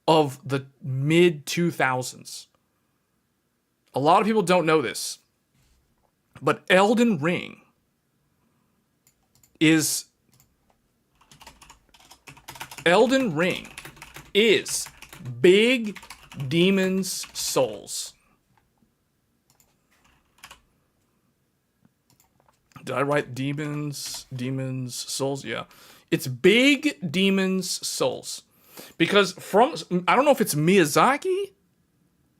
of the mid-2000s. A lot of people don't know this, but Elden Ring is Big Demon's Souls. Did I write Demon's Souls? Yeah. It's Big Demon's Souls. Because I don't know if it's Miyazaki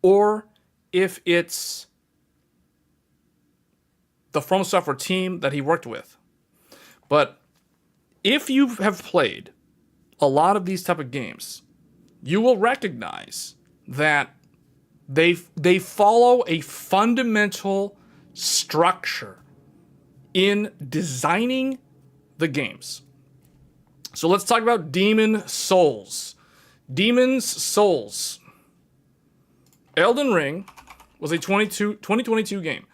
or if it's the From Software team that he worked with. But if you have played a lot of these type of games, you will recognize that they follow a fundamental structure in designing the games. So let's talk about Demon's Souls. Demon's Souls. Elden Ring was a 2022 game.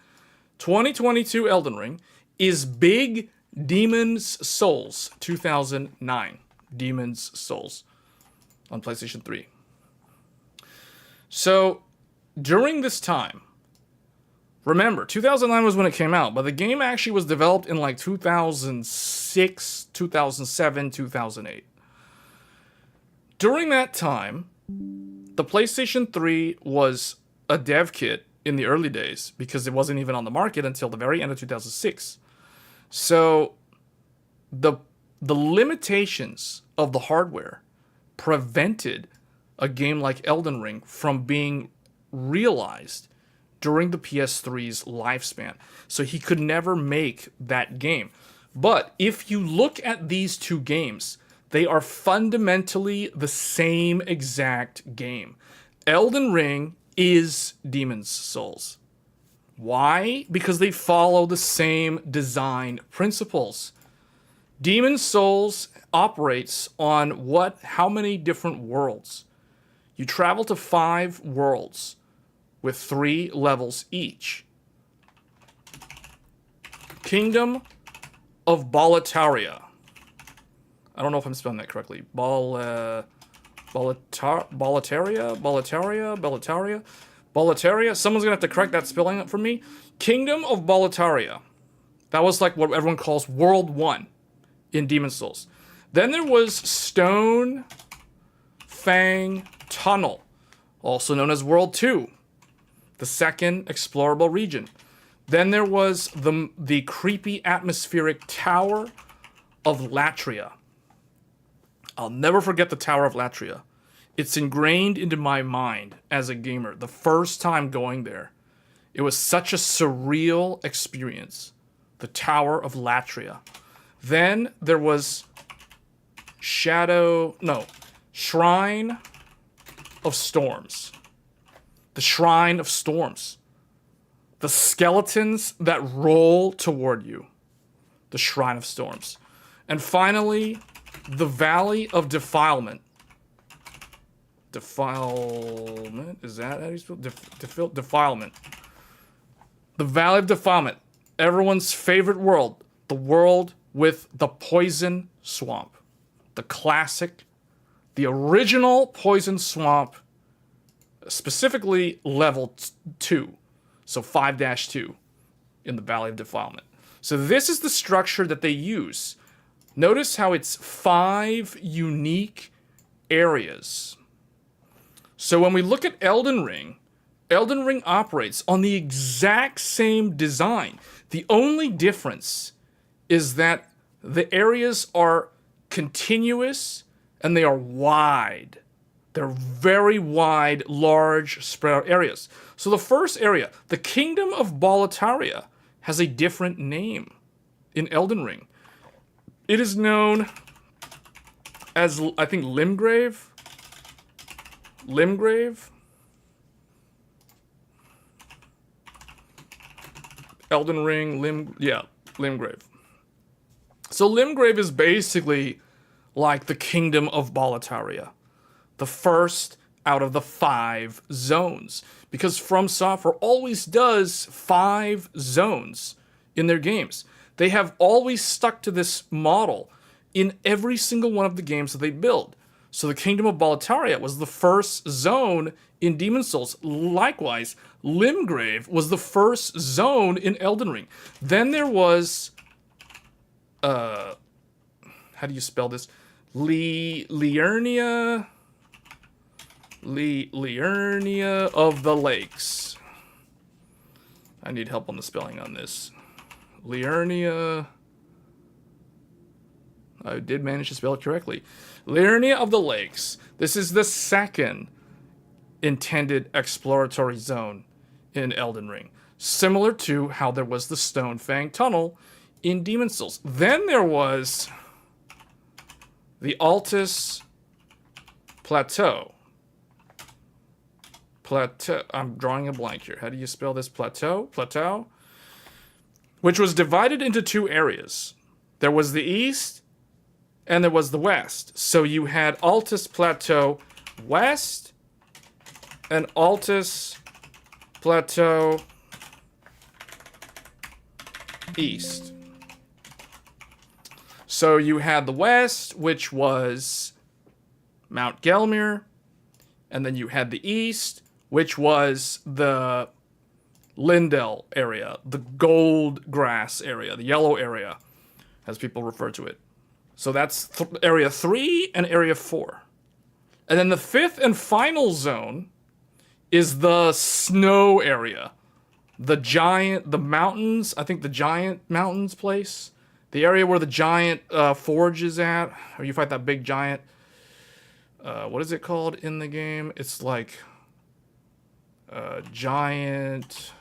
2022 Elden Ring is Big Demon's Souls 2009. Demon's Souls on PlayStation 3. So during this time, remember, 2009 was when it came out, but the game actually was developed in like 2006, 2007, 2008. During that time, the PlayStation 3 was a dev kit in the early days because it wasn't even on the market until the very end of 2006. So the limitations of the hardware prevented a game like Elden Ring from being realized during the PS3's lifespan. So he could never make that game. But if you look at these two games, they are fundamentally the same exact game. Elden Ring is Demon's Souls. Why? Because they follow the same design principles. Demon's Souls operates on how many different worlds? You travel to 5 worlds with 3 levels each. Kingdom of Boletaria. I don't know if I'm spelling that correctly. Boletaria. Someone's gonna have to correct that spelling for me. Kingdom of Boletaria. That was like what everyone calls World 1 in Demon's Souls. Then there was Stone Fang Tunnel, also known as World 2, the second explorable region. Then there was the creepy atmospheric Tower of Latria. I'll never forget the Tower of Latria. It's ingrained into my mind as a gamer. The first time going there, it was such a surreal experience. The Tower of Latria. Then there was Shrine of Storms. The Shrine of Storms. The skeletons that roll toward you. The Shrine of Storms. And finally, the Valley of Defilement. Defilement? Is that how you spell? Defilement. The Valley of Defilement. everyone's favorite world, the world with the poison swamp. The classic, the original poison swamp, specifically level 2, so 5-2 in the Valley of Defilement. So this is the structure that they use. Notice how it's 5 unique areas. So when we look at Elden Ring operates on the exact same design. The only difference is that the areas are continuous and they are wide. They're very wide, large, spread out areas. So the first area, the Kingdom of Boletaria, has a different name in Elden Ring. It is known as, I think, Limgrave. Elden Ring, Limgrave. So Limgrave is basically like the Kingdom of Boletaria, the first out of the 5 zones, because From Software always does 5 zones in their games. They have always stuck to this model in every single one of the games that they build. So the Kingdom of Boletaria was the first zone in Demon's Souls. Likewise, Limgrave was the first zone in Elden Ring. Then there was, how do you spell this? Liurnia of the Lakes. I need help on the spelling on this. Liurnia. I did manage to spell it correctly. Liurnia of the Lakes. This is the second intended exploratory zone in Elden Ring. Similar to how there was the Stonefang Tunnel in Demon's Souls. Then there was the Altus Plateau. I'm drawing a blank here. How do you spell this? Plateau? Which was divided into 2 areas. There was the east and there was the west. So you had Altus Plateau West and Altus Plateau East. So you had the west, which was Mount Gelmir, and then you had the east, which was the Lindell area, the gold grass area, the yellow area, as people refer to it. So that's area 3 and area 4. And then the 5th and final zone is the snow area. The mountains, I think the giant mountains place. The area where the giant forge is at, or you fight that big giant, what is it called in the game? It's like giant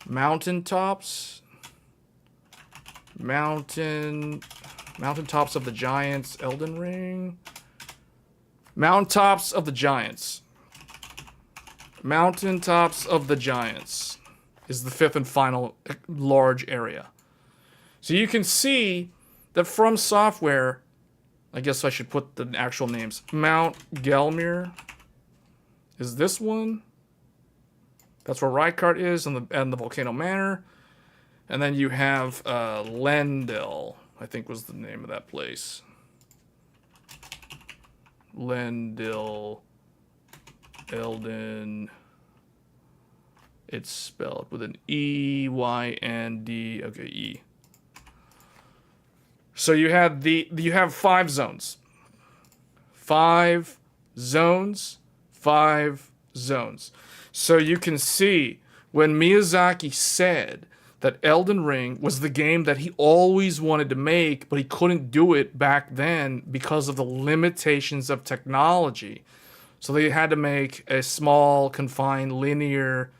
mountaintops. Mountaintops of the Giants, Elden Ring. Mountaintops of the Giants. Mountaintops of the Giants is the 5th and final large area. So you can see that From Software, I guess I should put the actual names. Mount Gelmir is this one. That's where Rykart is and the Volcano Manor. And then you have Lendell, I think was the name of that place. Lendell, Elden. It's spelled with an E-Y-N-D. Okay, E. So you have 5 zones. 5 zones. 5 zones. So you can see when Miyazaki said that Elden Ring was the game that he always wanted to make, but he couldn't do it back then because of the limitations of technology. So they had to make a small, confined, linear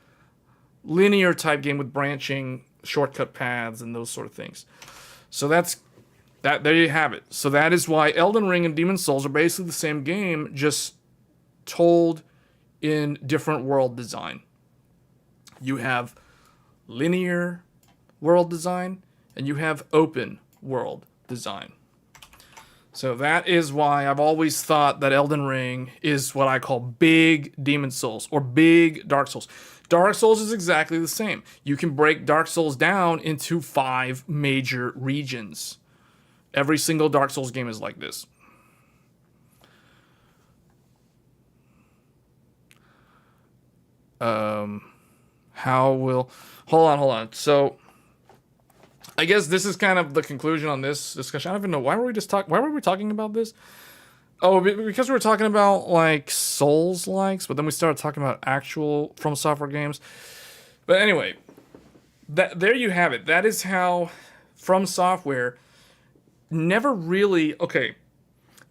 type game with branching shortcut paths and those sort of things. So there you have it. So that is why Elden Ring and Demon's Souls are basically the same game, just told in different world design. You have linear world design and you have open world design. So that is why I've always thought that Elden Ring is what I call big Demon's Souls or big Dark Souls. Dark Souls is exactly the same. You can break Dark Souls down into 5 major regions. Every single Dark Souls game is like this. Hold on. So I guess this is kind of the conclusion on this discussion. I don't even know why were we talking about this? Oh, because we were talking about like Souls likes, but then we started talking about actual From Software games. But anyway, there you have it. That is how From Software never really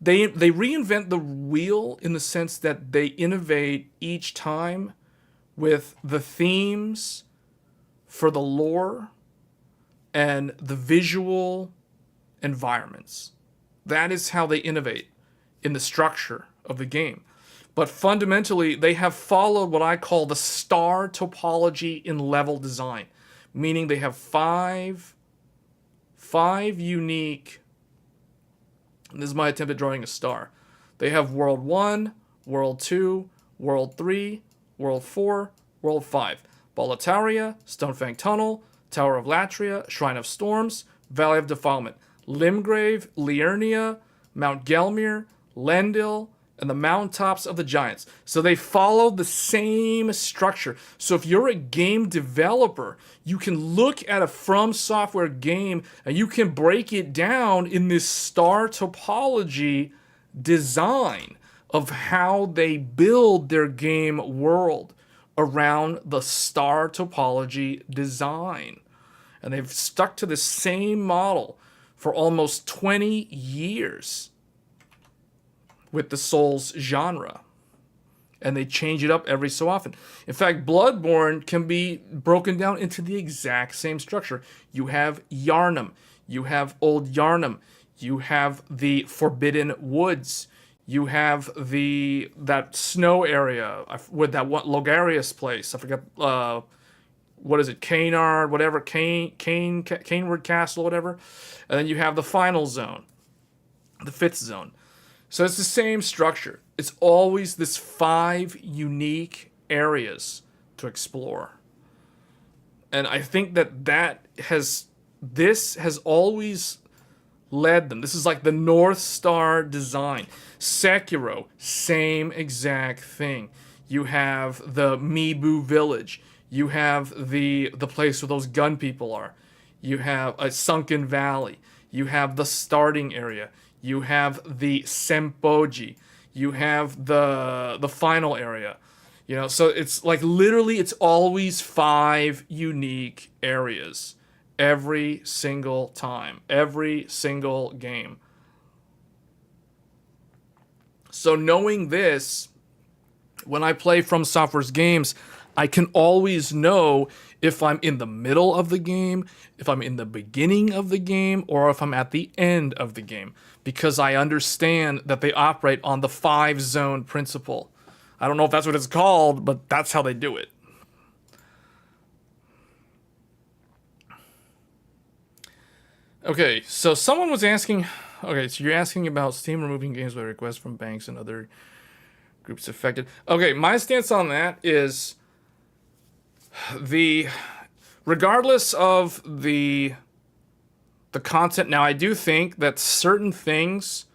They reinvent the wheel in the sense that they innovate each time with the themes for the lore and the visual environments. That is how they innovate in the structure of the game. But fundamentally, they have followed what I call the star topology in level design, meaning they have five unique. This is my attempt at drawing a star. They have World 1, World 2, World 3, World 4, World 5. Boletaria, Stonefang Tunnel, Tower of Latria, Shrine of Storms, Valley of Defilement, Limgrave, Liurnia, Mount Gelmir, Lendil, and the mountaintops of the giants. So they follow the same structure. So if you're a game developer, you can look at a From Software game and you can break it down in this star topology design of how they build their game world around the star topology design. And they've stuck to the same model for almost 20 years with the Souls genre. And they change it up every so often. In fact, Bloodborne can be broken down into the exact same structure. You have Yharnam. You have Old Yharnam. You have the Forbidden Woods. You have that snow area with that one Logarius place. I forget, what is it? Cainard, whatever. Cainward Castle, whatever. And then you have the final zone. The 5th zone. So it's the same structure. It's always this 5 unique areas to explore. And I think this has always led them. This is like the North Star design. Sekiro, same exact thing. You have the Mibu village. You have the place where those gun people are. You have a sunken valley. You have the starting area. You have the Sempoji. You have the final area. You know, so it's like literally it's always 5 unique areas every single time, every single game. So knowing this, when I play From Software's games, I can always know if I'm in the middle of the game, if I'm in the beginning of the game, or if I'm at the end of the game, because I understand that they operate on the 5 zone principle. I don't know if that's what it's called, but that's how they do it. Okay, so someone was asking, so you're asking about Steam removing games by request from banks and other groups affected. Okay, my stance on that is regardless of the content. Now, I do think that certain things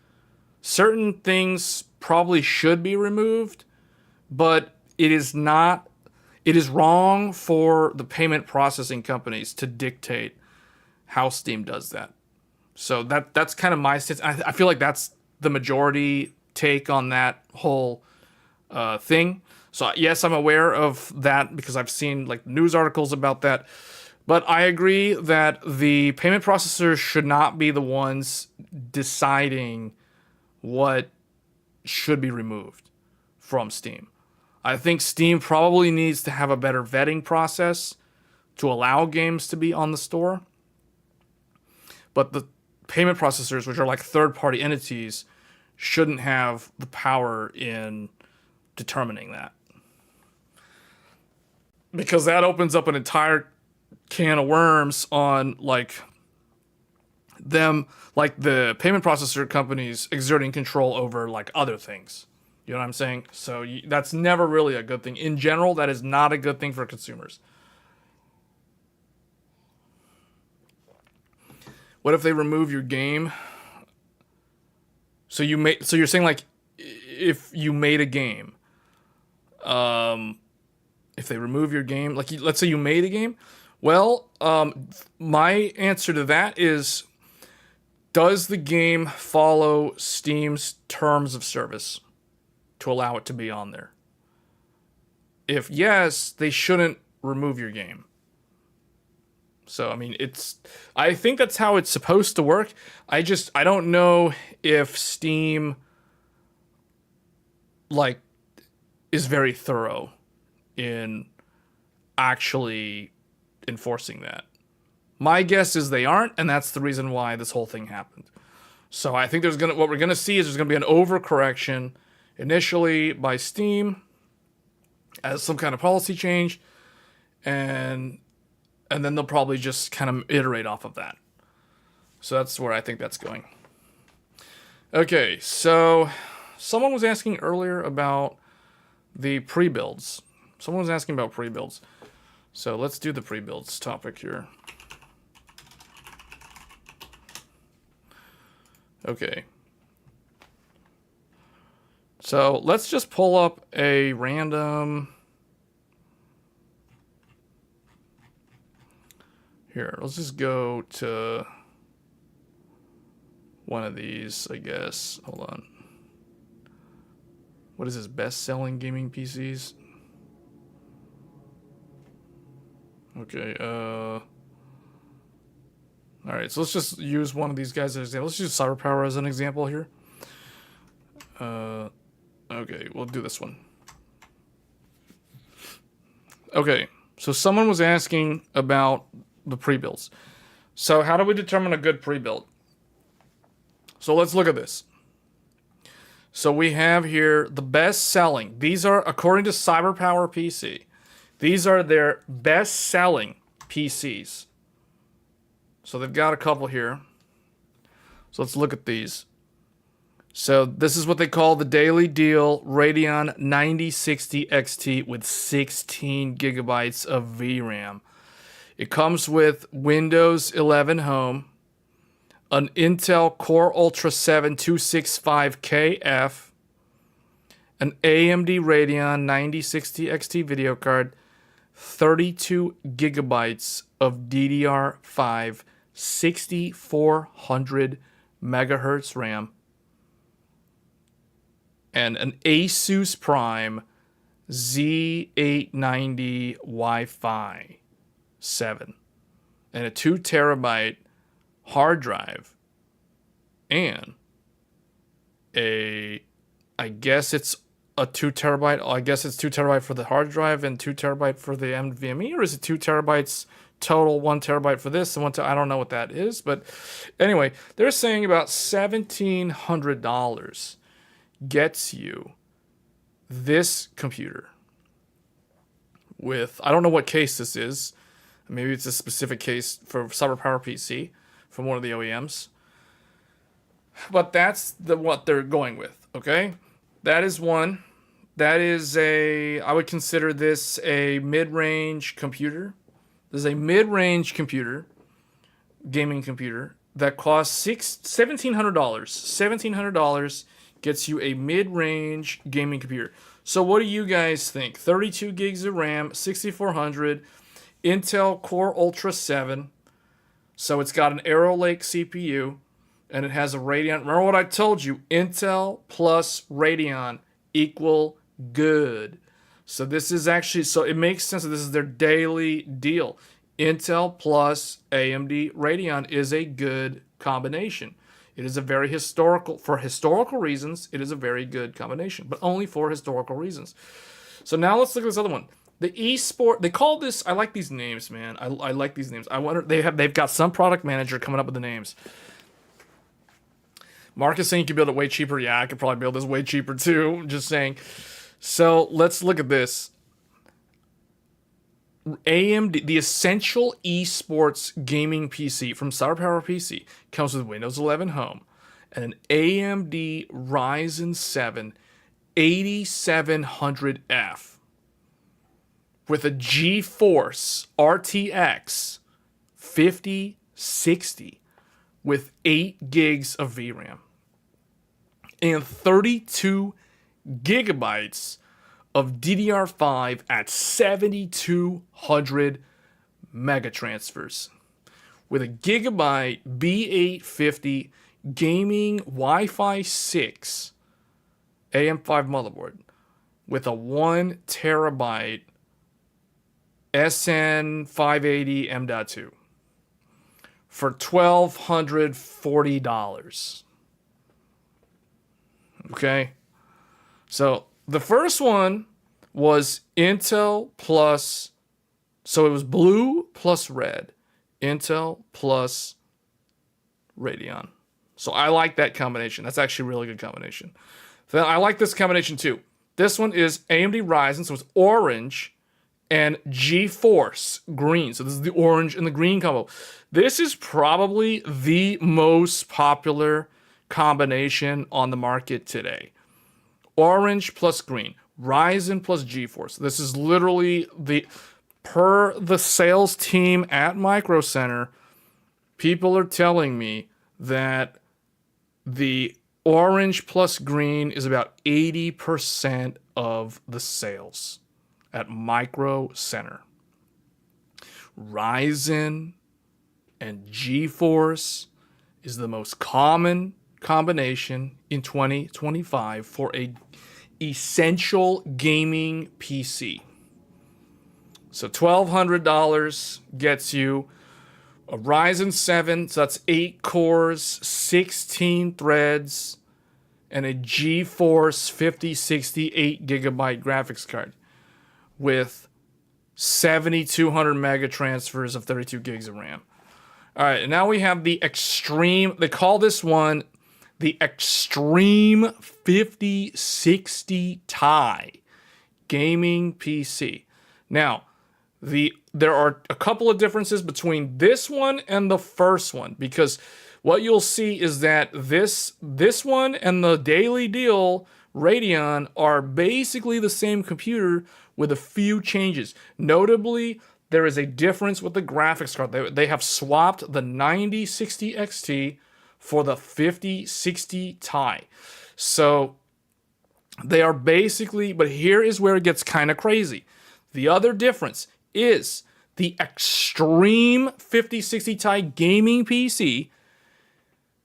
probably should be removed, but it is wrong for the payment processing companies to dictate how Steam does that. So that's kind of my stance. I feel like that's the majority take on that whole thing. So yes, I'm aware of that because I've seen like news articles about that. But I agree that the payment processors should not be the ones deciding what should be removed from Steam. I think Steam probably needs to have a better vetting process to allow games to be on the store. But the payment processors, which are like third-party entities, shouldn't have the power in determining that. Because that opens up an entire can of worms on like them, like the payment processor companies exerting control over like other things. You know what I'm saying? So that's never really a good thing. In general, that is not a good thing for consumers. What if they remove your game? So you're saying like if you made a game, if they remove your game, like let's say you made a game, well, my answer to that is, does the game follow Steam's terms of service to allow it to be on there? If yes, they shouldn't remove your game. So, I mean, I think that's how it's supposed to work. I don't know if Steam, like, is very thorough in actually enforcing that. My guess is they aren't, and that's the reason why this whole thing happened. So I think what we're gonna see is there's gonna be an overcorrection initially by Steam as some kind of policy change, and then they'll probably just kind of iterate off of that. So that's where I think that's going. Okay, so someone was asking earlier about the pre-builds. Someone was asking about pre-builds. So let's do the pre-builds topic here. Okay. So let's just pull up a random... Here, let's just go to one of these, I guess. Hold on. What is this? Best-selling gaming PCs? Okay, alright, so let's just use one of these guys as an example. Let's use CyberPower as an example here. Okay, we'll do this one. Okay, so someone was asking about the pre-builds. So how do we determine a good pre-build? So let's look at this. So we have here the best selling. These are, according to CyberPower PC, these are their best selling PCs. So they've got a couple here. So let's look at these. So this is what they call the Daily Deal Radeon 9060 XT with 16 gigabytes of VRAM. It comes with Windows 11 Home, an Intel Core Ultra 7 265KF, an AMD Radeon 9060 XT video card, 32 gigabytes of DDR5 6400 megahertz RAM, and an Asus Prime Z890 Wi-Fi 7, and a 2 terabyte hard drive, and I guess it's a 2 terabyte. I guess it's 2 terabyte for the hard drive and 2 terabyte for the NVMe, or is it 2 terabytes total, 1 terabyte for this and 1 I don't know what that is, but anyway, they're saying about $1,700 gets you this computer with, I don't know what case this is. Maybe it's a specific case for CyberPower PC from one of the OEMs. But that's what they're going with, okay? That is one. That is I would consider this a mid-range computer. This is a mid-range computer, gaming computer, that costs $1,700. $1,700 gets you a mid-range gaming computer. So what do you guys think? 32 gigs of RAM, 6400, Intel Core Ultra 7. So it's got an Arrow Lake CPU, and it has a Radeon. Remember what I told you? Intel plus Radeon equal good. So this is actually, so it makes sense that this is their daily deal. Intel plus AMD Radeon is a good combination. It is a very for historical reasons, it is a very good combination, but only for historical reasons. So now let's look at this other one. The eSport, they call this, I like these names, man. I like these names. I wonder, they've got some product manager coming up with the names. Mark is saying you can build it way cheaper. Yeah, I could probably build this way cheaper too. I'm just saying. So let's look at this. AMD, the essential esports gaming PC from CyberPower PC, comes with Windows 11 Home and an AMD Ryzen 7 8700F with a GeForce RTX 5060 with 8 gigs of VRAM and 32 gigabytes of DDR5 at 7200 megatransfers with a gigabyte B850 gaming Wi-Fi 6 AM5 motherboard with a 1 terabyte SN580 M.2 for $1,240. Okay, so the first one was Intel plus, so it was blue plus red, Intel plus Radeon. So I like that combination. That's actually a really good combination. Then I like this combination too. This one is AMD Ryzen, so it's orange and GeForce green. So this is the orange and the green combo. This is probably the most popular combination on the market today. Orange plus green, Ryzen plus GeForce. This is literally per the sales team at Micro Center, people are telling me that the orange plus green is about 80% of the sales at Micro Center. Ryzen and GeForce is the most common combination in 2025 for a essential gaming PC. So $1,200 gets you a Ryzen 7, so that's 8 cores, 16 threads, and a GeForce 5060 8GB graphics card with 7,200 mega transfers of 32 gigs of RAM. All right, and now we have the Extreme. They call this one the Extreme 5060 Ti gaming PC. Now, there are a couple of differences between this one and the first one, because what you'll see is that this one and the Daily Deal Radeon are basically the same computer with a few changes. Notably, there is a difference with the graphics card. They have swapped the 9060 XT for the 5060 Ti. So they are basically, but here is where it gets kind of crazy. The other difference is the Extreme 5060 Ti gaming PC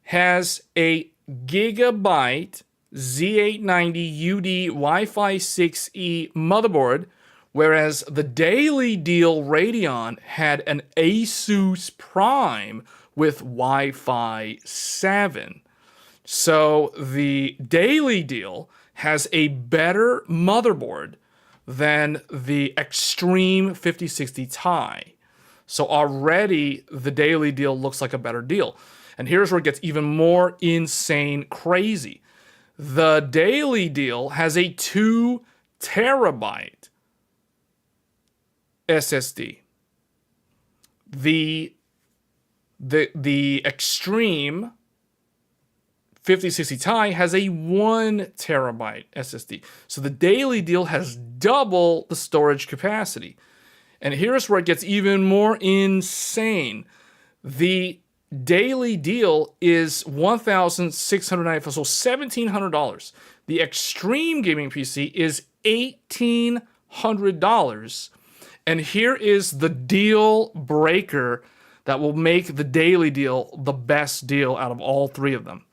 has a Gigabyte Z890 UD Wi-Fi 6E motherboard, whereas the Daily Deal Radeon had an Asus Prime with Wi-Fi 7. So the Daily Deal has a better motherboard than the Extreme 5060 Ti. So already the Daily Deal looks like a better deal. And here's where it gets even more insane crazy. The Daily Deal has a 2 terabyte SSD. The Extreme 5060 Ti has a 1 terabyte SSD. So the Daily Deal has double the storage capacity. And here's where it gets even more insane. The Daily Deal is $1,695, so $1,700. The Extreme Gaming PC is $1,800. And here is the deal breaker that will make the Daily Deal the best deal out of all three of them.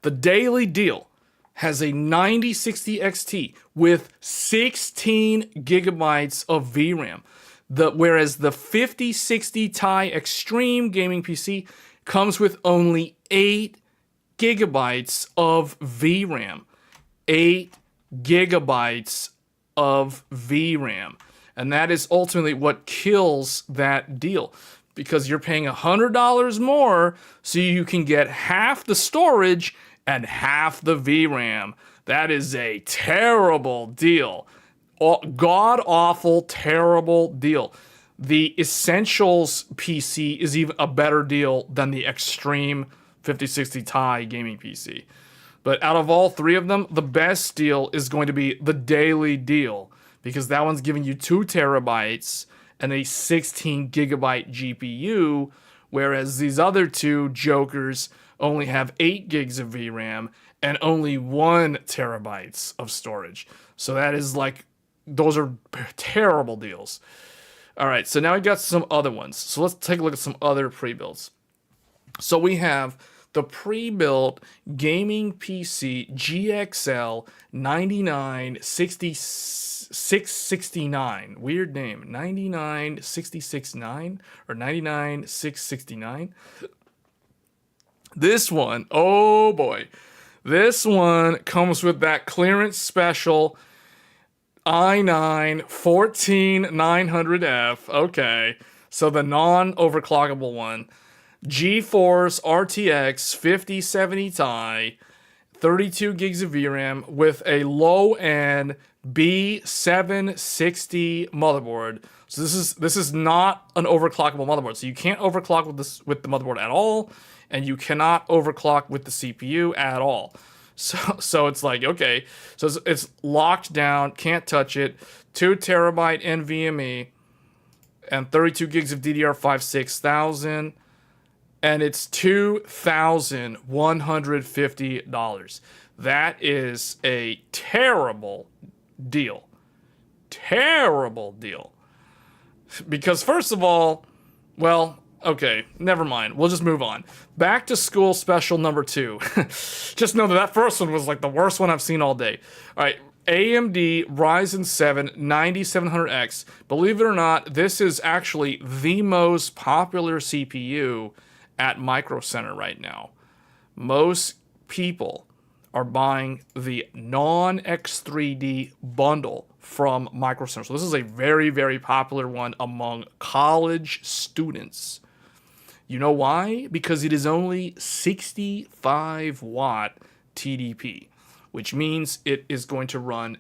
The Daily Deal has a 9060 XT with 16 gigabytes of VRAM. Whereas the 5060 Ti Extreme Gaming PC comes with only 8 gigabytes of VRAM. 8 gigabytes of VRAM. And that is ultimately what kills that deal, because you're paying $100 more so you can get half the storage and half the VRAM. That is a terrible deal. God-awful, terrible deal. The Essentials PC is even a better deal than the Extreme 5060 Ti gaming PC. But out of all three of them, the best deal is going to be the daily deal, because that one's giving you 2 terabytes and a 16 gigabyte GPU, whereas these other two jokers only have 8 gigs of VRAM and only 1 terabytes of storage. So that is like, those are terrible deals. All right, so now we got some other ones. So let's take a look at some other pre-builds. So we have the pre-built gaming PC GXL 99669. Weird name. 99669 or 99669. This one, oh boy. This one comes with that clearance special i9 14900F. Okay. So the non-overclockable one. GeForce RTX 5070 Ti, 32 gigs of VRAM with a low-end B760 motherboard. So this is not an overclockable motherboard. So you can't overclock with the motherboard at all, and you cannot overclock with the CPU at all. So it's like, okay, so it's locked down, can't touch it. 2 terabyte NVMe and 32 gigs of DDR5-8000. And it's $2,150. That is a terrible deal. Terrible deal. Because first of all, well, okay, never mind. We'll just move on. Back to school special number 2. Just know that first one was like the worst one I've seen all day. All right. AMD Ryzen 7 9700X. Believe it or not, this is actually the most popular CPU at Micro Center right now. Most people are buying the non-X3D bundle from Micro Center. So this is a very, very popular one among college students. You know why? Because it is only 65 watt TDP, which means it is going to run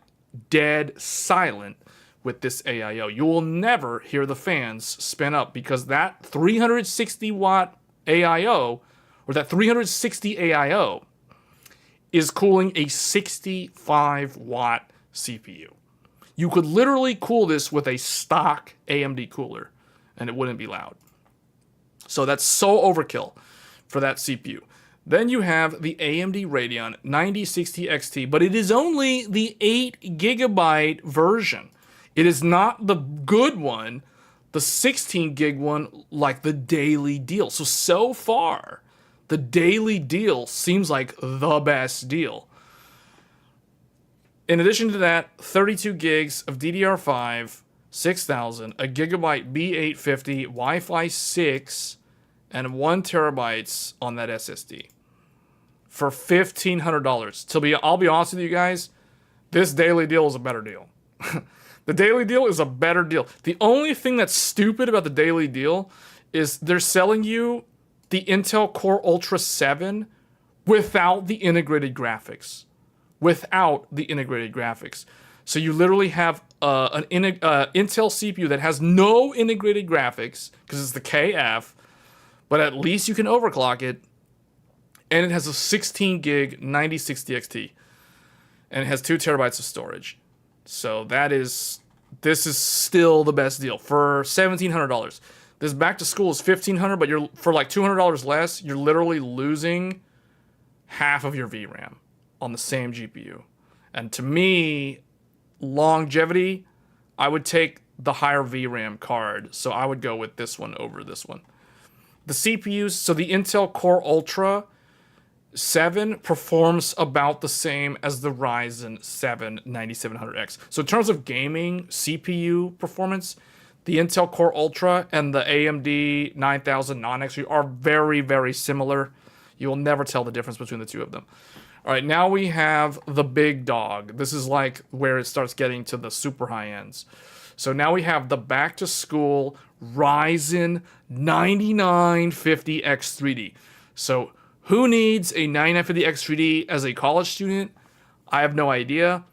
dead silent with this AIO. You will never hear the fans spin up, because that 360 watt AIO, or that 360 AIO, is cooling a 65 watt CPU. You could literally cool this with a stock AMD cooler and it wouldn't be loud. So that's so overkill for that CPU. Then you have the AMD Radeon 9060 XT, but it is only the 8 gigabyte version. It is not the good one, the 16 gig one, like the daily deal. So far, the daily deal seems like the best deal. In addition to that, 32 gigs of DDR5, 6000, a gigabyte B850, Wi-Fi 6, and 1 terabytes on that SSD for $1,500. I'll be honest with you guys, this daily deal is a better deal. The daily deal is a better deal. The only thing that's stupid about the daily deal is they're selling you the Intel Core Ultra 7 without the integrated graphics. Without the integrated graphics. So you literally have an Intel CPU that has no integrated graphics, because it's the KF, but at least you can overclock it. And it has a 16 gig 9060 XT. And it has 2 terabytes of storage. So this is still the best deal for $1,700. This back to school is $1,500, but you're for like $200 less, you're literally losing half of your VRAM on the same GPU. And to me, longevity, I would take the higher VRAM card. So I would go with this one over this one. The CPUs, so the Intel Core Ultra 7 performs about the same as the Ryzen 7 9700X. So in terms of gaming CPU performance, the Intel Core Ultra and the AMD 9000 non-X are very, very similar. You will never tell the difference between the two of them. All right, now we have the big dog. This is like where it starts getting to the super high ends. So now we have the back-to-school Ryzen 9950X3D. So who needs a 9950X3D as a college student? I have no idea.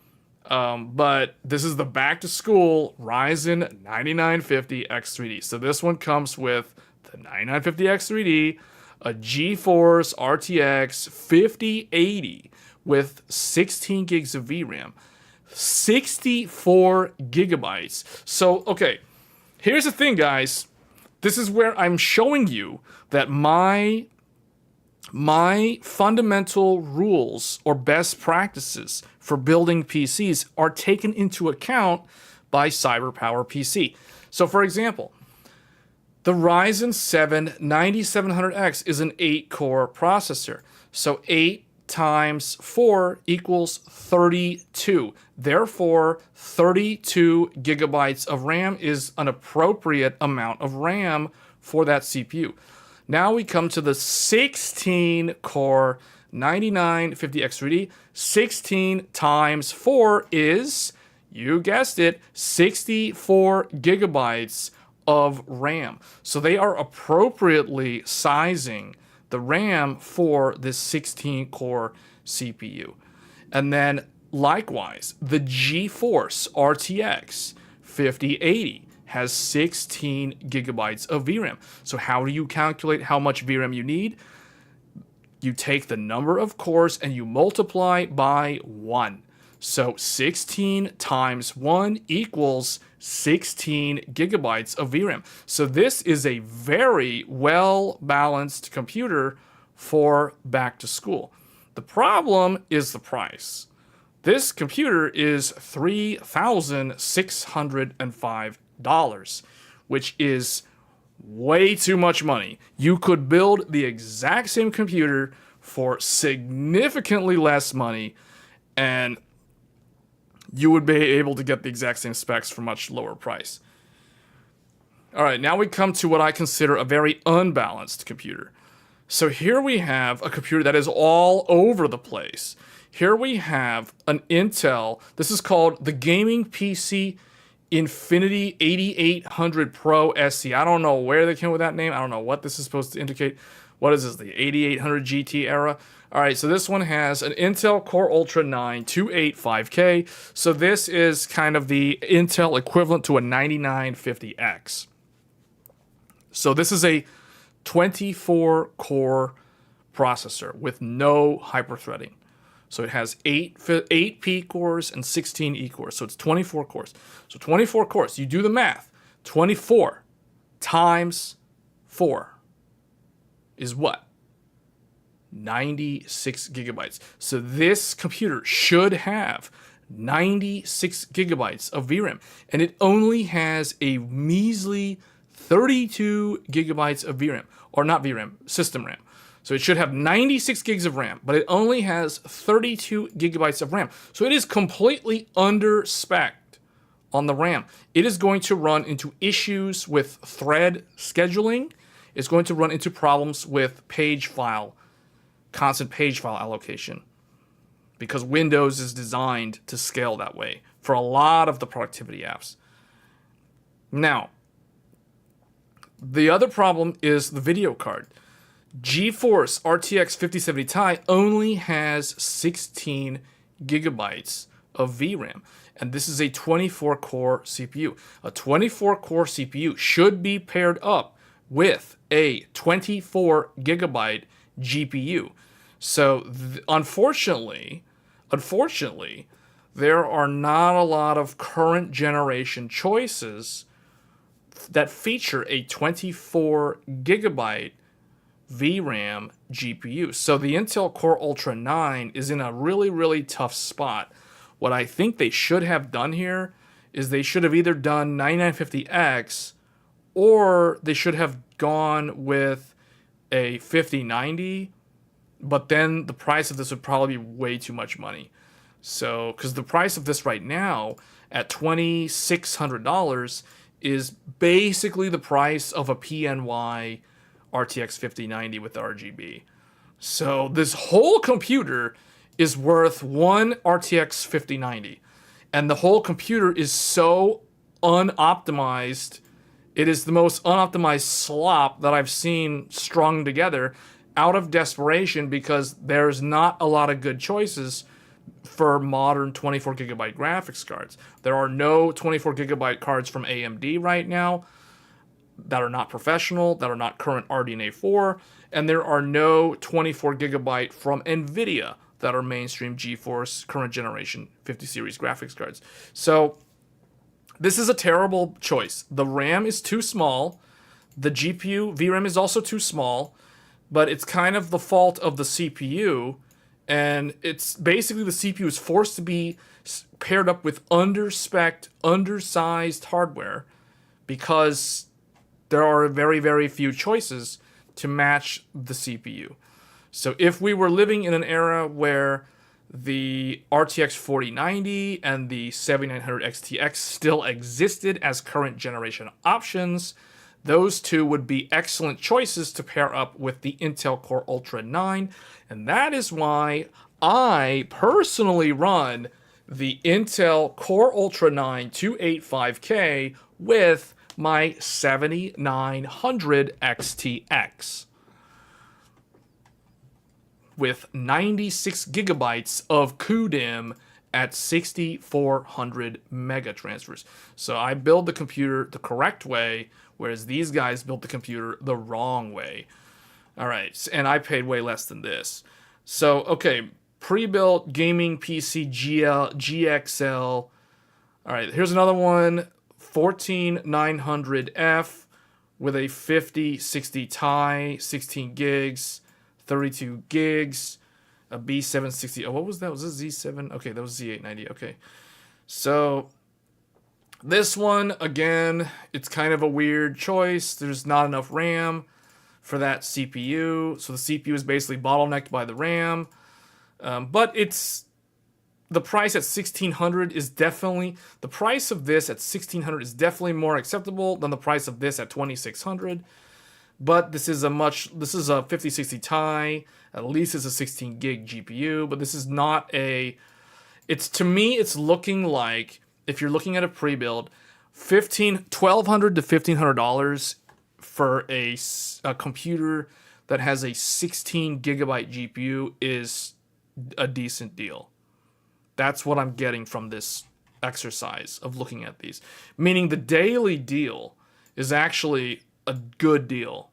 But this is the back-to-school Ryzen 9950X3D. So this one comes with the 9950X3D, a GeForce RTX 5080 with 16 gigs of VRAM. 64 gigabytes. So, okay, here's the thing, guys. This is where I'm showing you that my fundamental rules or best practices for building PCs are taken into account by CyberPower PC. So, for example, the Ryzen 7 9700X is an 8-core processor. So 8 times 4 equals 32. Therefore, 32 gigabytes of RAM is an appropriate amount of RAM for that CPU. Now we come to the 16-core 9950X3D. 16 times 4 is, you guessed it, 64 gigabytes of RAM. So they are appropriately sizing the RAM for this 16-core CPU. And then likewise, the GeForce RTX 5080 has 16 gigabytes of VRAM. So how do you calculate how much VRAM you need? You take the number of cores and you multiply by 1. So 16 times 1 equals 16 gigabytes of VRAM. So this is a very well-balanced computer for back to school. The problem is the price. This computer is $3,605, which is way too much money. You could build the exact same computer for significantly less money, and you would be able to get the exact same specs for much lower price. All right, now we come to what I consider a very unbalanced computer. So here we have a computer that is all over the place. Here we have an Intel, this is called the Gaming PC Infinity 8800 Pro SC. I don't know where they came with that name. I don't know what this is supposed to indicate. What is this, the 8800 GT era? All right, so this one has an Intel Core Ultra 9 285K. So this is kind of the Intel equivalent to a 9950X. So this is a 24-core processor with no hyperthreading. So it has 8 P cores and 16 E cores. So it's 24 cores. So 24 cores, you do the math. 24 times 4 is what? 96 gigabytes. So this computer should have 96 gigabytes of VRAM. And it only has a measly 32 gigabytes of VRAM. Or not VRAM, system RAM. So it should have 96 gigs of RAM, but it only has 32 gigabytes of RAM. So it is completely under-spec'd on the RAM. It is going to run into issues with thread scheduling. It's going to run into problems with constant page file allocation, because Windows is designed to scale that way for a lot of the productivity apps. Now, the other problem is the video card. GeForce RTX 5070 Ti only has 16 gigabytes of VRAM, and this is a 24-core CPU. A 24-core CPU should be paired up with a 24 gigabyte GPU. So unfortunately, there are not a lot of current generation choices that feature a 24 gigabyte VRAM GPU. So the Intel Core Ultra 9 is in a really, really tough spot. What I think they should have done here is they should have either done 9950X or they should have gone with a 5090, but then the price of this would probably be way too much money. So, because the price of this right now at $2,600 is basically the price of a PNY RTX 5090 with RGB. So this whole computer is worth one RTX 5090. And the whole computer is so unoptimized. It is the most unoptimized slop that I've seen strung together out of desperation, because there's not a lot of good choices for modern 24 gigabyte graphics cards. There are no 24 gigabyte cards from AMD right now that are not professional, that are not current RDNA 4, and there are no 24 gigabyte from NVIDIA that are mainstream GeForce current generation 50 series graphics cards. So this is a terrible choice. The RAM is too small. The GPU VRAM is also too small, but it's kind of the fault of the CPU, and it's basically the CPU is forced to be paired up with underspec'd, undersized hardware because there are very, very few choices to match the CPU. So if we were living in an era where the RTX 4090 and the 7900 XTX still existed as current generation options, those two would be excellent choices to pair up with the Intel Core Ultra 9. And that is why I personally run the Intel Core Ultra 9 285K with my 7900 XTX. With 96 gigabytes of CUDIM at 6400 mega transfers. So I build the computer the correct way, whereas these guys built the computer the wrong way. All right, and I paid way less than this. So, okay, pre-built gaming PC GXL. All right, here's another one, 14900F with a 5060 Ti, 16 gigs, 32 gigs, a B760. Oh, what was that? Was this Z7? Okay, that was Z890. Okay. So this one, again, it's kind of a weird choice. There's not enough RAM for that CPU. So the CPU is basically bottlenecked by the RAM. But it's the price at 1600 is definitely, the price of this at 1600 is definitely more acceptable than the price of this at 2600. But this is a 5060 Ti, at least it's a 16 gig GPU, but this is not to me, it's looking like, if you're looking at a pre-build, $1,200 to $1,500 for a computer that has a 16 gigabyte GPU is a decent deal. That's what I'm getting from this exercise of looking at these. Meaning the daily deal is actually a good deal,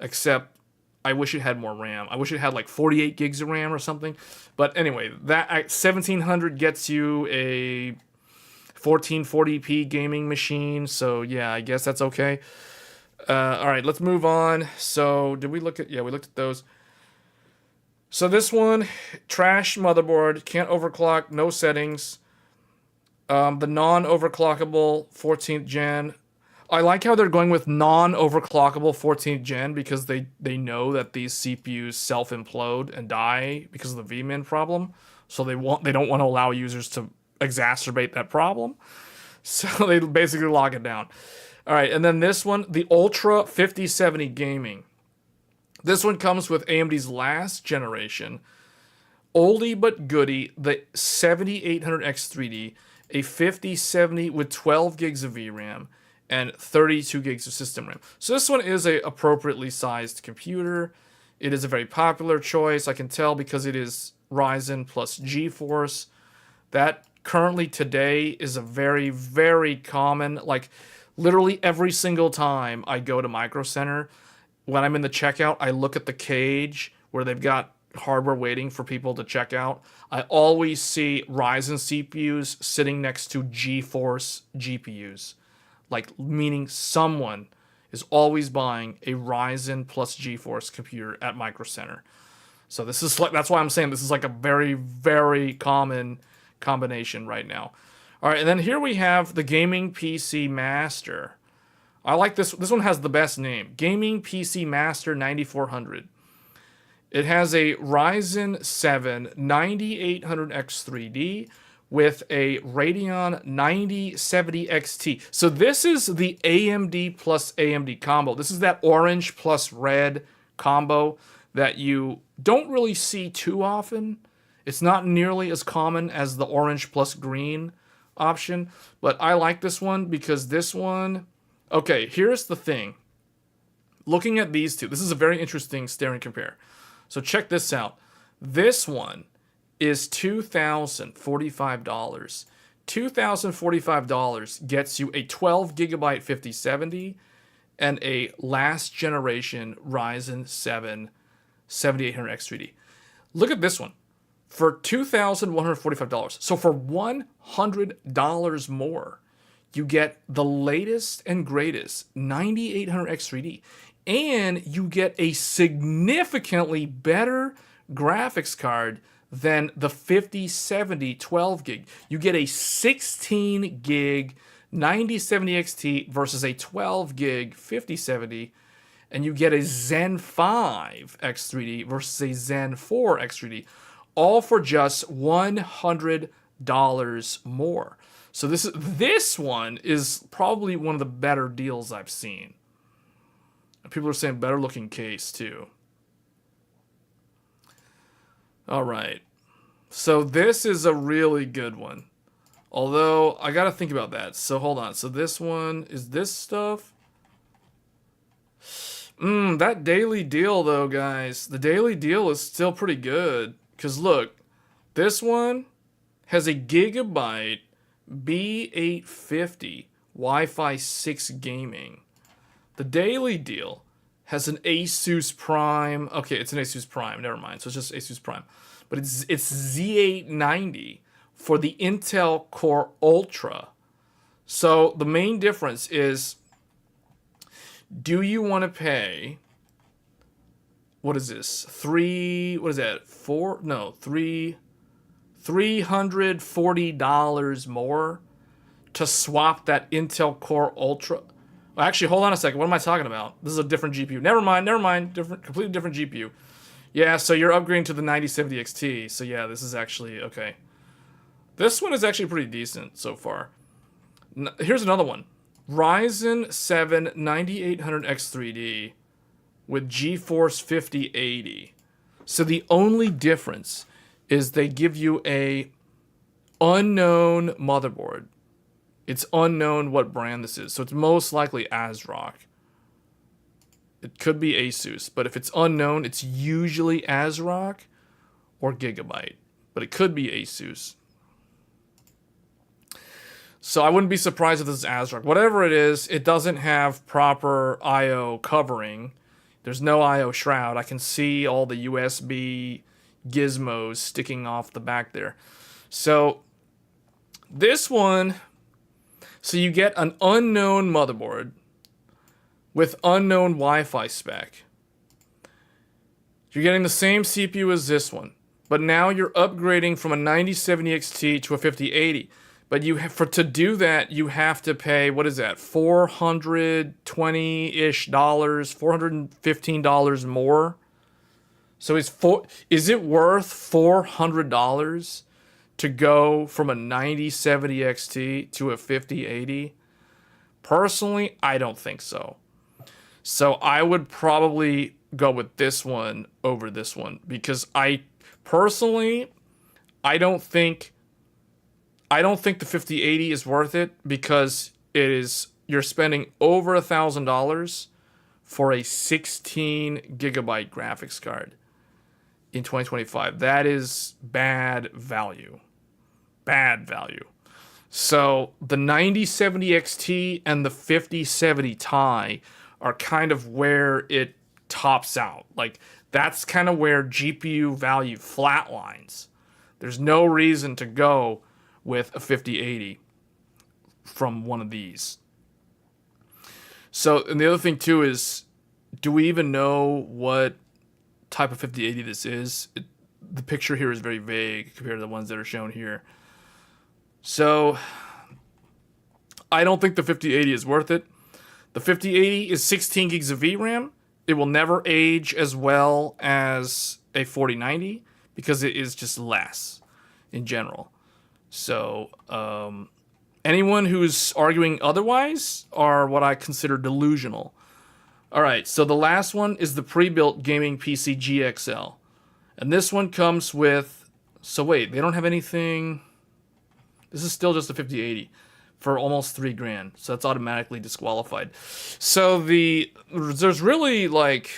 except I wish it had more RAM. I wish it had like 48 gigs of RAM or something. But anyway, that 1700 gets you a 1440p gaming machine. So yeah, I guess that's okay. All right, let's move on. So did we look at? Yeah, we looked at those. So this one, trash motherboard, can't overclock, no settings. The non-overclockable 14th gen. I like how they're going with non-overclockable 14th gen because they know that these CPUs self-implode and die because of the vmin problem. So they don't want to allow users to exacerbate that problem. So they basically lock it down. All right, and then this one, the Ultra 5070 Gaming. This one comes with AMD's last generation, oldie but goodie, the 7800X3D, a 5070 with 12 gigs of VRAM, and 32 gigs of system RAM. So this one is a appropriately sized computer. It is a very popular choice. I can tell because it is Ryzen plus GeForce. That currently today is a very, very common, like literally every single time I go to Micro Center, when I'm in the checkout, I look at the cage where they've got hardware waiting for people to check out. I always see Ryzen CPUs sitting next to GeForce GPUs. Like, meaning someone is always buying a Ryzen plus GeForce computer at Micro Center. So this is like, that's why I'm saying this is like a very, very common combination right now. All right, and then here we have the Gaming PC Master. I like this. This one has the best name. Gaming PC Master 9400. It has a Ryzen 7 9800X3D with a Radeon 9070 XT. So this is the AMD plus AMD combo. This is that orange plus red combo that you don't really see too often. It's not nearly as common as the orange plus green option, but I like this one because this one... Okay, here's the thing. Looking at these two, this is a very interesting stare and compare. So check this out. This one is $2,045. $2,045 gets you a 12 gigabyte 5070 and a last generation Ryzen 7 7800X3D. Look at this one. for $2,145. So for $100 more, you get the latest and greatest 9800X3D, and you get a significantly better graphics card than the 5070 12 gig. You get a 16 gig 9070 XT versus a 12 gig 5070, and you get a Zen 5 X3D versus a Zen 4 X3D, all for just $100 more. So this one is probably one of the better deals I've seen. People are saying better looking case too. All right. So this is a really good one. Although I got to think about that. So hold on. So this one is this stuff. That daily deal though, guys. The daily deal is still pretty good. Cause look, this one has a gigabyte B850 Wi-Fi 6 gaming. The daily deal has an Asus Prime. Okay, it's an Asus Prime. Never mind. So it's just Asus Prime. But it's Z890 for the Intel Core Ultra. So the main difference is, do you want to pay, what is this? $340 more to swap that Intel Core Ultra. Well, actually, hold on a second. What am I talking about? This is a different GPU. Never mind. Completely different GPU. Yeah, so you're upgrading to the 9070 XT. So yeah, this is actually, okay. This one is actually pretty decent so far. Here's another one. Ryzen 7 9800X3D with GeForce 5080. So the only difference is they give you a unknown motherboard. It's unknown what brand this is. So it's most likely ASRock. It could be Asus, but if it's unknown, it's usually ASRock or Gigabyte. But it could be Asus. So I wouldn't be surprised if this is ASRock. Whatever it is, it doesn't have proper I/O covering. There's no I/O shroud. I can see all the USB gizmos sticking off the back there. So this one, so you get an unknown motherboard with unknown Wi-Fi spec. You're getting the same CPU as this one, but now you're upgrading from a 9070 XT to a 5080. But to do that, you have to pay, what is that, $420-ish, $415 more? So is it worth $400 to go from a 9070 XT to a 5080? Personally, I don't think so. So I would probably go with this one over this one, because I don't think the 5080 is worth it, because you're spending over $1,000 for a 16 gigabyte graphics card in 2025. That is bad value. Bad value. So the 9070 XT and the 5070 Ti are kind of where it tops out. Like, that's kind of where GPU value flatlines. There's no reason to go with a 5080 from one of these. So, and the other thing too is, do we even know what type of 5080 this is? The picture here is very vague compared to the ones that are shown here. So, I don't think the 5080 is worth it. The 5080 is 16 gigs of VRAM. It will never age as well as a 4090 because it is just less in general. So, anyone who's arguing otherwise are what I consider delusional. All right, so the last one is the pre-built gaming PC GXL. And this one comes with, so wait, they don't have anything. This is still just a 5080 for almost $3,000. So that's automatically disqualified. So there's really like,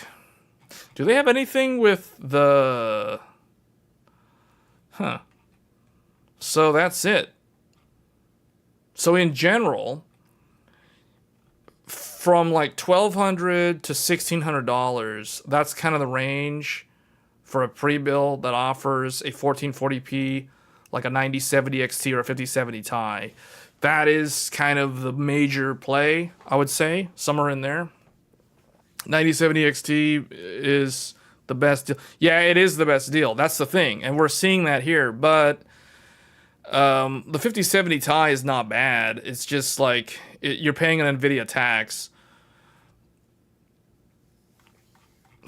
do they have anything with the, So that's it. So in general, from like $1,200 to $1,600, that's kind of the range for a pre-build that offers a 1440p, like a 9070 XT or a 5070 Ti. That is kind of the major play, I would say, somewhere in there. 9070 XT is the best deal. Yeah, it is the best deal. That's the thing, and we're seeing that here. But the 5070 Ti is not bad. It's just like you're paying an NVIDIA tax.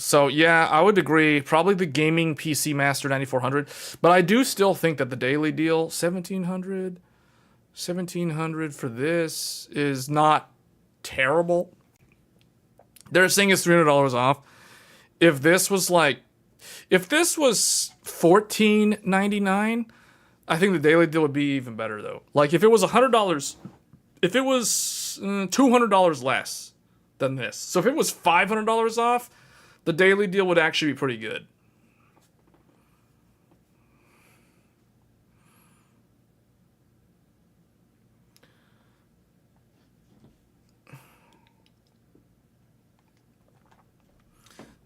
So yeah, I would agree. Probably the gaming PC Master 9400, but I do still think that the daily deal 1700 for this is not terrible. They're saying it's $300 off. If this was $14.99, I think the daily deal would be even better though. Like if it was $100, if it was $200 less than this. So if it was $500 off, the daily deal would actually be pretty good.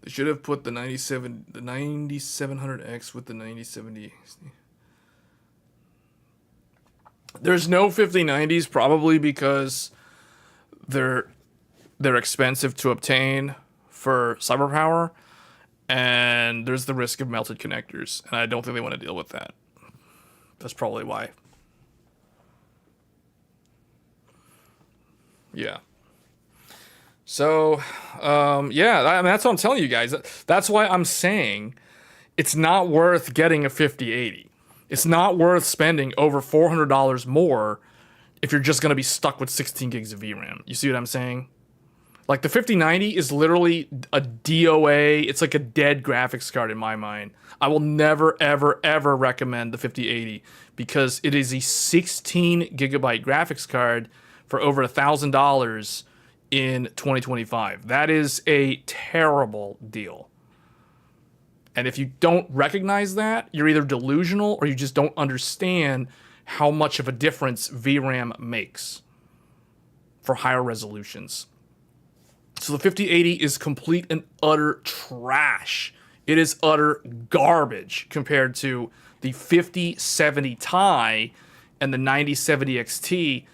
They should have put the 9700X with the 9070. There's no 5090s probably because they're expensive to obtain for cyber power, and there's the risk of melted connectors, and I don't think they want to deal with that. That's probably why. Yeah. So, yeah, I mean, that's what I'm telling you guys. That's why I'm saying it's not worth getting a 5080. It's not worth spending over $400 more if you're just going to be stuck with 16 gigs of VRAM. You see what I'm saying? Like the 5090 is literally a DOA. It's like a dead graphics card in my mind. I will never, ever, ever recommend the 5080 because it is a 16 gigabyte graphics card for over $1,000 in 2025. That is a terrible deal. And if you don't recognize that, you're either delusional or you just don't understand how much of a difference VRAM makes for higher resolutions. So the 5080 is complete and utter trash. It is utter garbage compared to the 5070 Ti and the 9070 XT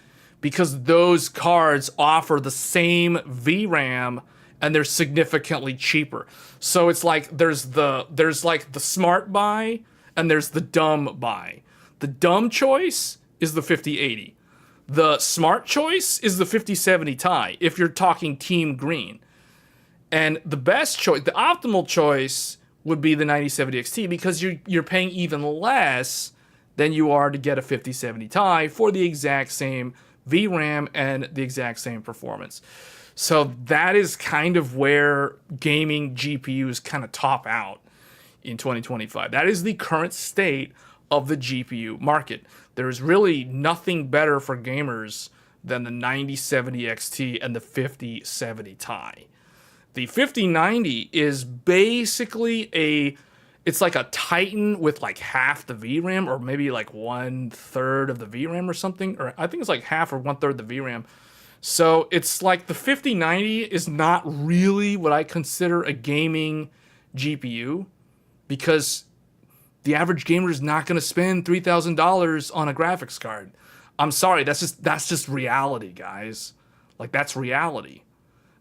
because those cards offer the same VRAM and they're significantly cheaper. So it's like there's like the smart buy and there's the dumb buy. The dumb choice is the 5080. The smart choice is the 5070 Ti, if you're talking Team Green. And the best choice, the optimal choice, would be the 9070 XT because you're paying even less than you are to get a 5070 Ti for the exact same VRAM and the exact same performance. So that is kind of where gaming GPUs kind of top out in 2025. That is the current state of the GPU market. There's really nothing better for gamers than the 9070 XT and the 5070 Ti. The 5090 is basically it's like a Titan with like half the VRAM or maybe like 1/3 of the VRAM or something. Or I think it's like half or 1/3 the VRAM. So it's like the 5090 is not really what I consider a gaming GPU because the average gamer is not going to spend $3,000 on a graphics card. I'm sorry, that's just reality, guys. Like that's reality.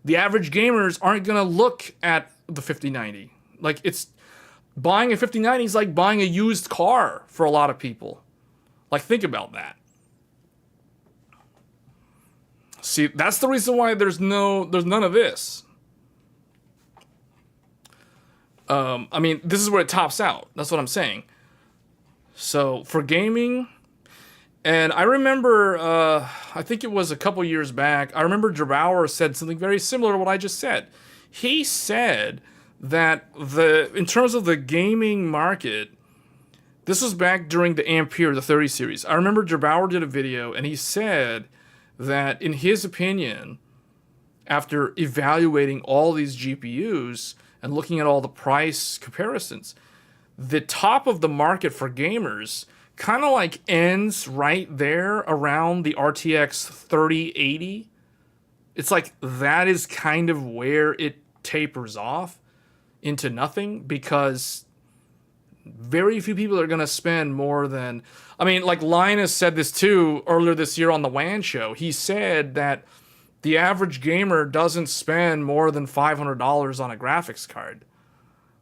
The average gamers aren't going to look at the 5090. Like it's buying a 5090 is like buying a used car for a lot of people. Like think about that. See, that's the reason why there's none of this. I mean, this is where it tops out. That's what I'm saying. So for gaming, and I remember, I think it was a couple years back, I remember Gerbauer said something very similar to what I just said. He said that in terms of the gaming market, this was back during the Ampere, the 30 series. I remember Gerbauer did a video and he said that in his opinion, after evaluating all these GPUs and looking at all the price comparisons, the top of the market for gamers kind of like ends right there around the RTX 3080. It's like that is kind of where it tapers off into nothing because Very few people are going to spend more than, I mean, like Linus said this too earlier this year on the WAN show. He said that the average gamer doesn't spend more than $500 on a graphics card.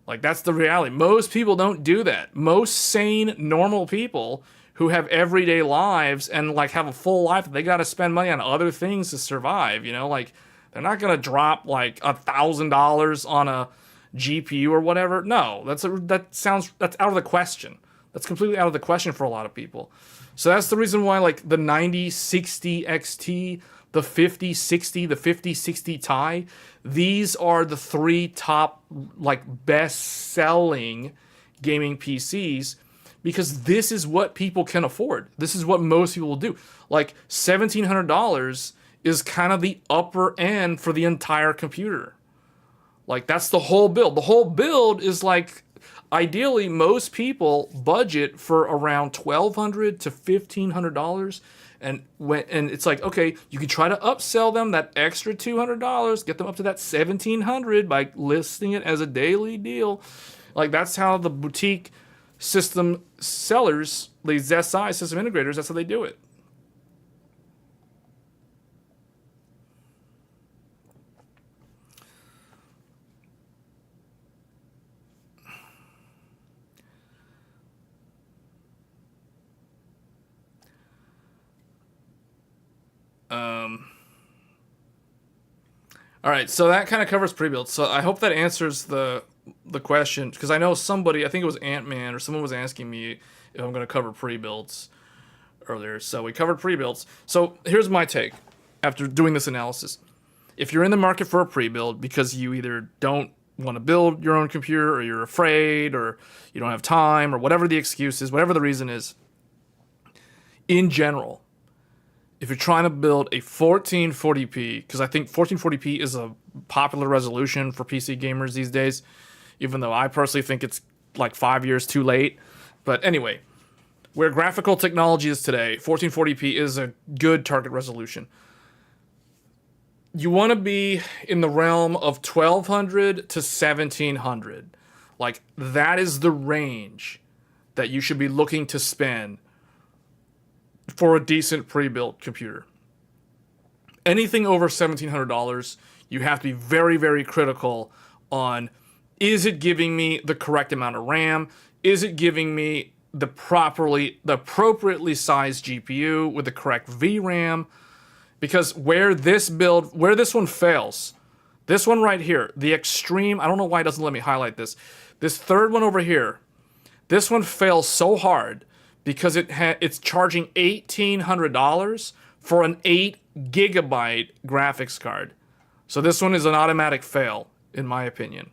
Like, that's the reality. Most people don't do that. Most sane, normal people who have everyday lives and like have a full life, they got to spend money on other things to survive, you know? Like, they're not going to drop like $1,000 on a GPU or whatever. No, that's out of the question. That's completely out of the question for a lot of people. So that's the reason why like the 9060 XT, the 5060, the 5060 Ti, these are the 3 top like best selling gaming PCs, because this is what people can afford. This is what most people will do. Like $1,700 is kind of the upper end for the entire computer. Like, that's the whole build. The whole build is like, ideally, most people budget for around $1,200 to $1,500. And it's like, okay, you can try to upsell them that extra $200, get them up to that $1,700 by listing it as a daily deal. Like, that's how the boutique system sellers, these SI system integrators, that's how they do it. All right, so that kind of covers pre-built. So I hope that answers the question, because I know somebody, I think it was Ant-Man or someone was asking me if I'm going to cover pre-builds earlier. So we covered pre-builds. So here's my take after doing this analysis. If you're in the market for a pre-build because you either don't want to build your own computer, or you're afraid, or you don't have time, or whatever the excuse is, whatever the reason is, in general, if you're trying to build a 1440p, because I think 1440p is a popular resolution for PC gamers these days, even though I personally think it's like 5 years too late. But anyway, where graphical technology is today, 1440p is a good target resolution. You want to be in the realm of 1200 to 1700. Like, that is the range that you should be looking to spend for a decent pre-built computer. Anything over $1,700, you have to be very, very critical on, is it giving me the correct amount of RAM? Is it giving me the appropriately sized GPU with the correct VRAM? Because where this one fails, this one right here, the extreme, I don't know why it doesn't let me highlight this. This third one over here, this one fails so hard because it's charging $1,800 for an 8 gigabyte graphics card. So this one is an automatic fail, in my opinion.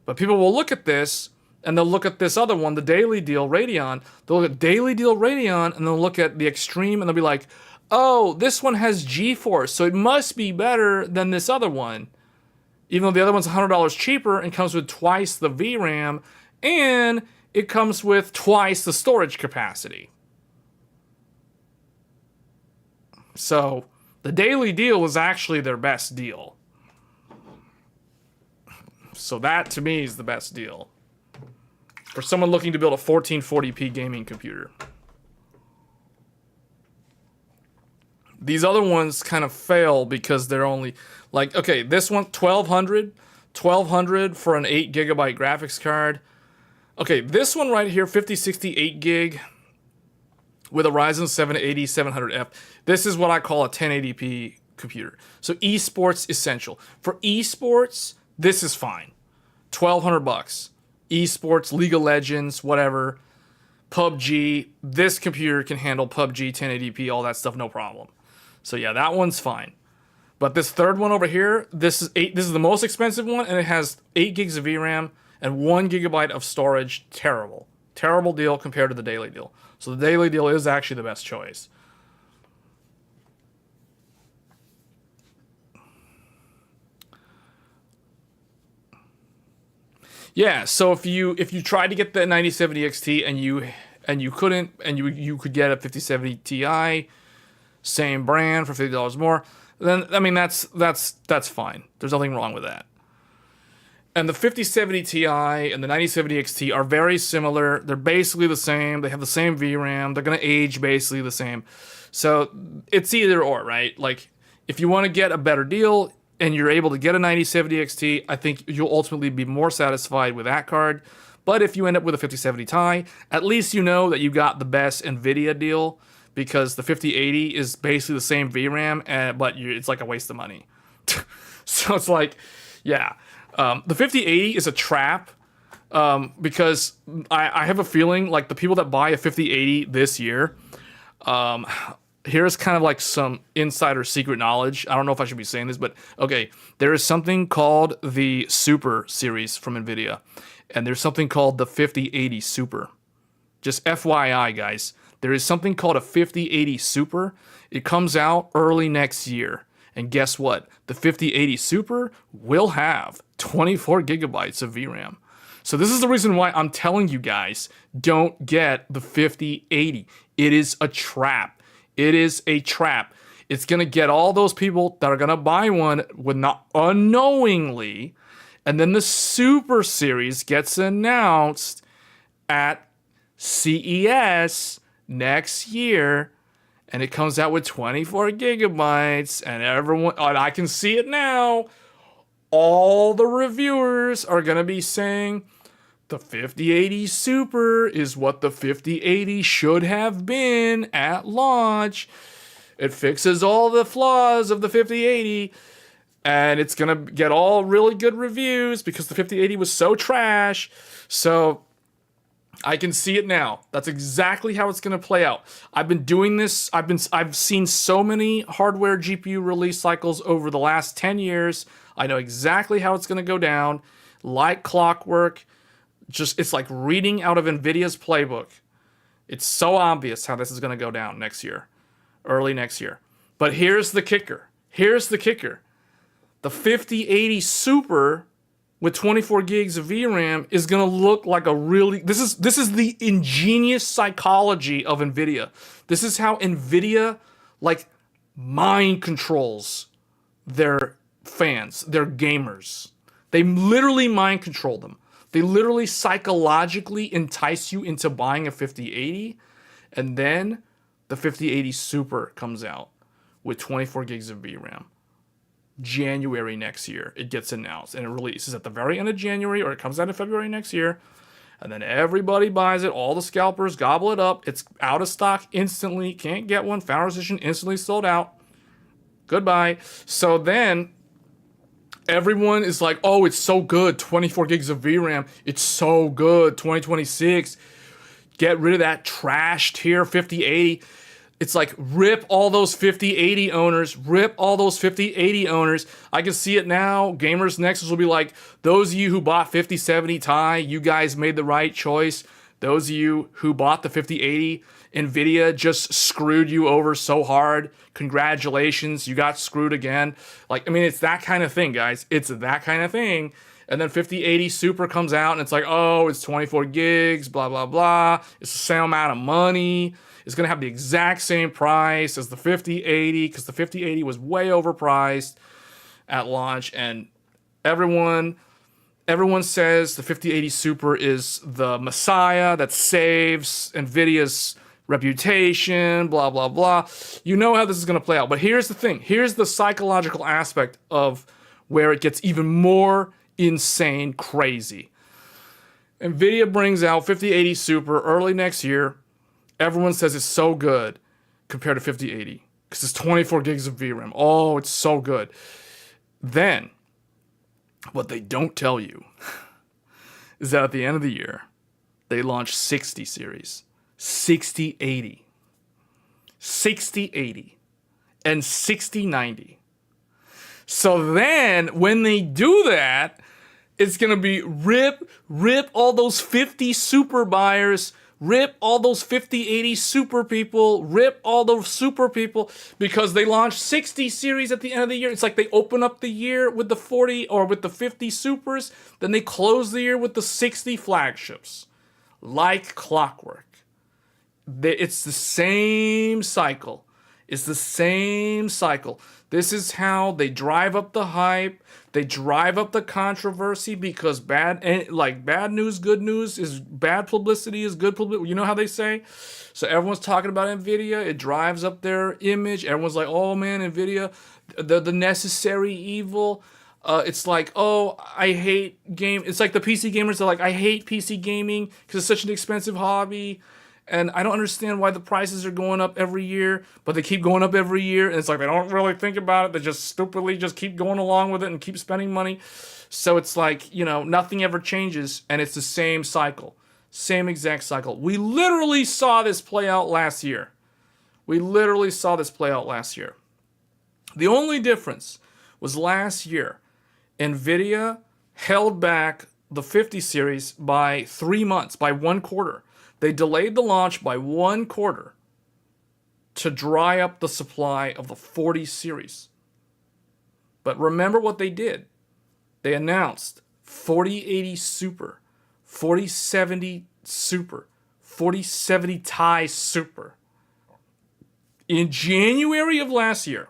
But people will look at this, and they'll look at this other one, the Daily Deal Radeon. They'll look at Daily Deal Radeon, and they'll look at the Extreme, and they'll be like, oh, this one has GeForce, so it must be better than this other one. Even though the other one's $100 cheaper and comes with twice the VRAM, and it comes with twice the storage capacity. So the Daily Deal is actually their best deal. So that, to me, is the best deal for someone looking to build a 1440p gaming computer. These other ones kind of fail because they're only, like, okay, this one, $1,200 for an 8 gigabyte graphics card. Okay, this one right here, 5060 8 gig with a Ryzen 7 8700F. This is what I call a 1080p computer. So esports essential. For esports, this is fine. $1,200. Esports, League of Legends, whatever. PUBG. This computer can handle PUBG, 1080p, all that stuff, no problem. So yeah, that one's fine. But this third one over here, this is the most expensive one, and it has 8 gigs of VRAM and 1 gigabyte of storage. Terrible. Terrible deal compared to the Daily Deal. So the Daily Deal is actually the best choice. Yeah, so if you tried to get the 9070 XT and you couldn't, and you could get a 5070 Ti, same brand for $50 more, then I mean that's fine. There's nothing wrong with that. And the 5070 Ti and the 9070 XT are very similar. They're basically the same. They have the same VRAM. They're going to age basically the same. So it's either or, right? Like, if you want to get a better deal and you're able to get a 9070 XT, I think you'll ultimately be more satisfied with that card. But if you end up with a 5070 Ti, at least you know that you got the best NVIDIA deal, because the 5080 is basically the same VRAM, but it's like a waste of money. So it's like, yeah. The 5080 is a trap, because I have a feeling like the people that buy a 5080 this year, here's kind of like some insider secret knowledge. I don't know if I should be saying this, but okay, there is something called the Super series from NVIDIA, and there's something called the 5080 Super. Just FYI, guys, there is something called a 5080 Super. It comes out early next year. And guess what? The 5080 Super will have 24 gigabytes of VRAM. So this is the reason why I'm telling you guys, don't get the 5080. It is a trap. It is a trap. It's going to get all those people that are going to buy one with not unknowingly, and then the Super series gets announced at CES next year, and it comes out with 24 gigabytes, and everyone, and I can see it now, all the reviewers are going to be saying the 5080 Super is what the 5080 should have been at launch. It fixes all the flaws of the 5080, and it's going to get all really good reviews because the 5080 was so trash. So I can see it now. That's exactly how it's going to play out. I've been doing this. I've seen so many hardware GPU release cycles over the last 10 years. I know exactly how it's going to go down, like clockwork. Just, it's like reading out of NVIDIA's playbook. It's so obvious how this is going to go down next year, early next year. But here's the kicker. Here's the kicker. The 5080 Super with 24 gigs of VRAM is going to look like a really... This is the ingenious psychology of NVIDIA. This is how NVIDIA, like, mind controls their fans, their gamers. They literally mind control them. They literally psychologically entice you into buying a 5080, and then the 5080 Super comes out with 24 gigs of VRAM. January next year, it gets announced, and it releases at the very end of January, or it comes out in February next year, and then everybody buys it. All the scalpers gobble it up. It's out of stock instantly. Can't get one. Founders Edition instantly sold out. Goodbye. So then everyone is like, oh, it's so good. 24 gigs of VRAM. It's so good. 2026. Get rid of that trash tier 5080. It's like, rip all those 5080 owners. Rip all those 5080 owners. I can see it now. Gamers Nexus will be like, those of you who bought 5070 Ti, you guys made the right choice. Those of you who bought the 5080, NVIDIA just screwed you over so hard. Congratulations, you got screwed again. Like, I mean, it's that kind of thing, guys. It's that kind of thing. And then 5080 Super comes out, and it's like, oh, it's 24 gigs, blah, blah, blah. It's the same amount of money. It's going to have the exact same price as the 5080, because the 5080 was way overpriced at launch, and everyone says the 5080 Super is the messiah that saves NVIDIA's reputation, blah, blah, blah. You know how this is going to play out. But here's the thing. Here's the psychological aspect of where it gets even more insane crazy. NVIDIA brings out 5080 Super early next year. Everyone says it's so good compared to 5080 because it's 24 gigs of VRAM. Oh, it's so good. Then, what they don't tell you is that at the end of the year, they launch 60 series, 6080, 6080, and 6090. So then, when they do that, it's going to be rip all those 50 super buyers, rip all those 5080 super people, rip all those super people, because they launched 60 series at the end of the year. It's like they open up the year with the 40 or with the 50 supers, then they close the year with the 60 flagships. Like clockwork. It's the same cycle. It's the same cycle. This is how they drive up the hype. They drive up the controversy because bad news, good news is bad publicity is good publicity. You know how they say? So everyone's talking about Nvidia. It drives up their image. Everyone's like, "Oh man, Nvidia, the necessary evil." It's like, "Oh, I hate game." It's like the PC gamers are like, "I hate PC gaming because it's such an expensive hobby." And I don't understand why the prices are going up every year, but they keep going up every year. And it's like they don't really think about it. They just stupidly just keep going along with it and keep spending money. So it's like, nothing ever changes. And it's the same cycle. Same exact cycle. We literally saw this play out last year. The only difference was last year, Nvidia held back the 50 series by 3 months, by 1/4. They delayed the launch by 1/4 to dry up the supply of the 40 series. But remember what they did. They announced 4080 Super, 4070 Super, 4070 Ti Super. In January of last year,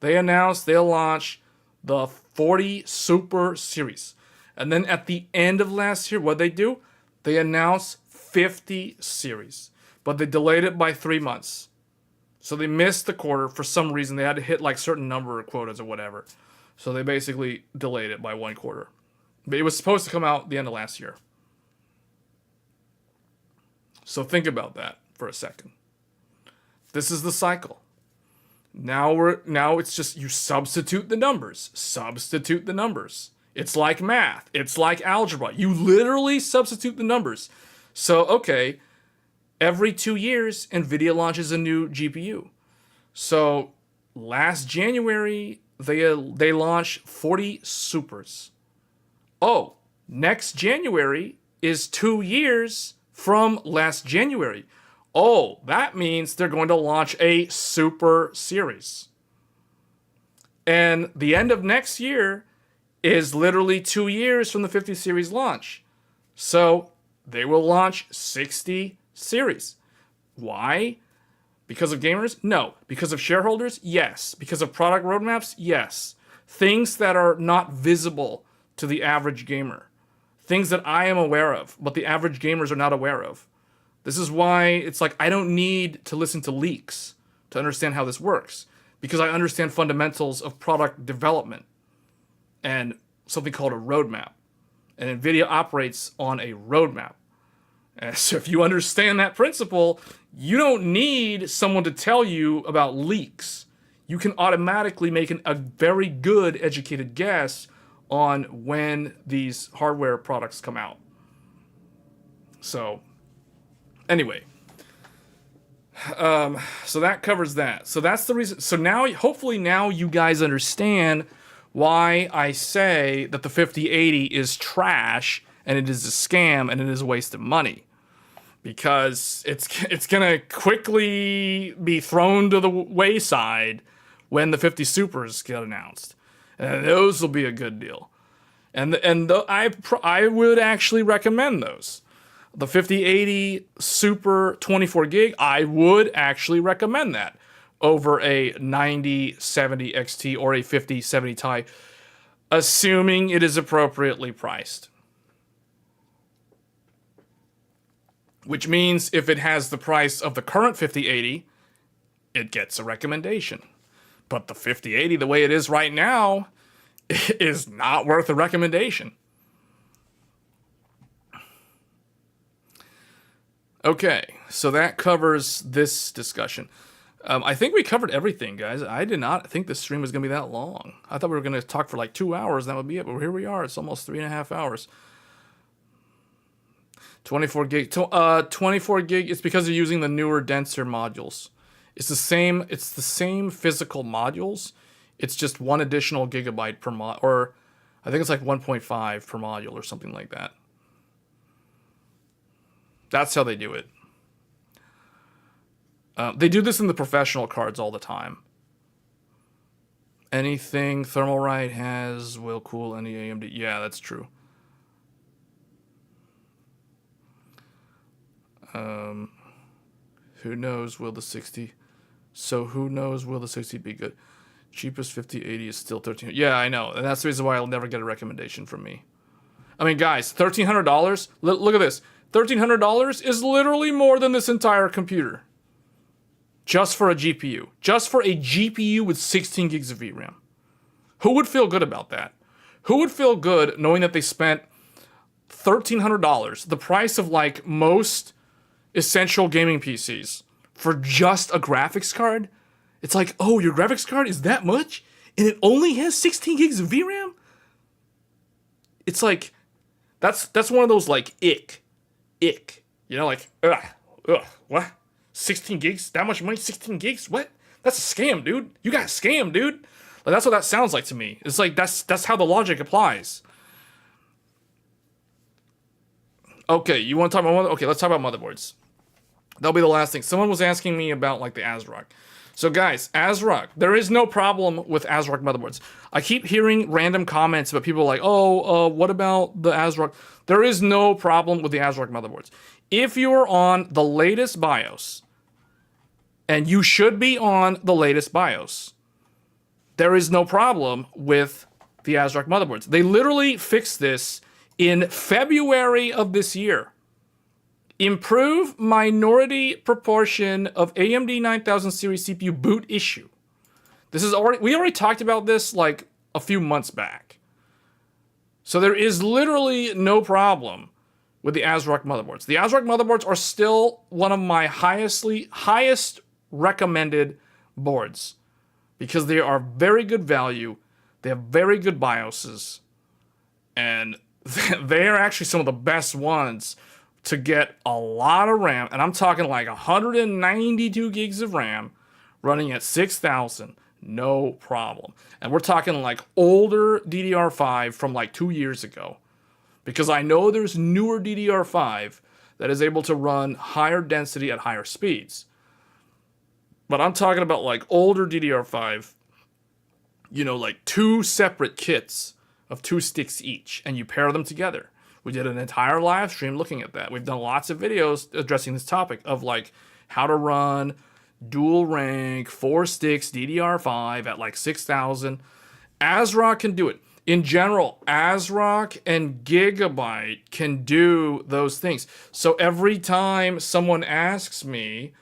they announced they'll launch the 40 Super series. And then at the end of last year, what they do? They announced 50 series. But they delayed it by 3 months. So they missed the quarter for some reason. They had to hit like certain number of quotas or whatever. So they basically delayed it by 1/4. But it was supposed to come out the end of last year. So think about that for a second. This is the cycle. Now it's just you substitute the numbers. It's like math. It's like algebra. You literally substitute the numbers. So, okay, every 2 years, Nvidia launches a new GPU. So, last January, they launched 40 Supers. Oh, next January is 2 years from last January. Oh, that means they're going to launch a Super series. And the end of next year is literally 2 years from the 50 series launch. So they will launch 60 series. Why? Because of gamers? No. Because of shareholders? Yes. Because of product roadmaps? Yes. Things that are not visible to the average gamer. Things that I am aware of, but the average gamers are not aware of. This is why it's like I don't need to listen to leaks to understand how this works. Because I understand fundamentals of product development and something called a roadmap. And NVIDIA operates on a roadmap. And so if you understand that principle, you don't need someone to tell you about leaks. You can automatically make a very good educated guess on when these hardware products come out. So, anyway. So that covers that. So that's the reason. So now, hopefully now you guys understand why I say that the 5080 is trash and it is a scam and it is a waste of money. Because it's gonna quickly be thrown to the wayside when the 50 Supers get announced, and those will be a good deal. I would actually recommend those. The 5080 Super 24 gig, I would actually recommend that over a 9070 XT or a 5070 Ti, assuming it is appropriately priced. Which means if it has the price of the current 5080, it gets a recommendation. But the 5080, the way it is right now, is not worth a recommendation. Okay, so that covers this discussion. I think we covered everything, guys. I did not think this stream was going to be that long. I thought we were going to talk for like 2 hours, and that would be it. But here we are. It's almost 3.5 hours. 24 gig. 24 gig. It's because they're using the newer, denser modules. It's the same physical modules. It's just 1 additional gigabyte per mod, or I think it's like 1.5 per module or something like that. That's how they do it. They do this in the professional cards all the time. Anything Thermalright has will cool any AMD. Yeah, that's true. Who knows, will the 60... So who knows, will the 60 be good? Cheapest 5080 is still $1,300. Yeah, I know. And that's the reason why I'll never get a recommendation from me. I mean, guys, $1,300? Look at this. $1,300 is literally more than this entire computer. Just for a GPU. Just for a GPU with 16 gigs of VRAM. Who would feel good about that? Who would feel good knowing that they spent $1,300, the price of like most essential gaming PCs, for just a graphics card? It's like, oh, your graphics card is that much? And it only has 16 gigs of VRAM? It's like, that's one of those like, ick. You know, like, what? 16 gigs? That much money? 16 gigs? What? That's a scam, dude. You got scammed, dude. Like, that's what that sounds like to me. It's like, that's how the logic applies. Okay, you want to talk about okay, let's talk about motherboards. That'll be the last thing. Someone was asking me about like the ASRock. So guys, ASRock, there is no problem with ASRock motherboards. I keep hearing random comments about people like, what about the ASRock? There is no problem with the ASRock motherboards. If you're on the latest BIOS, and you should be on the latest BIOS, there is no problem with the ASRock motherboards. They literally fixed this in February of this year. Improve minority proportion of AMD 9000 series CPU boot issue. We already talked about this like a few months back. So there is literally no problem with the ASRock motherboards. The ASRock motherboards are still one of my highest recommended boards because they are very good value. They have very good BIOSes, and they are actually some of the best ones to get a lot of RAM, and I'm talking like 192 gigs of RAM running at 6,000, no problem. And we're talking like older DDR5 from like 2 years ago, because I know there's newer DDR5 that is able to run higher density at higher speeds. But I'm talking about like older DDR5, you know, like 2 separate kits of 2 sticks each, and you pair them together. We did an entire live stream looking at that. We've done lots of videos addressing this topic of like how to run dual rank 4 sticks DDR5 at like 6,000. ASRock can do it. In general, ASRock and Gigabyte can do those things. So every time someone asks me,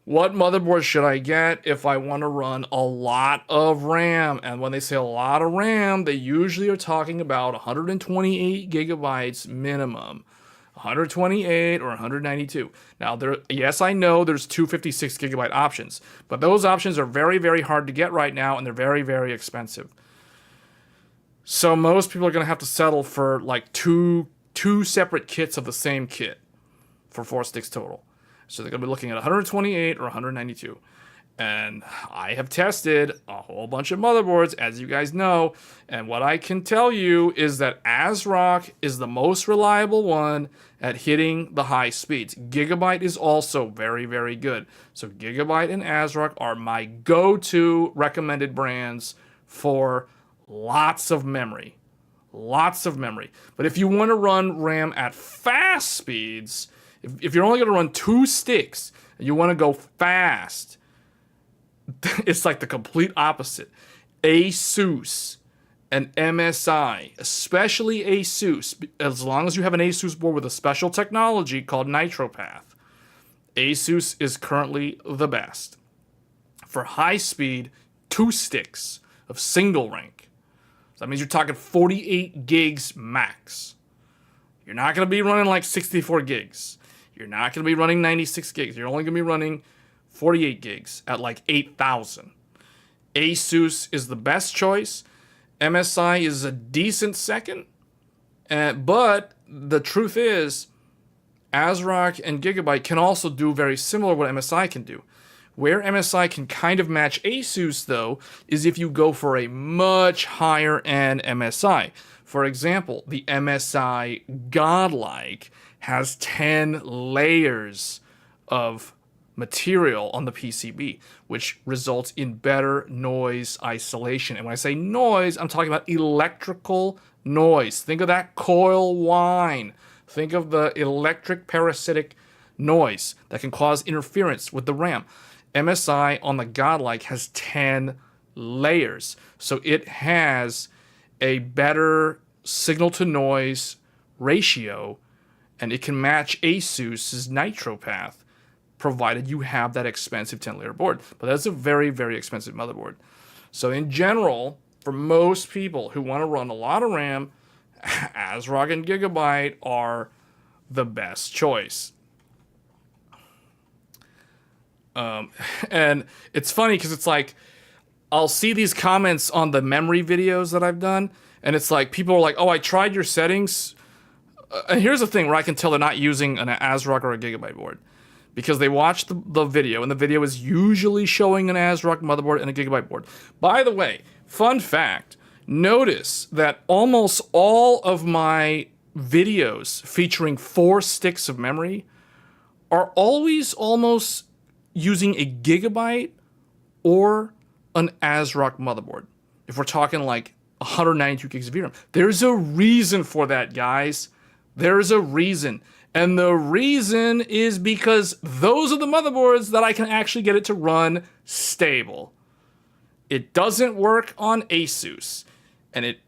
what motherboard should I get if I want to run a lot of RAM? And when they say a lot of RAM, they usually are talking about 128 gigabytes minimum. 128 or 192. Now, yes, I know there's 256 gigabyte options, but those options are very, very hard to get right now, and they're very, very expensive. So most people are going to have to settle for like two separate kits of the same kit for 4 sticks total. So they're going to be looking at 128 or 192. And I have tested a whole bunch of motherboards, as you guys know. And what I can tell you is that ASRock is the most reliable one at hitting the high speeds. Gigabyte is also very, very good. So Gigabyte and ASRock are my go-to recommended brands for lots of memory. Lots of memory. But if you want to run RAM at fast speeds, if you're only going to run 2 sticks and you want to go fast, it's like the complete opposite. ASUS and MSI, especially ASUS, as long as you have an ASUS board with a special technology called NitroPath, ASUS is currently the best for high speed 2 sticks of single rank. So that means you're talking 48 gigs max. You're not going to be running like 64 gigs. You're not going to be running 96 gigs. You're only going to be running 48 gigs at like 8,000. ASUS is the best choice. MSI is a decent second. But the truth is, ASRock and Gigabyte can also do very similar what MSI can do. Where MSI can kind of match ASUS, though, is if you go for a much higher end MSI. For example, the MSI Godlike has 10 layers of material on the PCB, which results in better noise isolation. And when I say noise, I'm talking about electrical noise. Think of that coil whine. Think of the electric parasitic noise that can cause interference with the RAM. MSI on the Godlike has 10 layers, so it has a better signal to noise ratio, and it can match Asus's Nitro path, provided you have that expensive 10-layer board. But that's a very, very expensive motherboard. So in general, for most people who want to run a lot of RAM, ASRock and Gigabyte are the best choice. And it's funny because it's like, I'll see these comments on the memory videos that I've done, and it's like, people are like, oh, I tried your settings. And here's the thing where I can tell they're not using an ASRock or a Gigabyte board. Because they watch the video, and the video is usually showing an ASRock motherboard and a Gigabyte board. By the way, fun fact, notice that almost all of my videos featuring 4 sticks of memory are always almost using a Gigabyte or an ASRock motherboard. If we're talking like 192 gigs of VRAM. There's a reason for that, guys. There's a reason. And the reason is because those are the motherboards that I can actually get it to run stable. It doesn't work on Asus, and it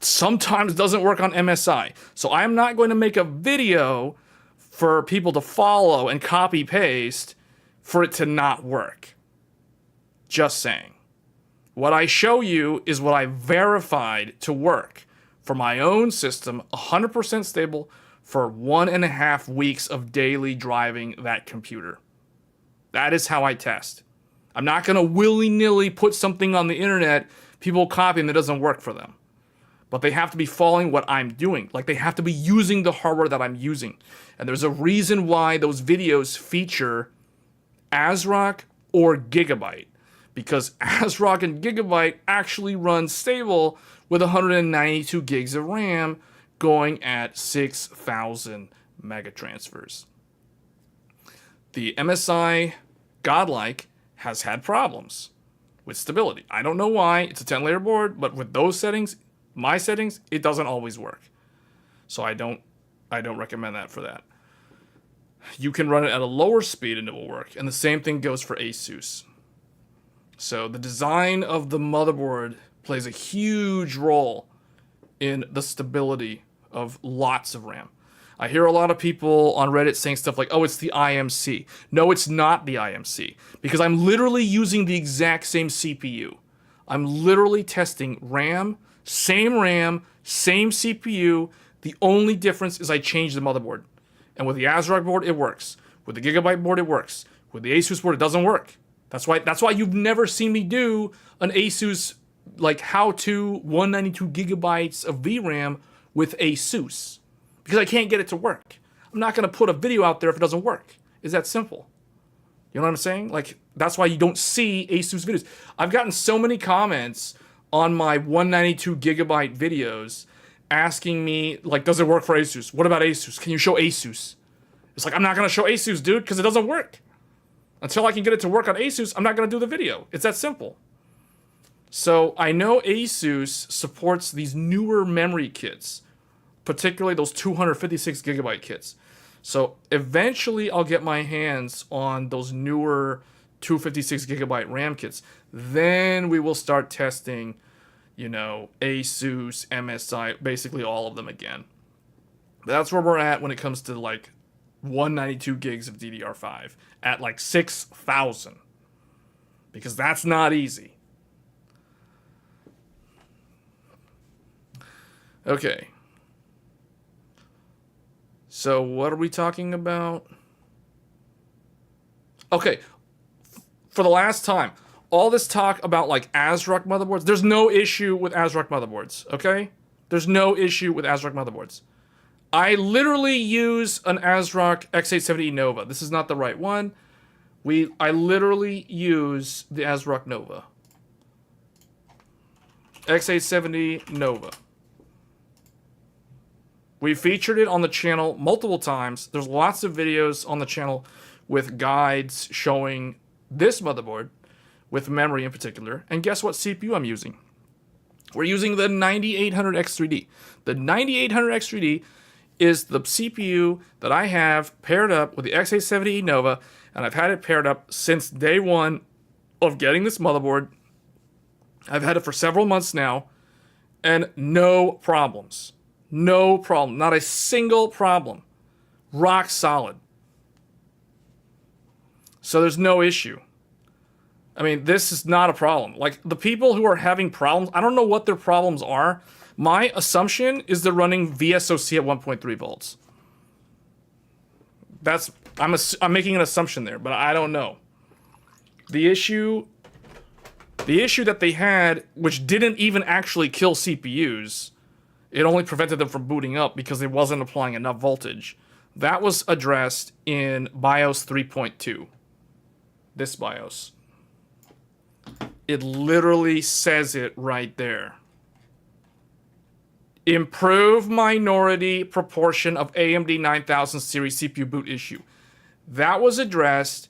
sometimes doesn't work on MSI. So I'm not going to make a video for people to follow and copy paste for it to not work. Just saying. What I show you is what I verified to work for my own system, 100% stable, for 1.5 weeks of daily driving that computer. That is how I test. I'm not going to willy-nilly put something on the internet, people copy, and it doesn't work for them. But they have to be following what I'm doing. Like, they have to be using the hardware that I'm using. And there's a reason why those videos feature ASRock or Gigabyte. Because ASRock and Gigabyte actually run stable with 192 gigs of RAM going at 6,000 megatransfers. The MSI Godlike has had problems with stability. I don't know why. It's a 10-layer board, but with those settings, my settings, it doesn't always work. So I don't recommend that for that. You can run it at a lower speed and it will work. And the same thing goes for Asus. So the design of the motherboard plays a huge role in the stability of lots of RAM. I hear a lot of people on Reddit saying stuff like, oh, it's the IMC. No, it's not the IMC, because I'm literally using the exact same CPU. I'm literally testing RAM, same CPU. The only difference is I changed the motherboard. And with the ASRock board, it works. With the Gigabyte board, it works. With the Asus board, it doesn't work. That's why you've never seen me do an Asus like how-to 192 gigabytes of VRAM with Asus, because I can't get it to work. I'm not going to put a video out there if it doesn't work. It's that simple. You know what I'm saying? Like, that's why you don't see Asus videos. I've gotten so many comments on my 192 gigabyte videos asking me, like, does it work for Asus? What about Asus? Can you show Asus? It's like, I'm not going to show Asus, dude, because it doesn't work. Until I can get it to work on Asus, I'm not going to do the video. It's that simple. So I know Asus supports these newer memory kits, particularly those 256 gigabyte kits. So eventually I'll get my hands on those newer 256 gigabyte RAM kits. Then we will start testing, you know, Asus, MSI, basically all of them again. But that's where we're at when it comes to like 192 gigs of DDR5 at like 6,000. Because that's not easy. Okay. So what are we talking about? Okay. For the last time, all this talk about like ASRock motherboards, there's no issue with ASRock motherboards, okay? There's no issue with ASRock motherboards. I literally use an ASRock X870 Nova. This is not the right one. I literally use the ASRock Nova. X870 Nova. We featured it on the channel multiple times. There's lots of videos on the channel with guides showing this motherboard, with memory in particular. And guess what CPU I'm using? We're using the 9800X3D. The 9800X3D is the CPU that I have paired up with the X870 Nova, and I've had it paired up since day one of getting this motherboard. I've had it for several months now, and no problems. No problem. Not a single problem. Rock solid. So there's no issue. I mean, this is not a problem. Like, the people who are having problems, I don't know what their problems are. My assumption is they're running VSOC at 1.3 volts. I'm making an assumption there, but I don't know. The issue that they had, which didn't even actually kill CPUs, it only prevented them from booting up because it wasn't applying enough voltage. That was addressed in BIOS 3.2. This BIOS. It literally says it right there. Improve minority proportion of AMD 9000 series CPU boot issue. That was addressed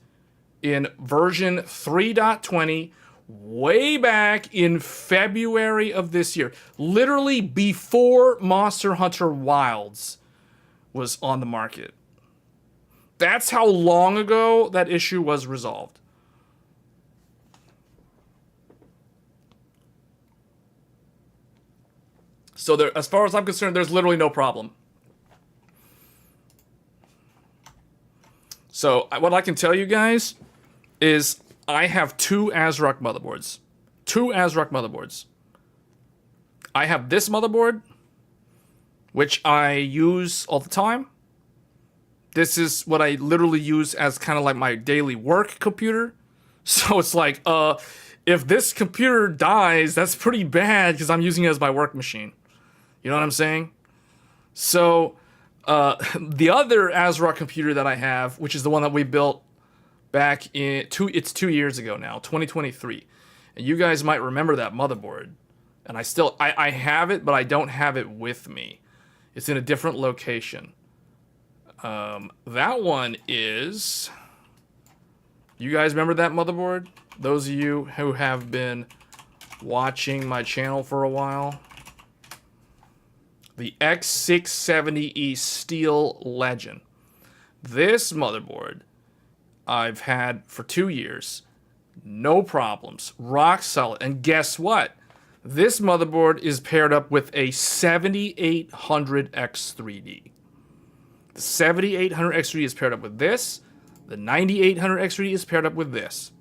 in version 3.20 way back in February of this year. Literally before Monster Hunter Wilds was on the market. That's how long ago that issue was resolved. So there, as far as I'm concerned, there's literally no problem. So what I can tell you guys is I have two ASRock motherboards. Two ASRock motherboards. I have this motherboard, which I use all the time. This is what I literally use as kind of like my daily work computer. So it's like, if this computer dies, that's pretty bad because I'm using it as my work machine. You know what I'm saying? So, the other ASRock computer that I have, which is the one that we built back in, it's 2 years ago now, 2023. And you guys might remember that motherboard. And I have it, but I don't have it with me. It's in a different location. That one is... You guys remember that motherboard? Those of you who have been watching my channel for a while. The X670E Steel Legend. This motherboard I've had for 2 years. No problems. Rock solid. And guess what? This motherboard is paired up with a 7800X3D. The 7800X3D is paired up with this. The 9800X3D is paired up with this.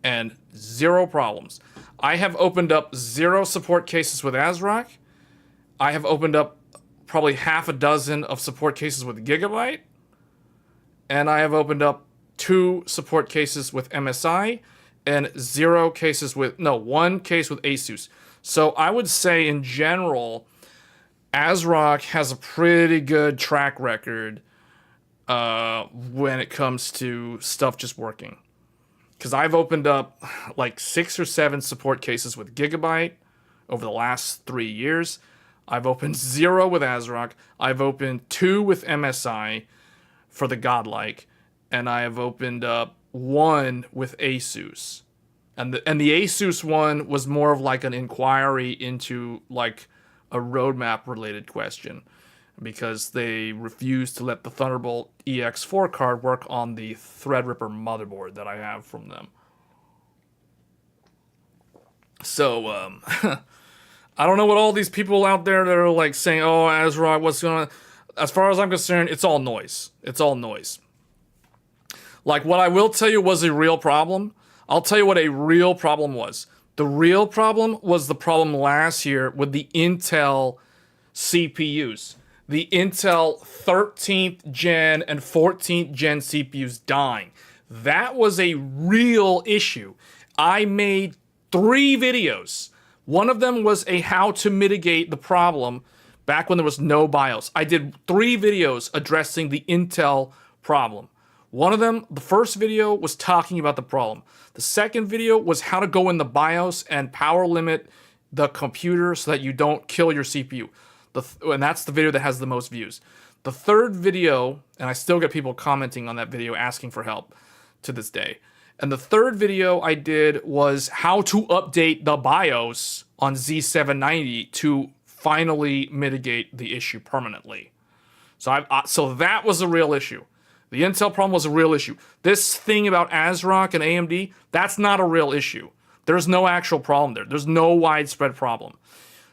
And zero problems. I have opened up 0 support cases with ASRock. I have opened up probably half a dozen of support cases with Gigabyte. And I have opened up 2 support cases with MSI. And 0 cases with, no, 1 case with Asus. So I would say in general, ASRock has a pretty good track record when it comes to stuff just working. Because I've opened up like 6 or 7 support cases with Gigabyte over the last 3 years. I've opened 0 with ASRock. I've opened 2 with MSI for the Godlike. And I have opened up 1 with Asus. And the Asus one was more of like an inquiry into like a roadmap related question. Because they refused to let the Thunderbolt EX4 card work on the Threadripper motherboard that I have from them. So, I don't know what all these people out there that are like saying, oh, ASRock, what's going on? As far as I'm concerned, it's all noise. It's all noise. Like, what I will tell you was a real problem. I'll tell you what a real problem was. The real problem was the problem last year with the Intel CPUs. The Intel 13th gen and 14th gen CPUs dying. That was a real issue. I made 3 videos. One of them was a how to mitigate the problem back when there was no BIOS. I did 3 videos addressing the Intel problem. One of them, the first video, was talking about the problem. The second video was how to go in the BIOS and power limit the computer so that you don't kill your CPU. And that's the video that has the most views. The third video, and I still get people commenting on that video asking for help to this day. And the third video I did was how to update the BIOS on Z790 to finally mitigate the issue permanently. So that was a real issue. The Intel problem was a real issue. This thing about ASRock and AMD, that's not a real issue. There's no actual problem there. There's no widespread problem.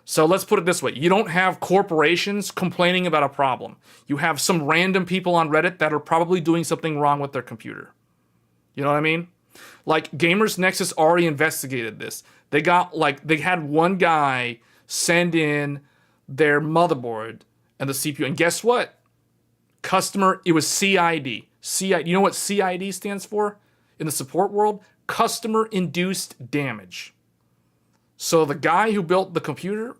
So let's put it this way. You don't have corporations complaining about a problem. You have some random people on Reddit that are probably doing something wrong with their computer. You know what I mean? Like, Gamers Nexus already investigated this. They had one guy send in their motherboard and the CPU. And guess what? It was CID. You know what CID stands for in the support world? Customer induced damage. So the guy who built the computer,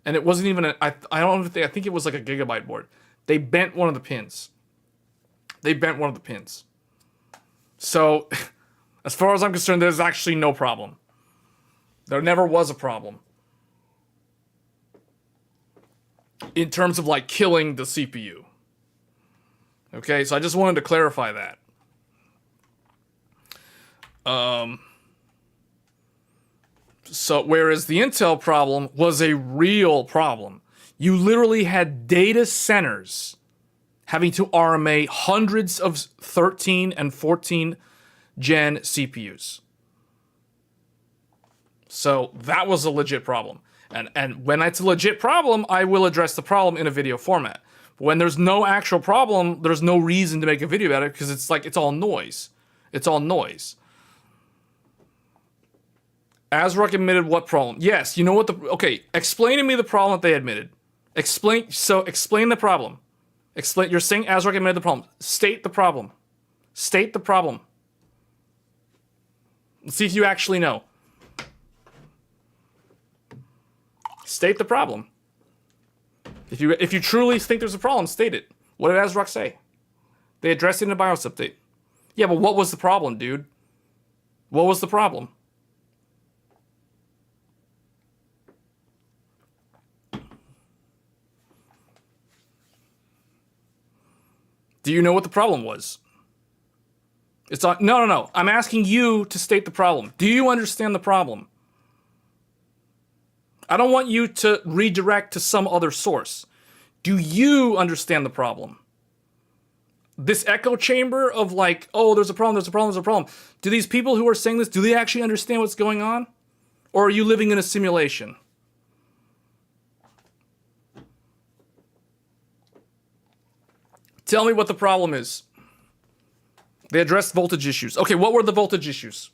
and it wasn't even I think it was like a gigabyte board. They bent one of the pins. So, as far as I'm concerned, there's actually no problem. There never was a problem. In terms of like killing the CPU. Okay, so I just wanted to clarify that. So whereas the Intel problem was a real problem, you literally had data centers having to RMA hundreds of 13 and 14 gen CPUs. So that was a legit problem. And when it's a legit problem, I will address the problem in a video format. When there's no actual problem, there's no reason to make a video about it because it's all noise. It's all noise. ASRock admitted what problem? Yes, you know what okay, explain to me the problem that they admitted. Explain the problem. You're saying ASRock admitted the problem. State the problem. State the problem. Let's see if you actually know. State the problem. If you truly think there's a problem, state it. What did ASRock say? They addressed it in a BIOS update. Yeah, but what was the problem, dude? What was the problem? Do you know what the problem was? No. I'm asking you to state the problem. Do you understand the problem? I don't want you to redirect to some other source. Do you understand the problem? This echo chamber of like, oh, there's a problem. Do these people who are saying this, do they actually understand what's going on? Or are you living in a simulation? Tell me what the problem is. They addressed voltage issues. Okay, what were the voltage issues?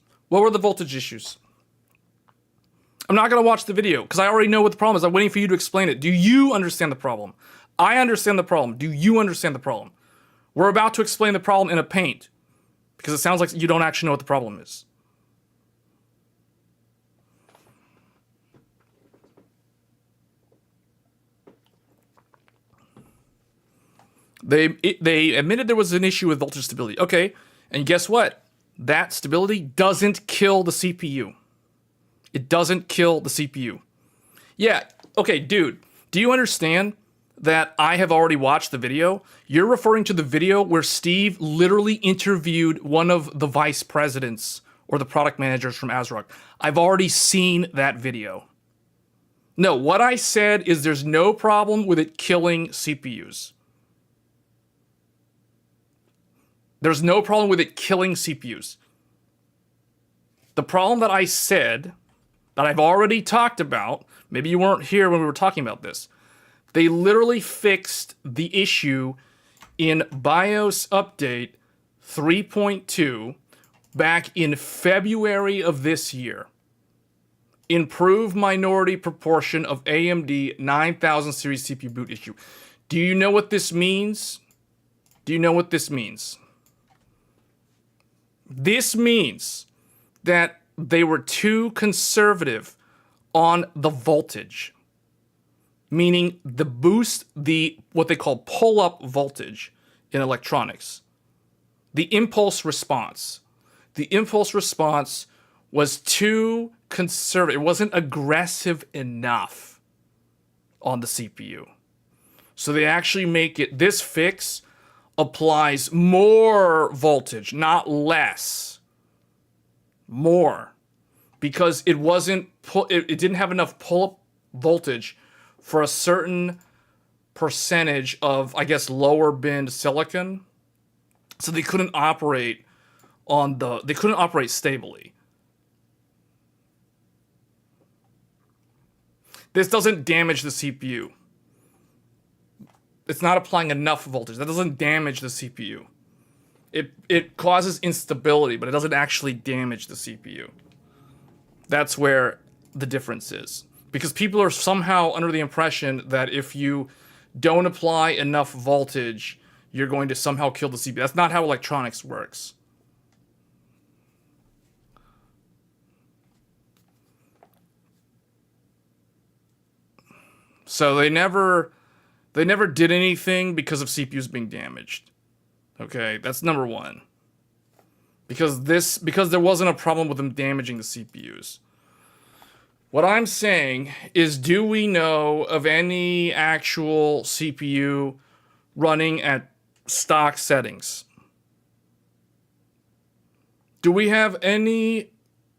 I'm not going to watch the video because I already know what the problem is. I'm waiting for you to explain it. Do you understand the problem? I understand the problem. Do you understand the problem? We're about to explain the problem in a paint because it sounds like you don't actually know what the problem is. They admitted there was an issue with voltage stability. Okay, and guess what? That stability doesn't kill the CPU. It doesn't kill the CPU. Yeah, okay, dude, do you understand that I have already watched the video? You're referring to the video where Steve literally interviewed one of the vice presidents or the product managers from ASRock. I've already seen that video. No, what I said is there's no problem with it killing CPUs. There's no problem with it killing CPUs. The problem that I said, that I've already talked about, maybe you weren't here when we were talking about this, they literally fixed the issue in BIOS update 3.2 back in February of this year. Improved minority proportion of AMD 9000 series CPU boot issue. Do you know what this means? This means that they were too conservative on the voltage, meaning the boost, what they call pull-up voltage in electronics. The impulse response. The impulse response was too conservative. It wasn't aggressive enough on the CPU. So they actually make it, this fix applies more voltage, not less. More. Because it wasn't, it didn't have enough pull-up voltage for a certain percentage of, I guess, lower bin silicon. So they couldn't operate they couldn't operate stably. This doesn't damage the CPU. It's not applying enough voltage. That doesn't damage the CPU. It causes instability, but it doesn't actually damage the CPU. That's where the difference is. Because people are somehow under the impression that if you don't apply enough voltage, you're going to somehow kill the CPU. That's not how electronics works. So they never did anything because of CPUs being damaged. Okay, that's number one. Because there wasn't a problem with them damaging the CPUs. What I'm saying is, do we know of any actual CPU running at stock settings? Do we have any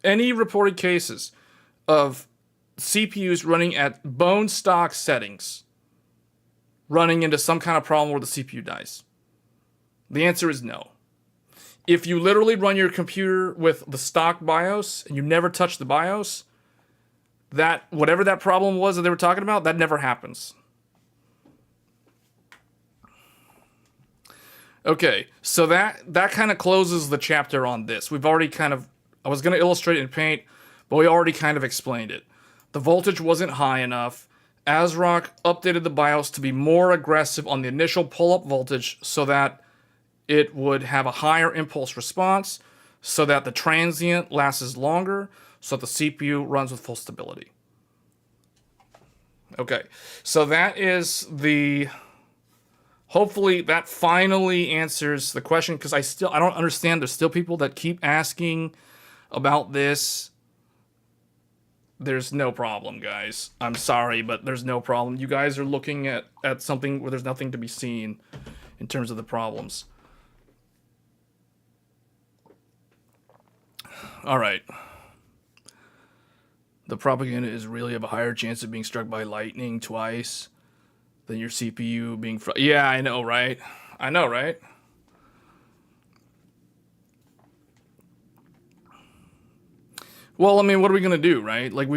reported cases of CPUs running at bone stock settings running into some kind of problem where the CPU dies? The answer is no. If you literally run your computer with the stock BIOS and you never touch the BIOS, that whatever that problem was that they were talking about, that never happens. Okay, so that kind of closes the chapter on this. We've already kind of, I was going to illustrate it in Paint, but we already kind of explained it. The voltage wasn't high enough. ASRock updated the BIOS to be more aggressive on the initial pull-up voltage so that it would have a higher impulse response, so that the transient lasts longer, so that the CPU runs with full stability. Okay, so that is the... Hopefully that finally answers the question, because I don't understand. There's still people that keep asking about this. There's no problem, guys. I'm sorry, but there's no problem. You guys are looking at something where there's nothing to be seen in terms of the problems. All right. The propaganda is really of a higher chance of being struck by lightning twice than your CPU being... Yeah, I know, right? I know, right? Well, I mean, what are we going to do, right? Like,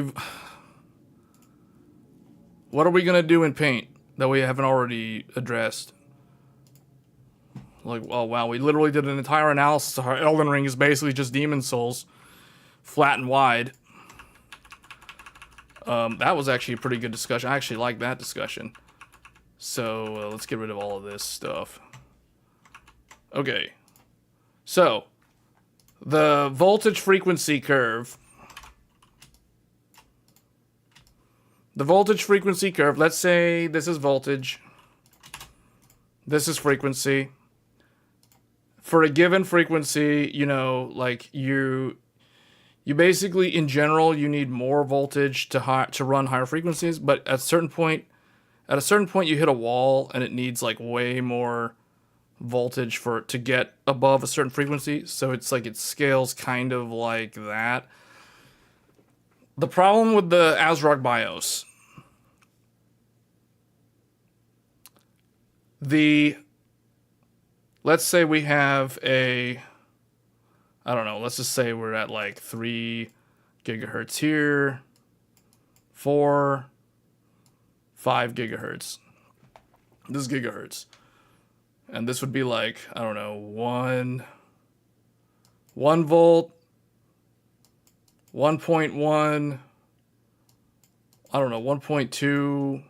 what are we going to do in Paint that we haven't already addressed? Like, oh, wow, we literally did an entire analysis of how Elden Ring is basically just Demon Souls, flat and wide. That was actually a pretty good discussion. I actually like that discussion. So, let's get rid of all of this stuff. Okay. So, the voltage frequency curve. The voltage frequency curve, let's say this is voltage. This is frequency. For a given frequency, you know, like you basically, in general, you need more voltage to run higher frequencies, but at a certain point you hit a wall and it needs like way more voltage for it to get above a certain frequency. So it's like it scales kind of like that. The problem with the ASRock BIOS, let's say we have I don't know, let's just say we're at like 3 gigahertz here, 4, 5 gigahertz. This is gigahertz. And this would be like, I don't know, 1 volt, 1.1, I don't know, 1.2,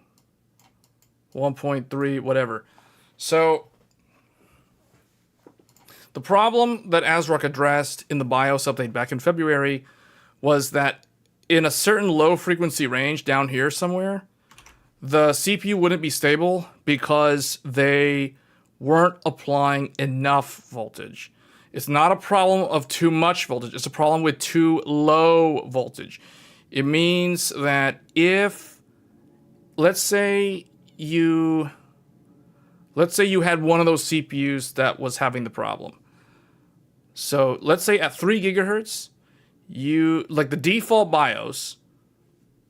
1.3, whatever. So the problem that ASRock addressed in the BIOS update back in February was that in a certain low frequency range down here somewhere, the CPU wouldn't be stable because they weren't applying enough voltage. It's not a problem of too much voltage. It's a problem with too low voltage. It means that if, let's say you had one of those CPUs that was having the problem. So let's say at 3 gigahertz, like the default BIOS.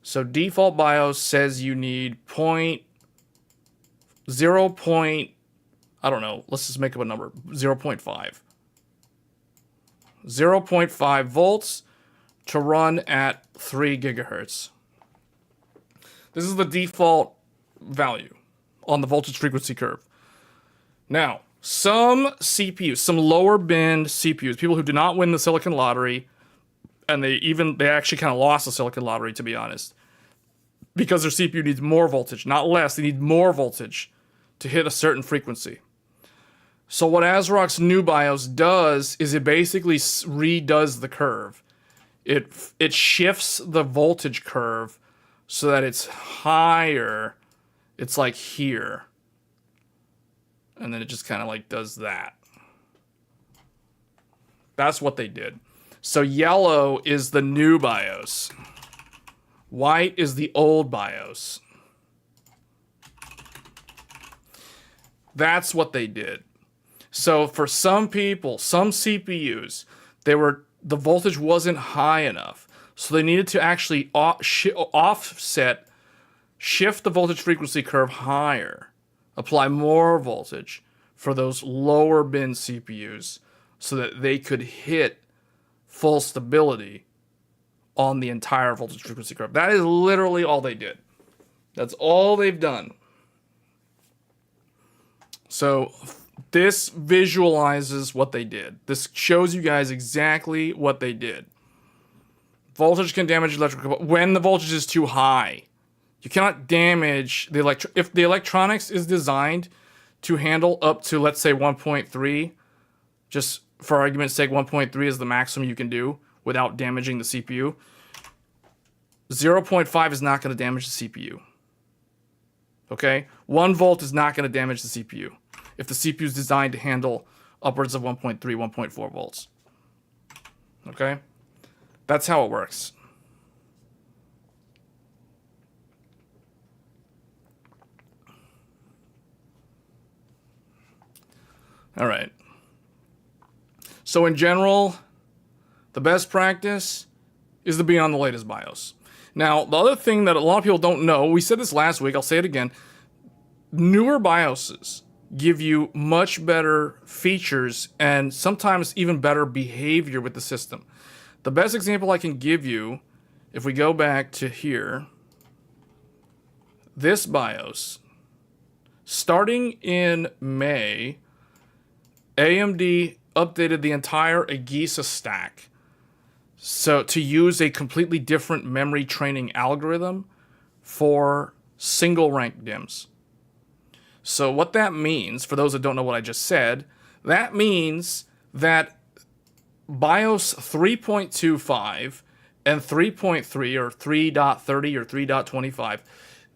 So default BIOS says you need 0. I don't know. Let's just make up a number. 0.5. 0.5 volts to run at 3 gigahertz. This is the default value on the voltage frequency curve. Now, some CPUs, some lower bin CPUs, people who did not win the Silicon Lottery, and they actually kind of lost the Silicon Lottery, to be honest, because their CPU needs more voltage, not less. They need more voltage to hit a certain frequency. So what ASRock's new BIOS does is it basically redoes the curve. It shifts the voltage curve so that it's higher. It's like here. And then it just kind of like does that. That's what they did. So yellow is the new BIOS. White is the old BIOS. That's what they did. So for some people, some CPUs, the voltage wasn't high enough. So they needed to actually shift the voltage frequency curve higher, apply more voltage for those lower bin CPUs so that they could hit full stability on the entire voltage frequency curve. That is literally all they did. That's all they've done. So this visualizes what they did. This shows you guys exactly what they did. Voltage can damage electrical when the voltage is too high. You cannot damage the if the electronics is designed to handle up to, let's say, 1.3, just for argument's sake, 1.3 is the maximum you can do without damaging the CPU. 0.5 is not going to damage the CPU. Okay? 1 volt is not going to damage the CPU if the CPU is designed to handle upwards of 1.3, 1.4 volts. Okay? That's how it works. All right. So in general, the best practice is to be on the latest BIOS. Now, the other thing that a lot of people don't know, we said this last week, I'll say it again, newer BIOSes give you much better features and sometimes even better behavior with the system. The best example I can give you, if we go back to here, this BIOS, starting in May, AMD updated the entire AGESA stack so to use a completely different memory training algorithm for single rank DIMMs. So what that means, for those that don't know what I just said, that means that BIOS 3.25 and 3.3 or 3.30 or 3.25,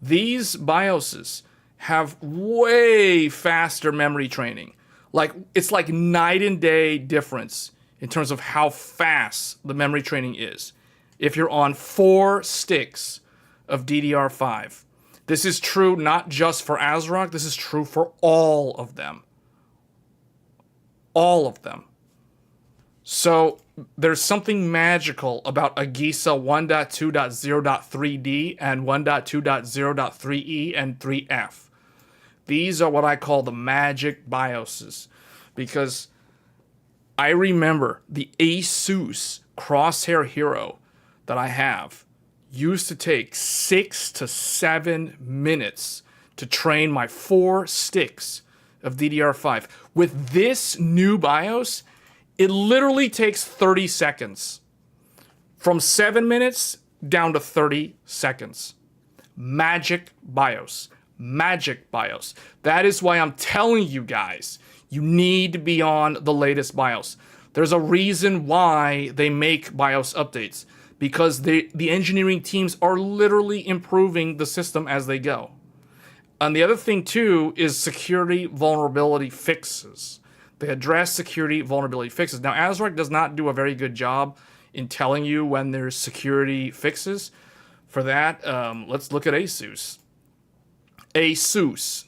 these BIOSes have way faster memory training. Like, it's like night and day difference in terms of how fast the memory training is if you're on 4 sticks of DDR5. This is true not just for ASRock, this is true for all of them. All of them. So there's something magical about AGESA 1.2.0.3D and 1.2.0.3E and 3F. These are what I call the magic BIOSes, because I remember the ASUS Crosshair Hero that I have used to take 6 to 7 minutes to train my 4 sticks of DDR5. With this new BIOS, it literally takes 30 seconds. From 7 minutes down to 30 seconds. Magic BIOS. Magic BIOS. That is why I'm telling you guys, you need to be on the latest BIOS. There's a reason why they make BIOS updates, because the engineering teams are literally improving the system as they go. And the other thing too is security vulnerability fixes. They address security vulnerability fixes. Now, ASRock does not do a very good job in telling you when there's security fixes. For that, let's look at ASUS. ASUS.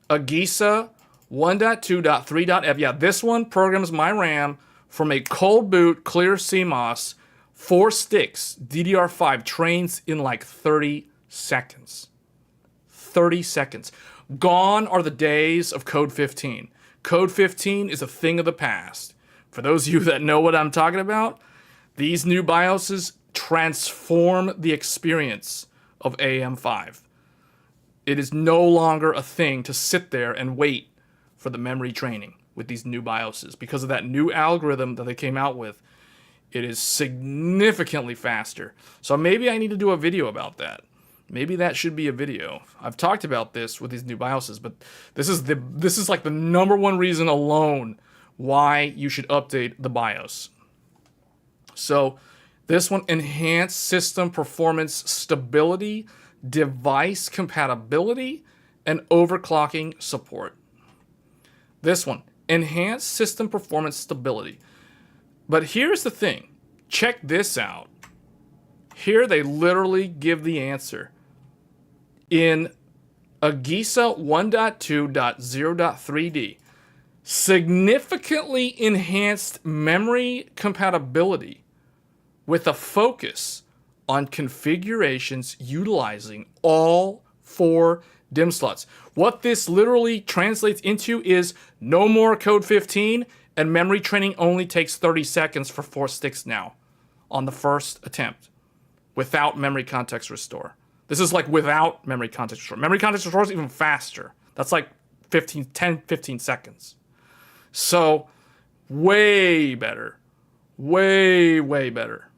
AGESA 1.2.3.f. Yeah, this one programs my RAM from a cold boot clear CMOS 4 sticks, DDR5 trains in like 30 seconds. 30 seconds. Gone are the days of Code 15. Code 15 is a thing of the past. For those of you that know what I'm talking about, these new BIOSes transform the experience of AM5. It is no longer a thing to sit there and wait for the memory training with these new BIOSes. Because of that new algorithm that they came out with, it is significantly faster. So maybe I need to do a video about that. Maybe that should be a video. I've talked about this with these new BIOSes, but this is like the number one reason alone why you should update the BIOS. So this one, enhanced system performance stability, device compatibility, and overclocking support. This one, enhanced system performance stability. But here's the thing. Check this out. Here they literally give the answer. In AGISA 1.2.0.3D, significantly enhanced memory compatibility with a focus on configurations utilizing all 4 DIMM slots. What this literally translates into is no more Code 15, and memory training only takes 30 seconds for 4 sticks now on the first attempt without memory context restore. This is like without memory context restore. Memory context restore is even faster. That's like 10, 15 seconds. So way better. Way, way better.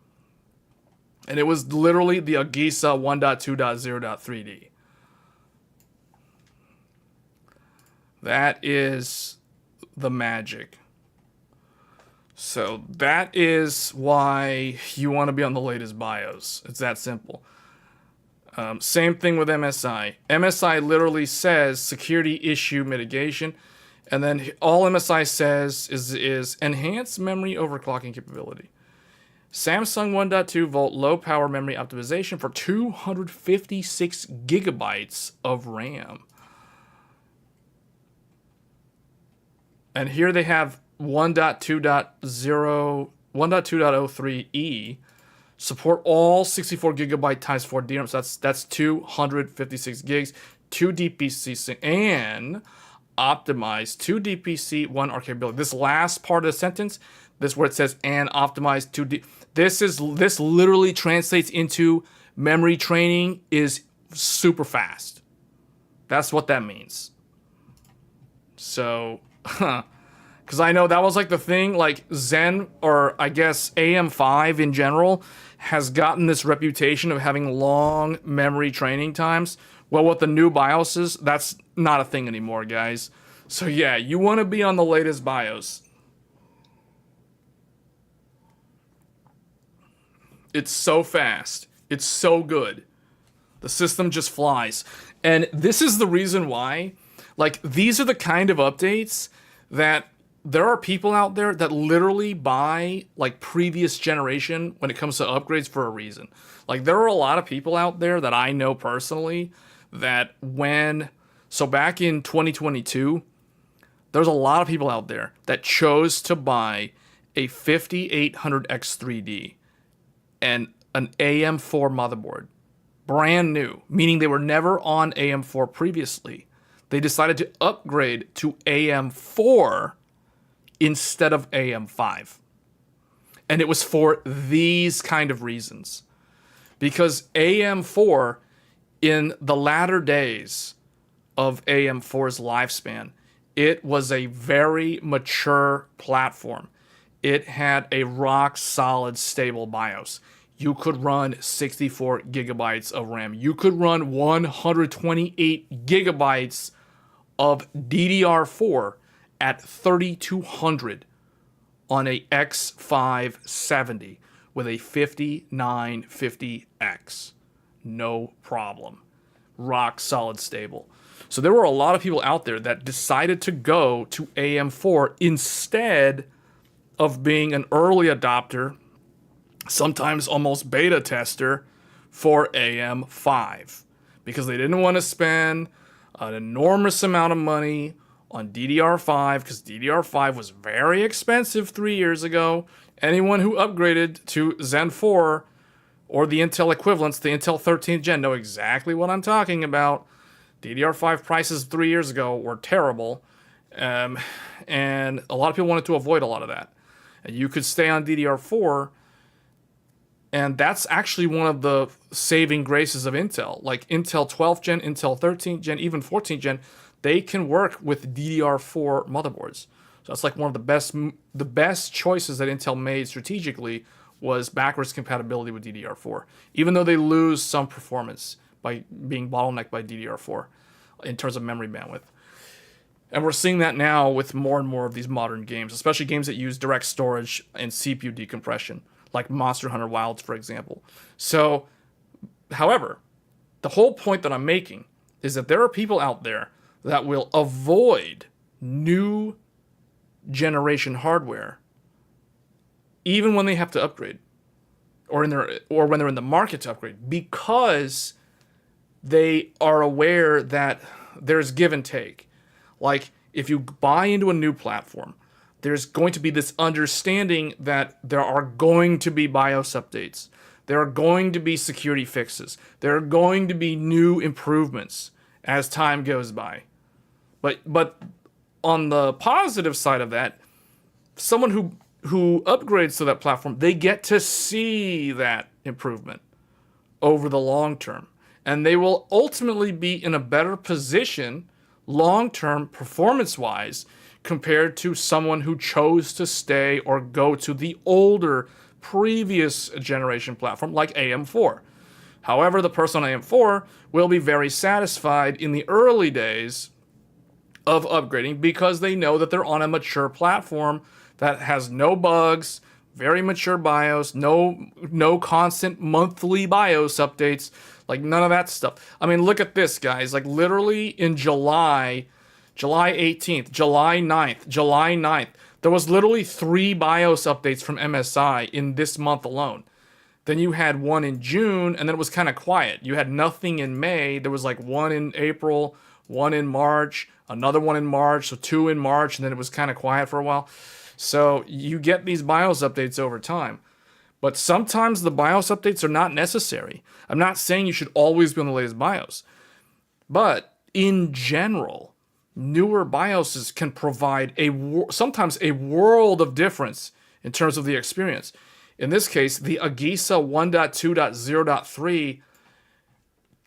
And it was literally the AGISA 1.2.0.3D. That is the magic. So that is why you want to be on the latest BIOS. It's that simple. Same thing with MSI. MSI literally says security issue mitigation, and then all MSI says is enhanced memory overclocking capability. Samsung 1.2 volt low power memory optimization for 256 gigabytes of RAM. And here they have 1.2.03E support all 64 gigabyte times 4 DRAM. So that's 256 gigs, 2 DPC and optimized 2 DPC 1 R capability. This last part of the sentence, this where it says and optimized 2D, this literally translates into memory training is super fast. That's what that means. So, because I know that was like the thing, like Zen, or I guess AM5 in general, has gotten this reputation of having long memory training times. Well, with the new BIOSes, that's not a thing anymore, guys. So yeah, you want to be on the latest BIOS. It's so fast. It's so good. The system just flies. And this is the reason why, like, these are the kind of updates that there are people out there that literally buy like previous generation when it comes to upgrades for a reason. Like there are a lot of people out there that I know personally that so back in 2022, there's a lot of people out there that chose to buy a 5800X3D and an AM4 motherboard. Brand new, meaning they were never on AM4 previously. They decided to upgrade to AM4 instead of AM5. And it was for these kind of reasons. Because AM4, in the latter days of AM4's lifespan, it was a very mature platform. It had a rock solid stable BIOS. You could run 64 gigabytes of RAM. You could run 128 gigabytes of DDR4 at 3200 on a X570 with a 5950X. No problem. Rock solid stable. So there were a lot of people out there that decided to go to AM4 instead of being an early adopter, sometimes almost beta tester for AM5, because they didn't want to spend an enormous amount of money on DDR5 because DDR5 was very expensive 3 years ago. Anyone who upgraded to Zen 4 or the Intel equivalents, the Intel 13th gen, know exactly what I'm talking about. DDR5 prices 3 years ago were terrible, and a lot of people wanted to avoid a lot of that. And you could stay on DDR4, and that's actually one of the saving graces of Intel. Like Intel 12th gen, Intel 13th gen, even 14th gen, they can work with DDR4 motherboards. So that's like one of the best choices that Intel made strategically was backwards compatibility with DDR4, even though they lose some performance by being bottlenecked by DDR4 in terms of memory bandwidth. And we're seeing that now with more and more of these modern games, especially games that use direct storage and CPU decompression, like Monster Hunter Wilds, for example. So, however, the whole point that I'm making is that there are people out there that will avoid new generation hardware even when they have to upgrade or when they're in the market to upgrade, because they are aware that there's give and take. Like, if you buy into a new platform, there's going to be this understanding that there are going to be BIOS updates. There are going to be security fixes. There are going to be new improvements as time goes by. But on the positive side of that, someone who upgrades to that platform, they get to see that improvement over the long term. And they will ultimately be in a better position long-term performance-wise compared to someone who chose to stay or go to the older previous generation platform like AM4. However, the person on AM4 will be very satisfied in the early days of upgrading because they know that they're on a mature platform that has no bugs, very mature BIOS, no constant monthly BIOS updates, like none of that stuff. I mean, look at this, guys. Like literally in July 18th, July 9th, there was literally 3 BIOS updates from MSI in this month alone. Then you had one in June, and then it was kind of quiet. You had nothing in May. There was like one in April, one in March, another one in March, so 2 in March, and then it was kind of quiet for a while. So you get these BIOS updates over time. But sometimes the BIOS updates are not necessary. I'm not saying you should always be on the latest BIOS. But in general, newer BIOSes can provide sometimes a world of difference in terms of the experience. In this case, the Agisa 1.2.0.3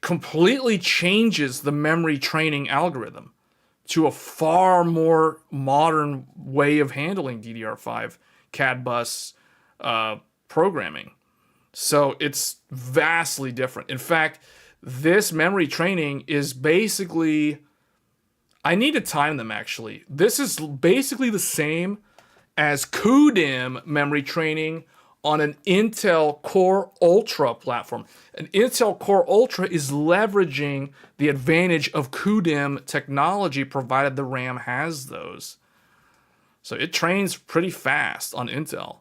completely changes the memory training algorithm to a far more modern way of handling DDR5 CAD bus programming. So it's vastly different. In fact, this memory training is basically, I need to time them actually. This is basically the same as CUDIM memory training on an Intel Core Ultra platform. An Intel Core Ultra is leveraging the advantage of CUDIM technology, provided the RAM has those. So it trains pretty fast on Intel.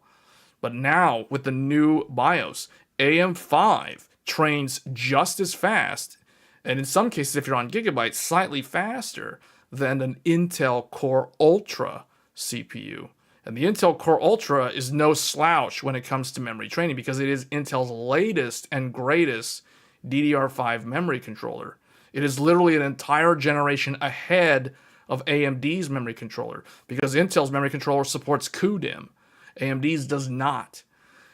But now, with the new BIOS, AM5 trains just as fast, and in some cases, if you're on Gigabyte, slightly faster than an Intel Core Ultra CPU. And the Intel Core Ultra is no slouch when it comes to memory training because it is Intel's latest and greatest DDR5 memory controller. It is literally an entire generation ahead of AMD's memory controller because Intel's memory controller supports CUDIM. AMD's does not.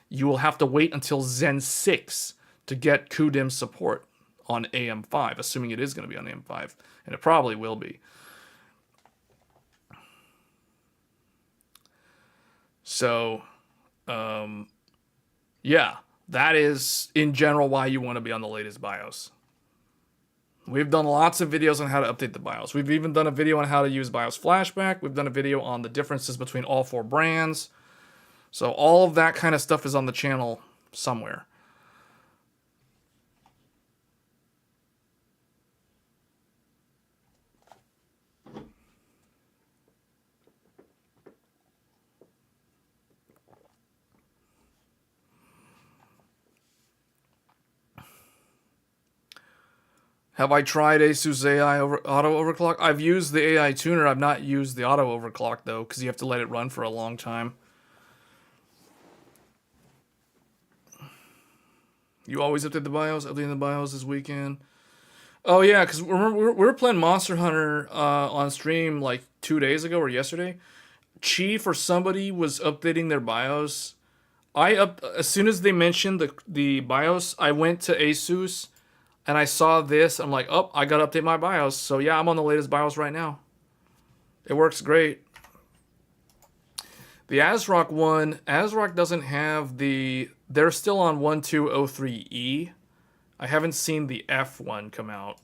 You will have to wait until Zen 6 to get CUDIM support on AM5, assuming it is going to be on AM5, and it probably will be. So, yeah, that is in general why you want to be on the latest BIOS. We've done lots of videos on how to update the BIOS. We've even done a video on how to use BIOS flashback. We've done a video on the differences between all 4 brands. So all of that kind of stuff is on the channel somewhere. Have I tried Asus auto overclock? I've used the AI tuner. I've not used the auto overclock though, because you have to let it run for a long time. You always update the BIOS. Updating the BIOS this weekend. Oh yeah, because remember we were playing Monster Hunter on stream like 2 days ago or yesterday. Chief or somebody was updating their BIOS. As soon as they mentioned the BIOS, I went to Asus and I saw this. I'm like, oh, I gotta update my BIOS. So yeah, I'm on the latest BIOS right now. It works great. The ASRock one, ASRock doesn't have they're still on 1203E. I haven't seen the F one come out,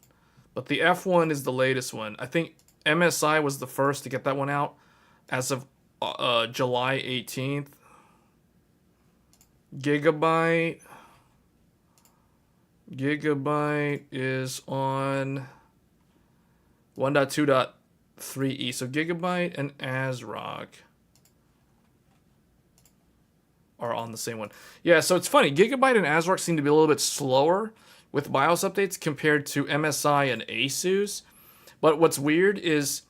but the F one is the latest one. I think MSI was the first to get that one out as of July 18th. Gigabyte is on 1.2.3e. So Gigabyte and ASRock are on the same one. Yeah, so it's funny. Gigabyte and ASRock seem to be a little bit slower with BIOS updates compared to MSI and Asus. But what's weird is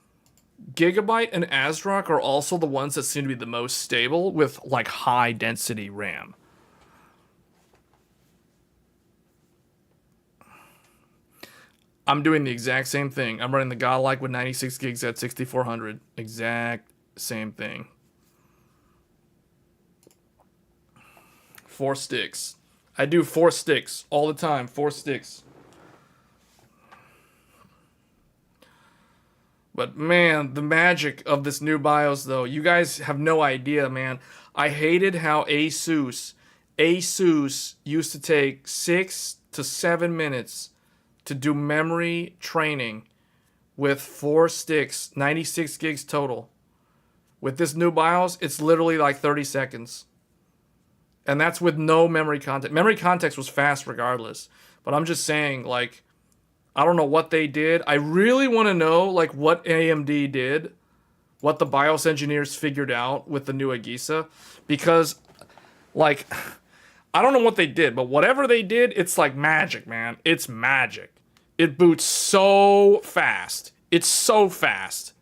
Gigabyte and ASRock are also the ones that seem to be the most stable with like high density RAM. I'm doing the exact same thing. I'm running the Godlike with 96 gigs at 6400. Exact same thing. 4 sticks. I do 4 sticks all the time. 4 sticks. But man, the magic of this new BIOS though, you guys have no idea, man. I hated how Asus used to take 6 to 7 minutes to do memory training with 4 sticks, 96 gigs total. With this new BIOS, it's literally like 30 seconds. And that's with no memory context. Memory context was fast regardless. But I'm just saying, like, I don't know what they did. I really want to know, like, what AMD did. What the BIOS engineers figured out with the new Agisa. Because, like, I don't know what they did. But whatever they did, it's like magic, man. It's magic. It boots so fast. It's so fast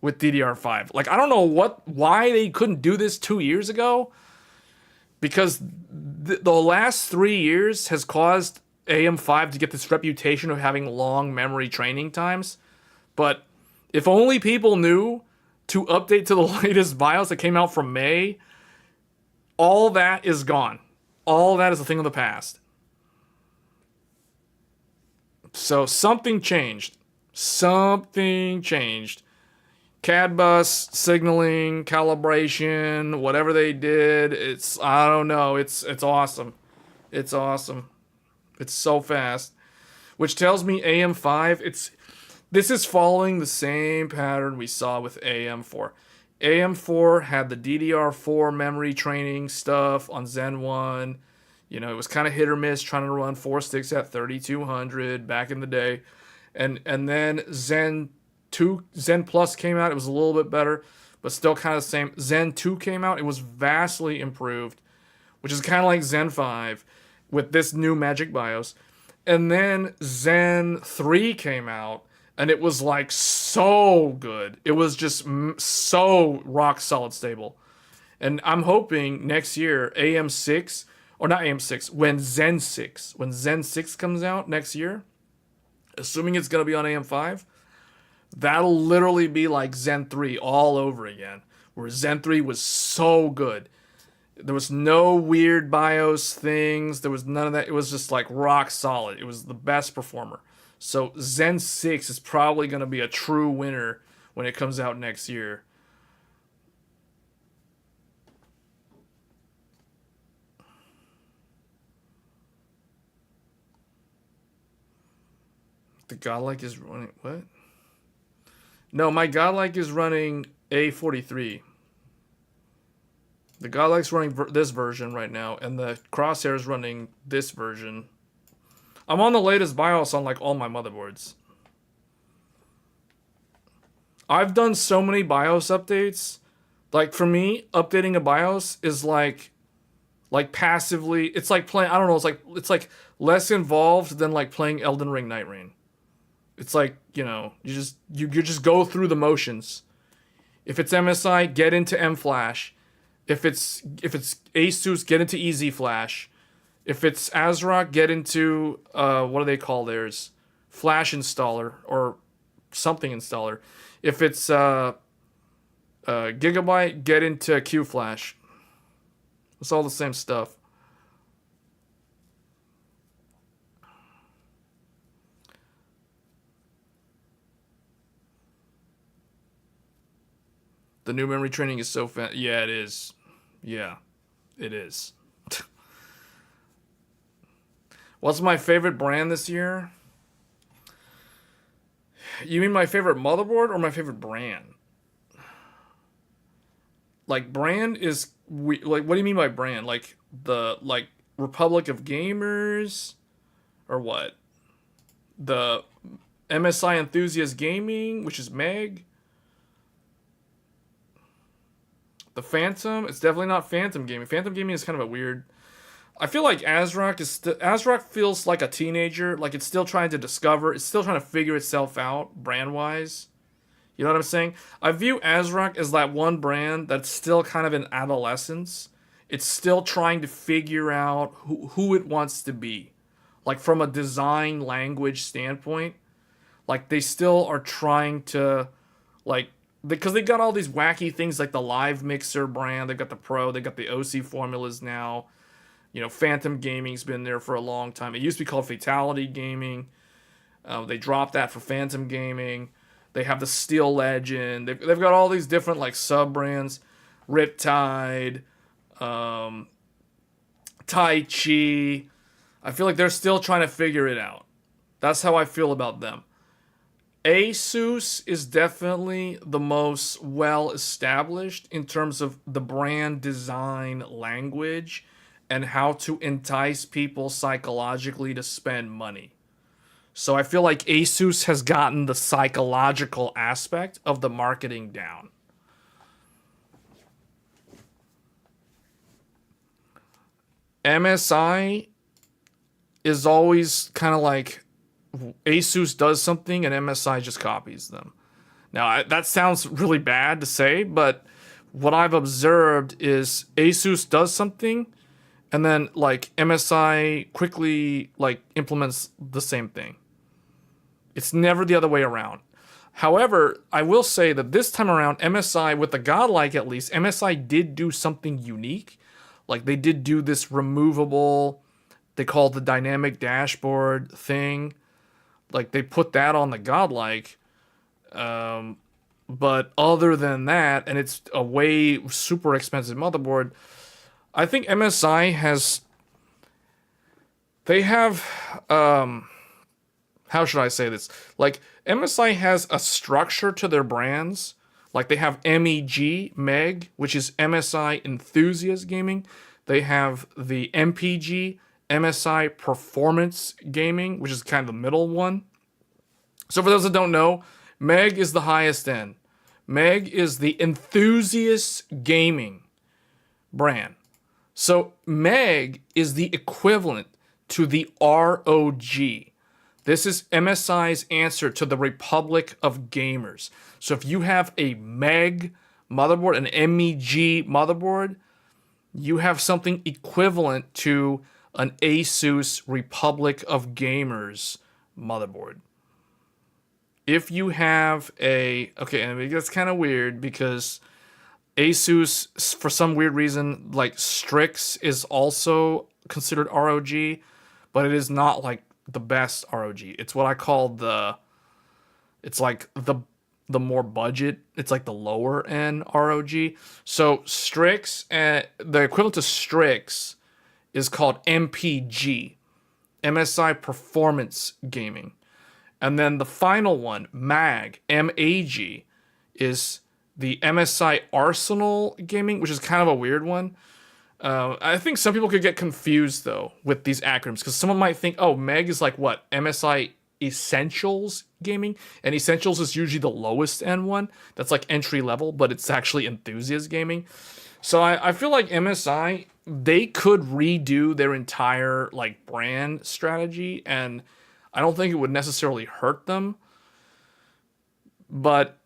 with DDR5. Like, I don't know why they couldn't do this 2 years ago. Because the last 3 years has caused AM5 to get this reputation of having long memory training times. But if only people knew to update to the latest BIOS that came out from May, all that is gone. All that is a thing of the past. So something changed. Something changed. CAD bus, signaling, calibration, whatever they did, I don't know, it's awesome. It's awesome. It's so fast. Which tells me AM5, this is following the same pattern we saw with AM4. AM4 had the DDR4 memory training stuff on Zen 1. You know, it was kind of hit or miss trying to run 4 sticks at 3200 back in the day. And then Zen Plus came out. It was a little bit better, but still kind of the same. Zen 2 came out. It was vastly improved, which is kind of like Zen 5 with this new Magic BIOS. And then Zen 3 came out, and it was like so good. It was just so rock solid stable. And I'm hoping next year AM6, or not AM6, when Zen 6 comes out next year, assuming it's going to be on AM5, that'll literally be like Zen 3 all over again, where Zen 3 was so good. There was no weird BIOS things. There was none of that. It was just like rock solid. It was the best performer. So Zen 6 is probably going to be a true winner when it comes out next year. The Godlike is running... What? No, my Godlike is running A43. The Godlike's running this version right now, and the Crosshair is running this version. I'm on the latest BIOS on like all my motherboards. I've done so many BIOS updates. Like for me, updating a BIOS is like passively. It's like playing. I don't know. It's like less involved than like playing Elden Ring Night Rain. It's like, you just go through the motions. If it's MSI, get into M Flash. If it's Asus, get into Easy Flash. If it's ASRock, get into what do they call theirs? Flash installer or something installer. If it's Gigabyte, get into Q Flash. It's all the same stuff. The new memory training is so fast. Yeah, it is. Yeah, it is. What's my favorite brand this year? You mean my favorite motherboard or my favorite brand? Like brand is like, what do you mean by brand? Like the Republic of Gamers or what? The MSI Enthusiast Gaming, which is Meg. The Phantom, it's definitely not Phantom Gaming. Phantom Gaming is kind of a weird. I feel like ASRock feels like a teenager, like it's still trying to discover, it's still trying to figure itself out brand wise. You know what I'm saying? I view ASRock as that one brand that's still kind of in adolescence. It's still trying to figure out who it wants to be. Like from a design language standpoint, like they still are trying to like because they got all these wacky things like the Live Mixer brand, they got the Pro, they got the OC formulas now. Phantom Gaming's been there for a long time. It used to be called Fatality Gaming. They dropped that for Phantom Gaming. They have the Steel Legend. They've got all these different like sub brands, Riptide, Tai Chi. I feel like they're still trying to figure it out. That's how I feel about them. Asus is definitely the most well established in terms of the brand design language and how to entice people psychologically to spend money. So I feel like Asus has gotten the psychological aspect of the marketing down. MSI is always kind of like Asus does something and MSI just copies them. Now, that sounds really bad to say, but what I've observed is Asus does something and then like MSI quickly like implements the same thing. It's never the other way around. However, I will say that this time around, MSI, with the Godlike at least, MSI did do something unique. Like they did do this removable, they call it the dynamic dashboard thing. Like they put that on the Godlike. But other than that, and it's a way super expensive motherboard, I think MSI has, they have, how should I say this? Like MSI has a structure to their brands. Like they have Meg, which is MSI Enthusiast Gaming. They have the MPG, MSI Performance Gaming, which is kind of the middle one. So for those that don't know, Meg is the highest end. Meg is the Enthusiast Gaming brand. So Meg is the equivalent to the ROG. This is MSI's answer to the Republic of Gamers. So if you have a Meg motherboard, an MEG motherboard, you have something equivalent to an Asus Republic of Gamers motherboard. If you have okay, and that's kind of weird because Asus, for some weird reason, like Strix is also considered ROG, but it is not like the best ROG. It's what I call it's like the more budget. It's like the lower end ROG. So Strix, the equivalent to Strix is called MPG, MSI Performance Gaming. And then the final one, MAG, MAG, is the MSI Arsenal Gaming, which is kind of a weird one. I think some people could get confused, though, with these acronyms, because someone might think, oh, MEG is like what? MSI Essentials Gaming? And Essentials is usually the lowest end one. That's like entry level, but it's actually Enthusiast Gaming. So I feel like MSI, they could redo their entire like brand strategy, and I don't think it would necessarily hurt them. But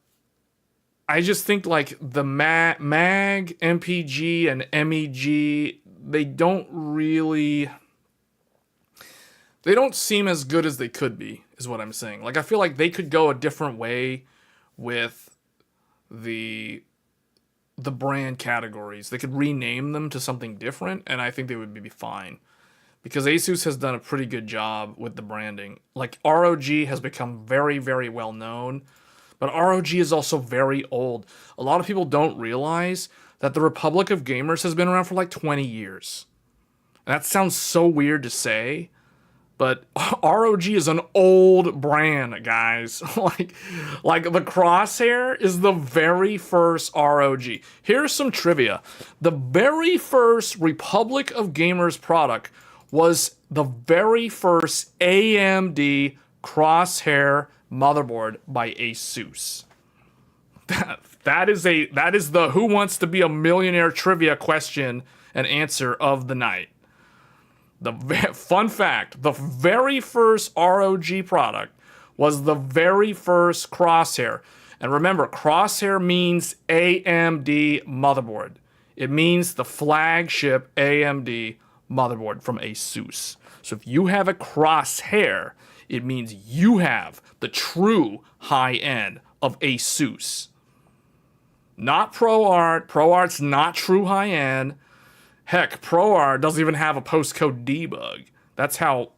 I just think like the MAG, MPG, and MEG, they don't seem as good as they could be, is what I'm saying. Like, I feel like they could go a different way with the brand categories. They could rename them to something different, and I think they would be fine. Because Asus has done a pretty good job with the branding. Like, ROG has become very, very well known, but ROG is also very old. A lot of people don't realize that the Republic of Gamers has been around for like 20 years. And that sounds so weird to say, but ROG is an old brand, guys. like the Crosshair is the very first ROG. Here's some trivia. The very first Republic of Gamers product was the very first AMD Crosshair motherboard by Asus. That is the Who Wants to Be a Millionaire trivia question and answer of the night. The fun fact, the very first ROG product was the very first Crosshair. And remember, Crosshair means AMD motherboard. It means the flagship AMD motherboard from Asus. So if you have a Crosshair, it means you have the true high end of Asus. Not ProArt. ProArt's not true high end. Heck, ProArt doesn't even have a postcode debug. That's how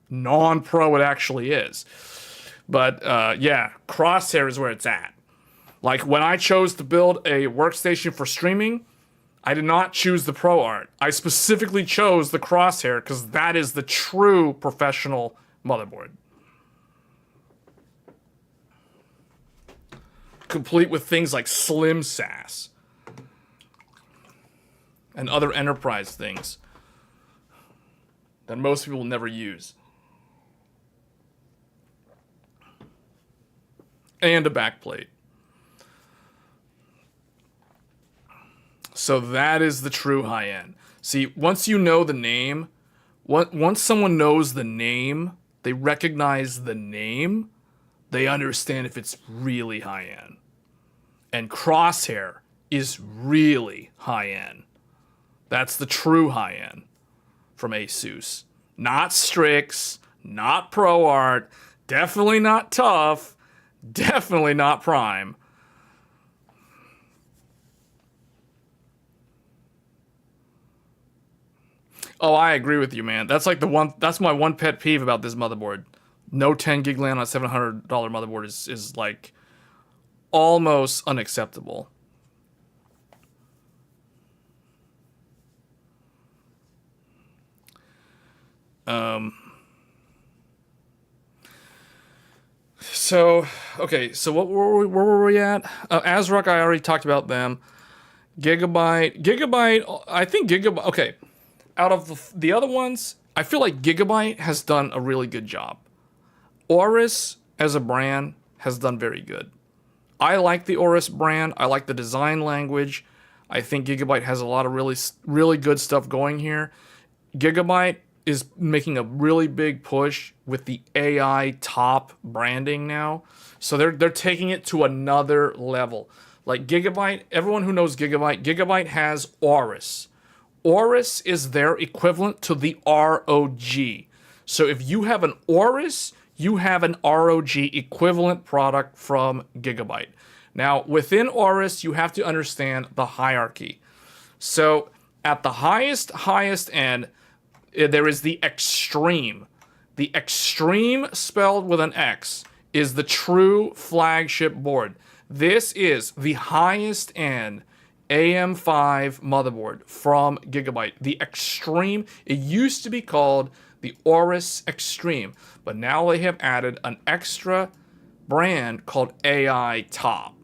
non-pro it actually is. But yeah, Crosshair is where it's at. Like when I chose to build a workstation for streaming, I did not choose the ProArt. I specifically chose the Crosshair because that is the true professional motherboard. Complete with things like Slim SAS and other enterprise things that most people will never use. And a backplate. So that is the true high end. See, once you know the name, once someone knows the name, they recognize the name, they understand if it's really high end. And Crosshair is really high end. That's the true high end from Asus. Not Strix, not ProArt, definitely not Tough, definitely not Prime. Oh, I agree with you, man. That's my one pet peeve about this motherboard. No 10 gig LAN on a $700 motherboard is like almost unacceptable. So, okay, so where were we at? ASRock, I already talked about them. Gigabyte, I think Gigabyte, okay. Out of the other ones, I feel like Gigabyte has done a really good job. Aorus, as a brand, has done very good. I like the Aorus brand. I like the design language. I think Gigabyte has a lot of really good stuff going here. Gigabyte is making a really big push with the AI top branding now. So they're taking it to another level. Like Gigabyte, everyone who knows Gigabyte has Aorus. Aorus is their equivalent to the ROG. So if you have an Aorus, you have an ROG equivalent product from Gigabyte. Now, within Aorus, you have to understand the hierarchy. So at the highest end, there is the Extreme. The Extreme, spelled with an X, is the true flagship board. This is the highest end AM5 motherboard from Gigabyte. The Extreme, it used to be called the Aorus Extreme, but now they have added an extra brand called AI Top.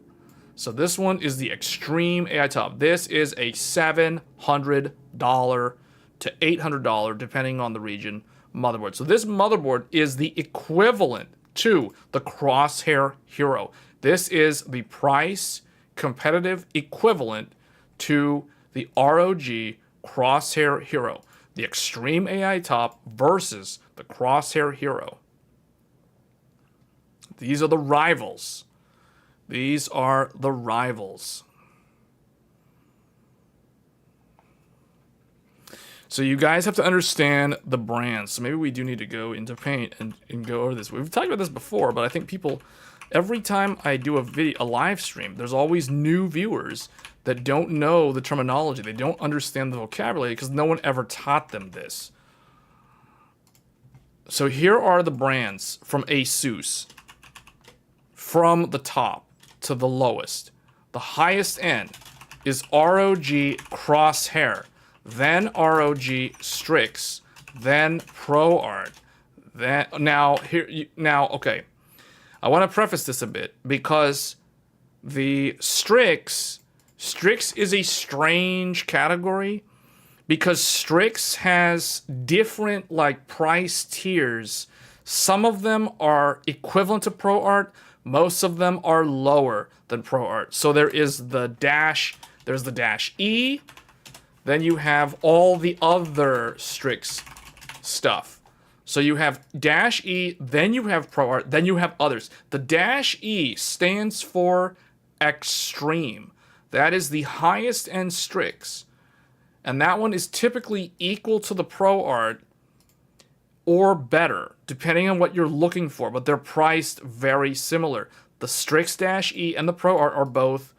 So this one is the Extreme AI Top. This is a $700 to $800, depending on the region, motherboard. So this motherboard is the equivalent to the Crosshair Hero. This is the price competitive equivalent to the ROG Crosshair Hero. The Extreme AI Top versus the Crosshair Hero. These are the rivals. These are the rivals. So you guys have to understand the brands. So maybe we do need to go into Paint and go over this. We've talked about this before, but I think people, every time I do a live stream, there's always new viewers that don't know the terminology. They don't understand the vocabulary because no one ever taught them this. So here are the brands from ASUS. From the top to the lowest. The highest end is ROG Crosshair. Then ROG Strix, then ProArt, then okay. I want to preface this a bit because the Strix is a strange category because Strix has different like price tiers. Some of them are equivalent to ProArt, most of them are lower than ProArt. So there's the Dash E. Then you have all the other Strix stuff. So you have Dash E, then you have ProArt, then you have others. The Dash E stands for Extreme. That is the highest end Strix. And that one is typically equal to the ProArt or better, depending on what you're looking for. But they're priced very similar. The Strix Dash E and the ProArt are both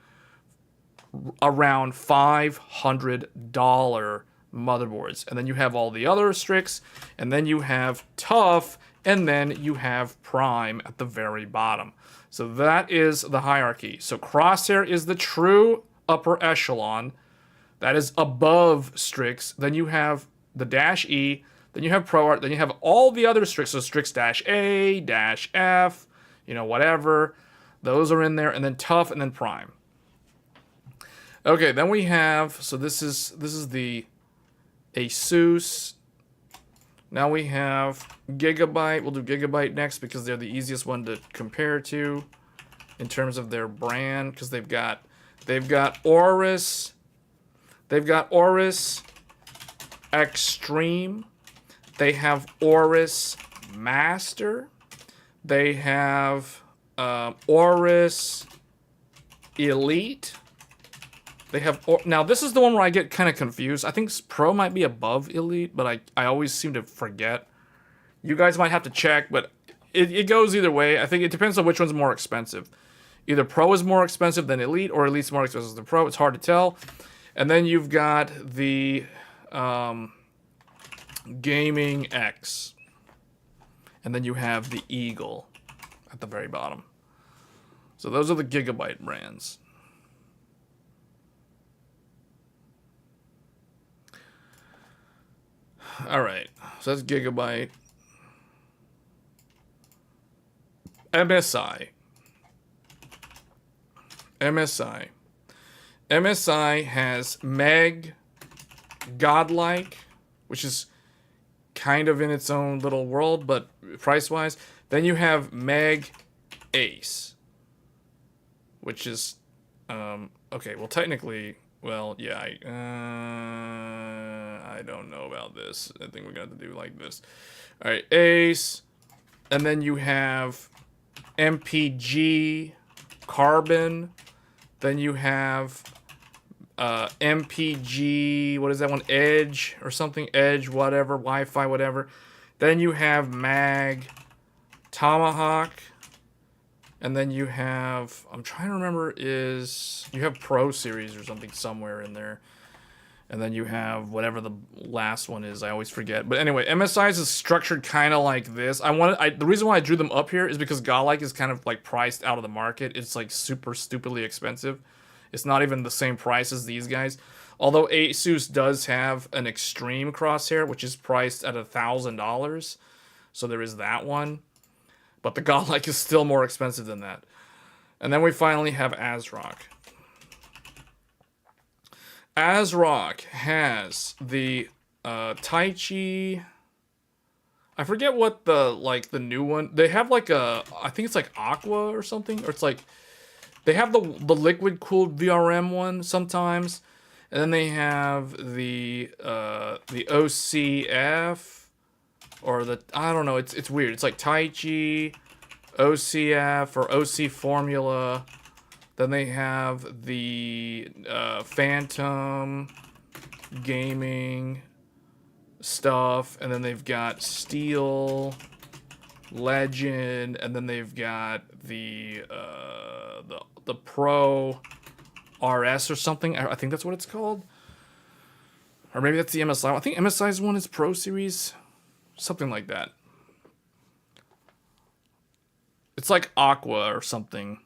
around $500 motherboards. And then you have all the other Strix, and then you have Tough, and then you have Prime at the very bottom. So that is the hierarchy. So Crosshair is the true upper echelon. That is above Strix. Then you have the Dash E, then you have ProArt, then you have all the other Strix. So Strix Dash A, Dash F, you know, whatever. Those are in there, and then Tough, and then Prime. Okay, then we have, so this is the ASUS. Now we have Gigabyte. We'll do Gigabyte next because they're the easiest one to compare to in terms of their brand, because they've got Aorus. They've got Aorus Extreme. They have Aorus Master. They have Aorus Elite. They have, now this is the one where I get kind of confused. I think Pro might be above Elite, but I always seem to forget. You guys might have to check, but it goes either way. I think it depends on which one's more expensive. Either Pro is more expensive than Elite, or Elite's more expensive than Pro. It's hard to tell. And then you've got the Gaming X. And then you have the Eagle at the very bottom. So those are the Gigabyte brands. All right, so that's Gigabyte. MSI. MSI has Meg, Godlike, which is kind of in its own little world, but price-wise. Then you have Meg Ace, which is, okay, well, technically, well, yeah, I don't know about this. I think we're going to have to do like this. All right, Ace, and then you have MPG, Carbon, then you have MPG, what is that one, Edge or something, Edge, whatever, Wi-Fi, whatever. Then you have Mag, Tomahawk, and then you have, I'm trying to remember, you have Pro Series or something somewhere in there. And then you have whatever the last one is. I always forget. But anyway, MSI's is structured kind of like this. The reason why I drew them up here is because Godlike is kind of like priced out of the market. It's like super stupidly expensive. It's not even the same price as these guys. Although ASUS does have an Extreme Crosshair, which is priced at $1,000. So there is that one. But the Godlike is still more expensive than that. And then we finally have ASRock. ASRock has the Taichi. I forget what the new one. They have like I think it's like Aqua or something, or it's like they have the liquid cooled VRM one sometimes, and then they have the OCF or I don't know. It's weird. It's like Taichi, OCF or OC Formula. Then they have the Phantom gaming stuff, and then they've got Steel, Legend, and then they've got the Pro RS or something. I think that's what it's called. Or maybe that's the MSI. I think MSI's one is Pro Series. Something like that. It's like Aqua or something.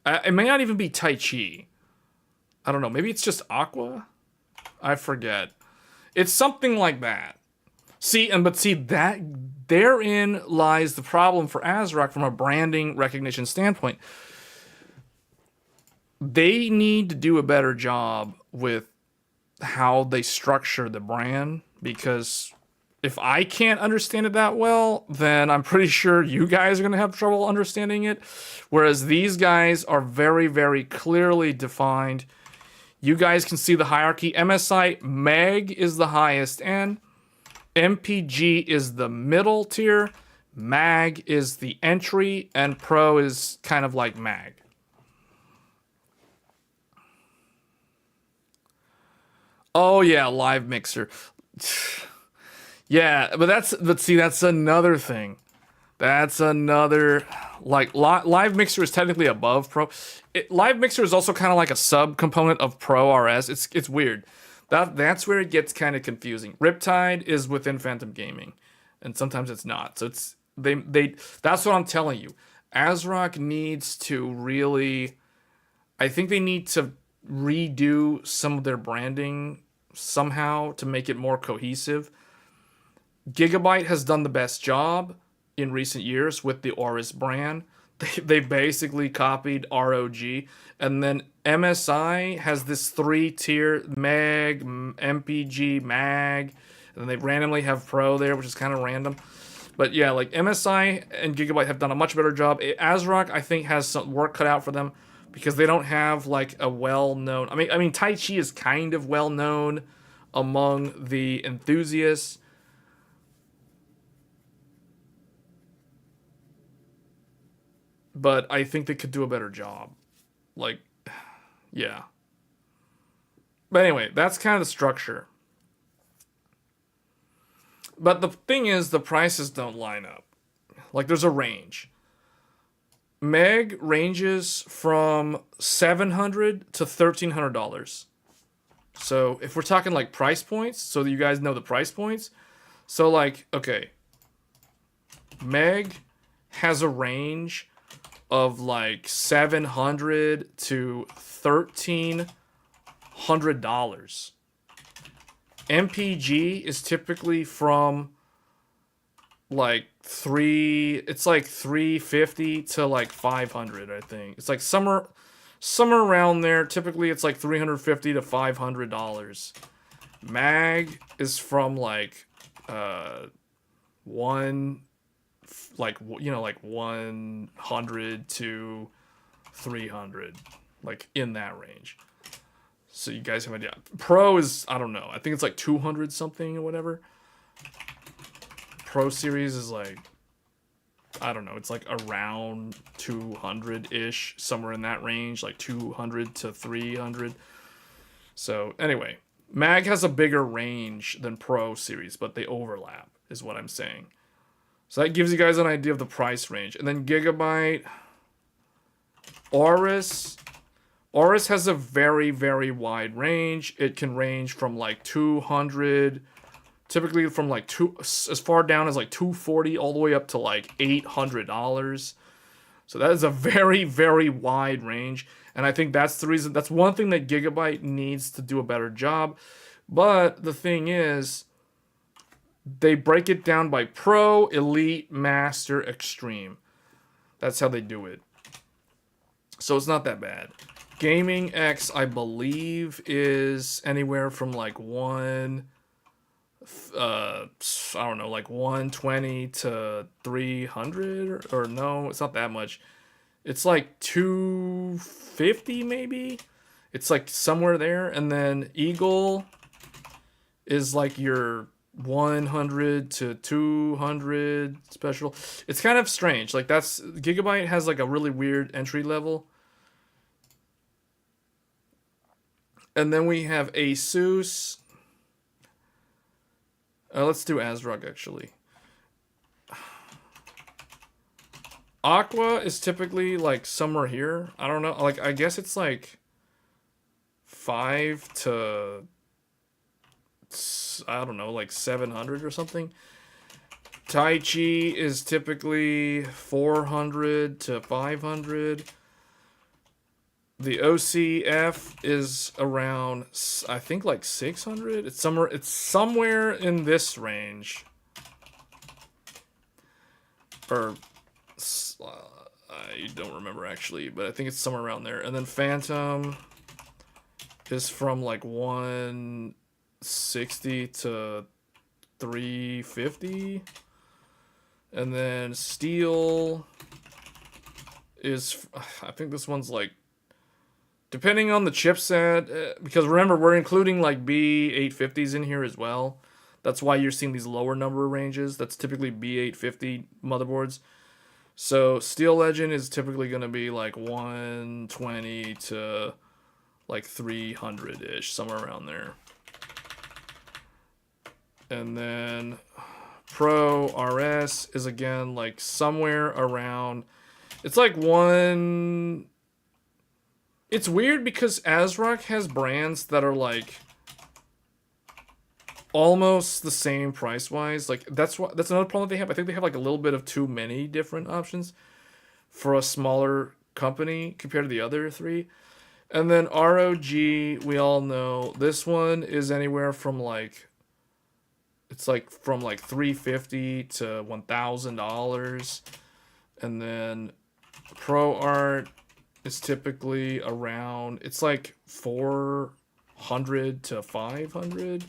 It may not even be Tai Chi. I don't know. Maybe it's just Aqua? I forget. It's something like that. But see that therein lies the problem for ASRock from a branding recognition standpoint. They need to do a better job with how they structure the brand, because if I can't understand it that well, then I'm pretty sure you guys are going to have trouble understanding it. Whereas these guys are very, very clearly defined. You guys can see the hierarchy. MSI Meg is the highest end. MPG is the middle tier. Mag is the entry. And Pro is kind of like Mag. Oh yeah, live mixer. Yeah, but see, that's another thing. That's another, like, live mixer is technically above Pro. Live mixer is also kind of like a sub-component of Pro RS. It's weird. That's where it gets kind of confusing. Riptide is within Phantom Gaming, and sometimes it's not. So it's that's what I'm telling you. ASRock needs to really, I think they need to redo some of their branding somehow to make it more cohesive. Gigabyte has done the best job in recent years with the Aorus brand. They basically copied ROG. And then MSI has this 3-tier Meg, MPG, Mag. And then they randomly have Pro there, which is kind of random. But yeah, like MSI and Gigabyte have done a much better job. ASRock, I think, has some work cut out for them because they don't have like a well-known... I mean, Tai Chi is kind of well-known among the enthusiasts. But I think they could do a better job. Like, yeah. But anyway, that's kind of the structure. But the thing is, the prices don't line up. Like, there's a range. Meg ranges from $700 to $1,300. So, if we're talking, like, price points, so that you guys know the price points. So, like, okay. Meg has a range of like $700 to $1,300. MPG is typically from like it's like $350 to like $500, I think. It's like somewhere around there. Typically it's like $350 to $500. Mag is from like 100 to 300, like in that range. So you guys have an idea. Pro is, I don't know, I think it's like 200 something or whatever. Pro series is like, I don't know, it's like around 200-ish, somewhere in that range, like 200 to 300. So anyway, Mag has a bigger range than Pro series, but they overlap, is what I'm saying. So that gives you guys an idea of the price range. And then Gigabyte, Aorus has a very, very wide range. It can range from like 200, typically from like as far down as like 240 all the way up to like $800. So that is a very, very wide range. And I think that's the reason, that's one thing that Gigabyte needs to do a better job. But the thing is, they break it down by Pro, Elite, Master, Extreme. That's how they do it. So it's not that bad. Gaming X, I believe, is anywhere from like I don't know, like 120 to 300, or no, it's not that much. It's like 250 maybe. It's like somewhere there. And then Eagle is like your 100 to 200 special. It's kind of strange. Like, that's Gigabyte has like a really weird entry level. And then we have Asus. Let's do ASRock, actually. Aqua is typically like somewhere here. I don't know. Like, I guess it's like 5 to, I don't know, like 700 or something. Tai Chi is typically 400 to 500. The OCF is around, I think, like 600. It's somewhere in this range. Or I don't remember actually, but I think it's somewhere around there. And then Phantom is from like 160 to 350. And then Steel is, I think this one's like, depending on the chipset, because remember, we're including like B850s in here as well. That's why you're seeing these lower number ranges. That's typically B850 motherboards. So Steel Legend is typically going to be like 120 to like 300-ish, somewhere around there. And then Pro RS is again like somewhere around, it's like one. It's weird because ASRock has brands that are like almost the same price wise. Like that's another problem they have. I think they have like a little bit of too many different options for a smaller company compared to the other three. And then ROG, we all know this one is anywhere from like, it's like from like $350 to $1,000. And then ProArt is typically around, it's like 400 to 500.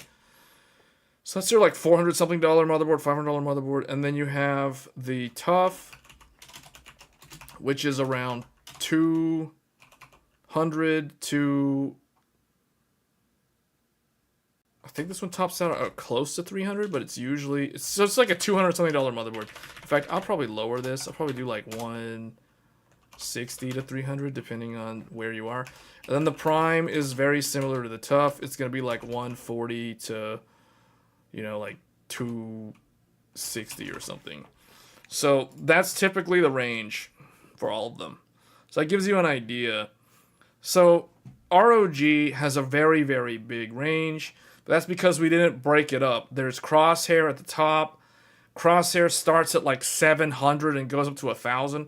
So that's your like $400 something motherboard, $500 motherboard. And then you have the Tough, which is around 200 to, I think this one tops out close to 300, but it's usually, so it's like a $200 something motherboard. In fact, I'll probably lower this. I'll probably do like 160 to 300 depending on where you are. And then the Prime is very similar to the Tough. It's going to be like 140 to, you know, like 260 or something. So that's typically the range for all of them. So that gives you an idea. So ROG has a very, very big range. But that's because we didn't break it up. There's Crosshair at the top. Crosshair starts at like 700 and goes up to 1,000.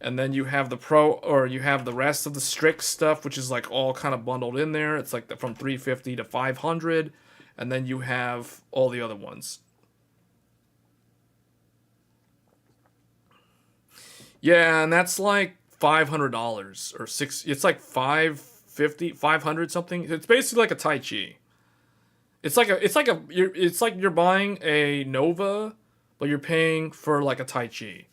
And then you have the Pro, or you have the rest of the Strix stuff, which is like all kind of bundled in there. It's like from 350 to 500. And then you have all the other ones. Yeah, and that's like $500 or it's like 550, 500 something. It's basically like a Tai Chi. It's like you're buying a Nova, but you're paying for like a Tai Chi.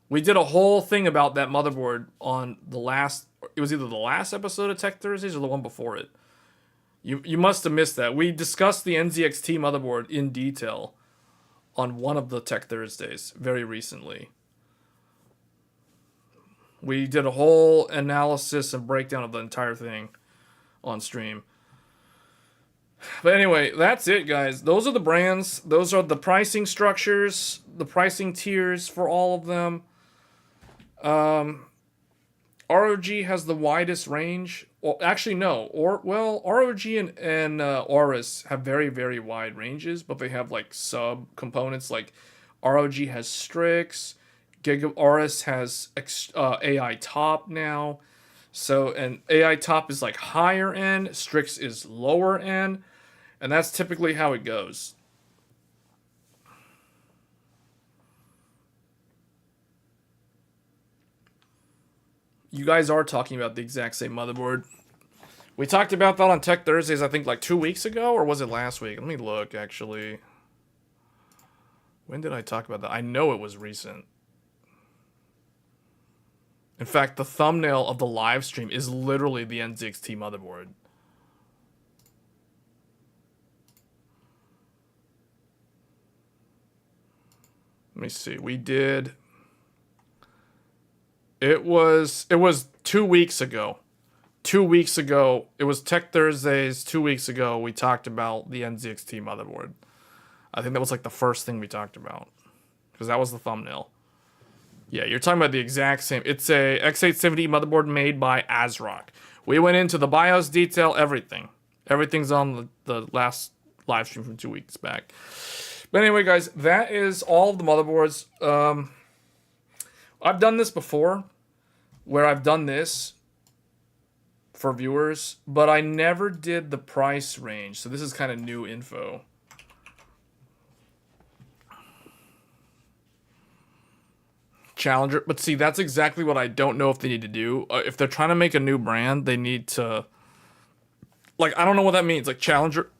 We did a whole thing about that motherboard on the last, it was either the last episode of Tech Thursdays or the one before it. You must have missed that. We discussed the NZXT motherboard in detail on one of the Tech Thursdays very recently. We did a whole analysis and breakdown of the entire thing on stream. But anyway, that's it, guys. Those are the brands. Those are the pricing structures, the pricing tiers for all of them. ROG has the widest range. Well, actually, no. ROG and Aorus have very, very wide ranges, but they have like sub components. Like ROG has Strix, Aorus has AI Top now. So, and AI Top is like higher end, Strix is lower end, and that's typically how it goes. You guys are talking about the exact same motherboard. We talked about that on Tech Thursdays, I think, like 2 weeks ago, or was it last week? Let me look, actually. When did I talk about that? I know it was recent. In fact, the thumbnail of the live stream is literally the NZXT motherboard. Let me see. We did... It was 2 weeks ago. 2 weeks ago. It was Tech Thursdays 2 weeks ago. We talked about the NZXT motherboard. I think that was like the first thing we talked about because that was the thumbnail. Yeah, you're talking about the exact same. It's a X870 motherboard made by ASRock. We went into the BIOS detail, everything. Everything's on the last live stream from 2 weeks back. But anyway, guys, that is all of the motherboards. I've done this before, where I've done this for viewers, but I never did the price range. So this is kind of new info. Challenger, but see, that's exactly what I don't know if they need to do. If they're trying to make a new brand, they need to, like, I don't know what that means. Like Challenger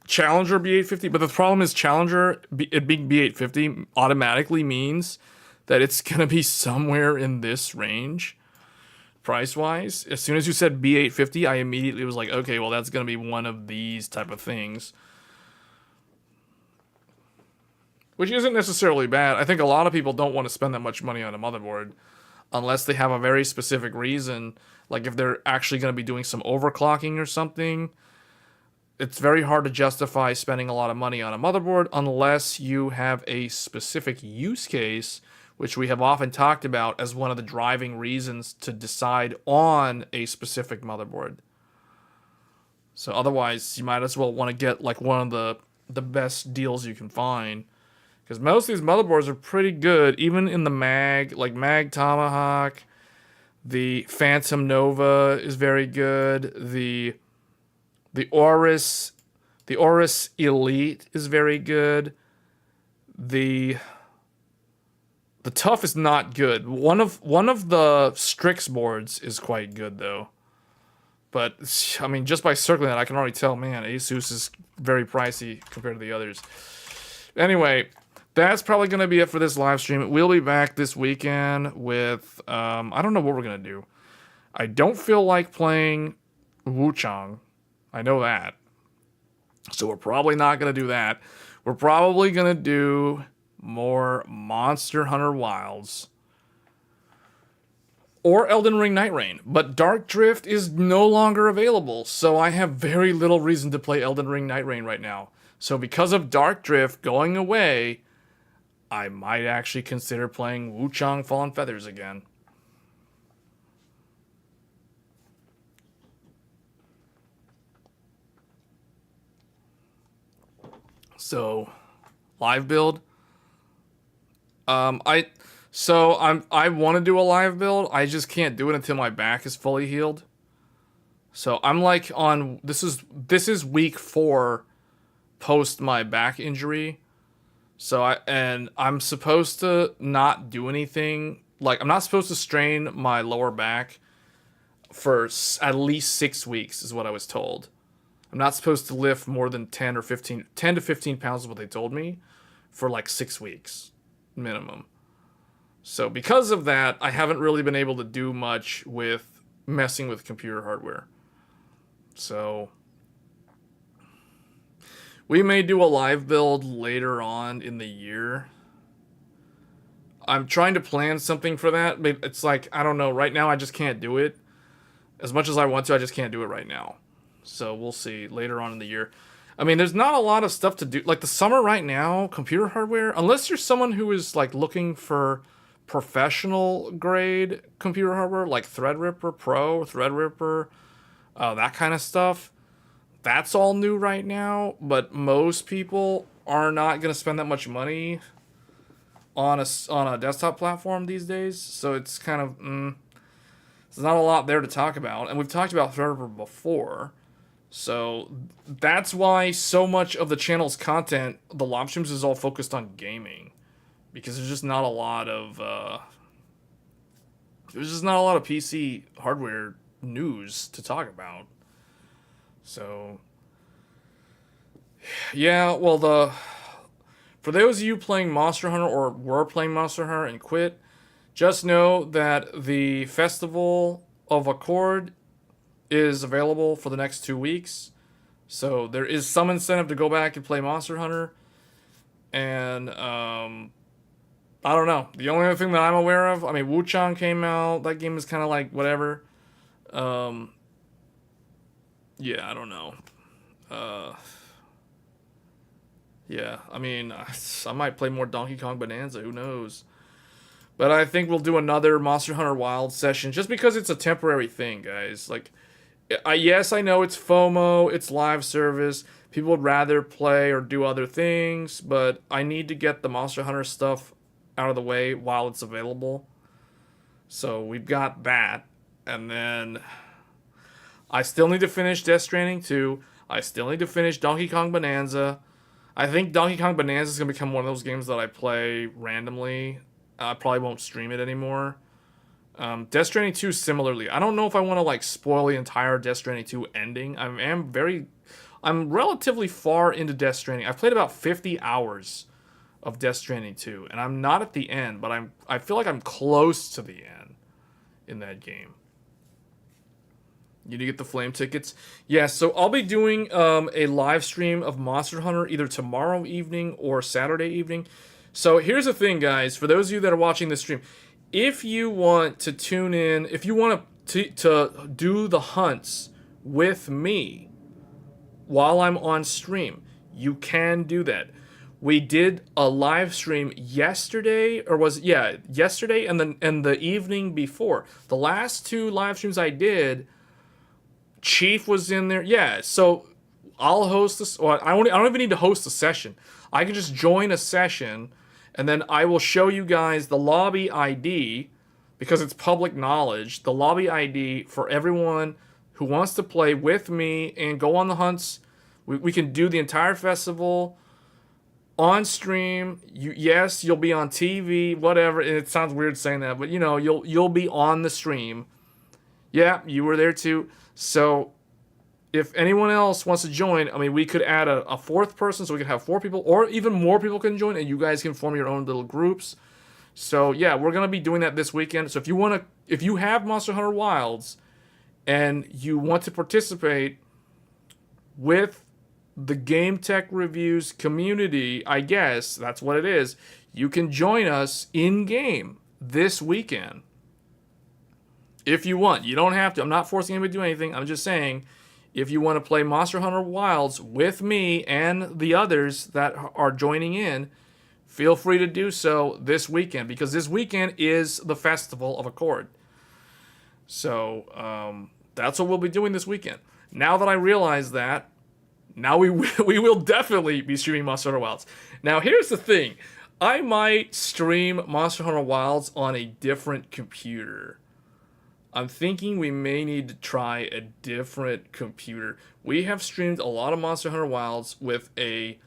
B850, but the problem is Challenger, it being B850 automatically means that it's gonna be somewhere in this range, price-wise. As soon as you said B850, I immediately was like, okay, well, that's gonna be one of these type of things. Which isn't necessarily bad. I think a lot of people don't want to spend that much money on a motherboard unless they have a very specific reason. Like if they're actually going to be doing some overclocking or something. It's very hard to justify spending a lot of money on a motherboard unless you have a specific use case, which we have often talked about as one of the driving reasons to decide on a specific motherboard. So otherwise, you might as well want to get like one of the best deals you can find. Because most of these motherboards are pretty good, even in the mag, like Mag Tomahawk. The Phantom Nova is very good. The Aorus Elite is very good. The Tough is not good. One of the Strix boards is quite good though. But I mean, just by circling that, I can already tell, man, Asus is very pricey compared to the others. Anyway. That's probably going to be it for this live stream. We'll be back this weekend with, I don't know what we're going to do. I don't feel like playing Wuchang. I know that. So we're probably not going to do that. We're probably going to do more Monster Hunter Wilds. Or Elden Ring Night Rain. But Dark Drift is no longer available. So I have very little reason to play Elden Ring Night Rain right now. So because of Dark Drift going away, I might actually consider playing Wuchang Fallen Feathers again. So, live build. I want to do a live build. I just can't do it until my back is fully healed. So I'm like on this is week 4 post my back injury. So I'm supposed to not do anything. Like I'm not supposed to strain my lower back for at least 6 weeks is what I was told. I'm not supposed to lift more than 10 to 15 pounds is what they told me for like 6 weeks minimum. So because of that, I haven't really been able to do much with messing with computer hardware. So we may do a live build later on in the year. I'm trying to plan something for that, but it's like, I don't know. Right now, I just can't do it. As much as I want to, I just can't do it right now. So we'll see later on in the year. I mean, there's not a lot of stuff to do. Like the summer right now, computer hardware, unless you're someone who is like looking for professional grade computer hardware, like Threadripper Pro, Threadripper, that kind of stuff. That's all new right now, but most people are not going to spend that much money on a desktop platform these days. So it's kind of, there's not a lot there to talk about. And we've talked about Threadripper before. So that's why so much of the channel's content, the live streams, is all focused on gaming. Because there's just not a lot of, PC hardware news to talk about. So, yeah, well, for those of you playing Monster Hunter or were playing Monster Hunter and quit, just know that the Festival of Accord is available for the next 2 weeks. So there is some incentive to go back and play Monster Hunter. And, I don't know. The only other thing that I'm aware of, I mean, Wuchang came out. That game is kind of like whatever. Yeah, I don't know. Yeah, I mean, I might play more Donkey Kong Bonanza. Who knows? But I think we'll do another Monster Hunter Wild session just because it's a temporary thing, guys. Like, yes, I know it's FOMO, it's live service. People would rather play or do other things, but I need to get the Monster Hunter stuff out of the way while it's available. So we've got that. And then I still need to finish Death Stranding 2. I still need to finish Donkey Kong Bonanza. I think Donkey Kong Bonanza is going to become one of those games that I play randomly. I probably won't stream it anymore. Death Stranding 2 similarly. I don't know if I want to like spoil the entire Death Stranding 2 ending. I'm relatively far into Death Stranding. I've played about 50 hours of Death Stranding 2, and I'm not at the end, but I feel like I'm close to the end in that game. You need to get the flame tickets. Yeah, so I'll be doing a live stream of Monster Hunter either tomorrow evening or Saturday evening. So here's the thing, guys. For those of you that are watching this stream, if you want to tune in, if you want to do the hunts with me while I'm on stream, you can do that. We did a live stream yesterday, yesterday and the evening before. The last two live streams I did, Chief was in there. Yeah, so I'll host this. Well, I don't even need to host a session. I can just join a session, and then I will show you guys the lobby ID, because it's public knowledge, the lobby ID for everyone who wants to play with me and go on the hunts. We can do the entire festival on stream. Yes, you'll be on TV, whatever. And it sounds weird saying that, but you'll be on the stream. Yeah, you were there too. So if anyone else wants to join, I mean, we could add a fourth person, so we could have 4 people, or even more people can join, and you guys can form your own little groups. So yeah, we're gonna be doing that this weekend. So if you have Monster Hunter Wilds and you want to participate with the Game Tech Reviews community, I guess that's what it is, you can join us in game this weekend. If you want. You don't have to. I'm not forcing anybody to do anything. I'm just saying, if you want to play Monster Hunter Wilds with me and the others that are joining in, feel free to do so this weekend, because this weekend is the Festival of Accord. So that's what we'll be doing this weekend. Now that I realize that, now we will definitely be streaming Monster Hunter Wilds. Now here's the thing. I might stream Monster Hunter Wilds on a different computer. I'm thinking we may need to try a different computer. We have streamed a lot of Monster Hunter Wilds with a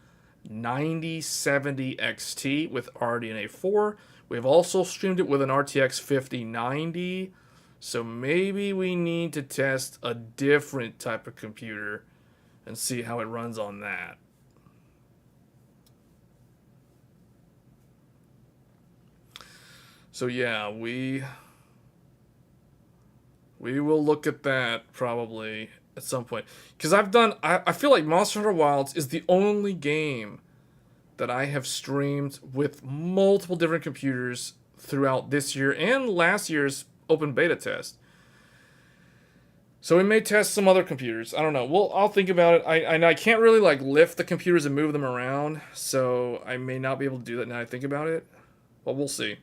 9070 XT with RDNA 4. We've also streamed it with an RTX 5090. So maybe we need to test a different type of computer and see how it runs on that. So yeah, we will look at that probably at some point. Because I feel like Monster Hunter Wilds is the only game that I have streamed with multiple different computers throughout this year and last year's open beta test. So we may test some other computers. I don't know. Well, I'll think about it. I can't really like lift the computers and move them around, so I may not be able to do that now I think about it. But we'll see.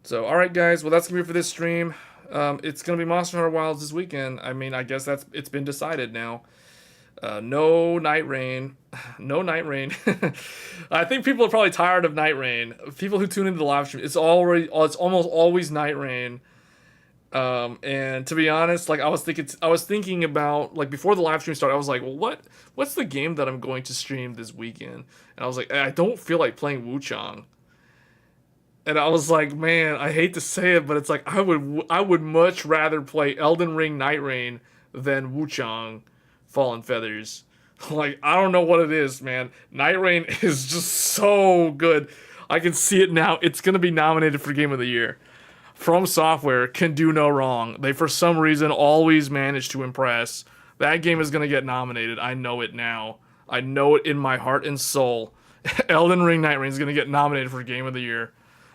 So, alright guys, well that's going to be it for this stream. It's going to be Monster Hunter Wilds this weekend. I mean, I guess it's been decided now. No Night Rain. No Night Rain. I think people are probably tired of Night Rain. People who tune into the live stream, it's almost always Night Rain. And to be honest, like I was thinking about, like before the live stream started, I was like, well, what's the game that I'm going to stream this weekend? And I was like, I don't feel like playing Wuchang. And I was like, man, I hate to say it, but it's like I would much rather play Elden Ring Night Rain than Wuchang Fallen Feathers. Like, I don't know what it is, man. Night Rain is just so good. I can see it now. It's going to be nominated for Game of the Year. From Software can do no wrong. They, for some reason, always manage to impress. That game is going to get nominated. I know it now. I know it in my heart and soul. Elden Ring Night Rain is going to get nominated for Game of the Year.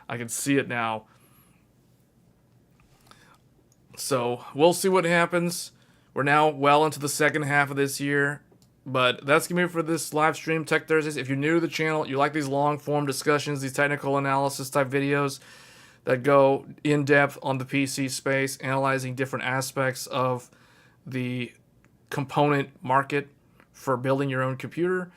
I can see it now. So we'll see what happens. We're now well into the second half of this year. But that's going to be it for this live stream, Tech Thursdays. If you're new to the channel, you like these long-form discussions, these technical analysis type videos that go in-depth on the PC space, analyzing different aspects of the component market for building your own computer,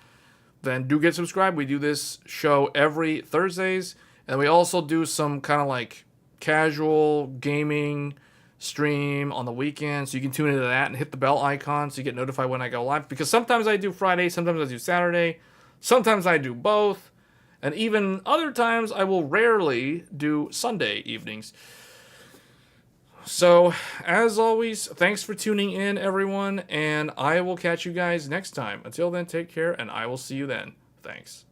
then do get subscribed. We do this show every Thursdays, and we also do some kind of like casual gaming stream on the weekend, so you can tune into that and hit the bell icon so you get notified when I go live, because sometimes I do Friday, sometimes I do Saturday, sometimes I do both, and even other times I will rarely do Sunday evenings. So as always, thanks for tuning in, everyone, and I will catch you guys next time. Until then, take care, and I will see you then. Thanks.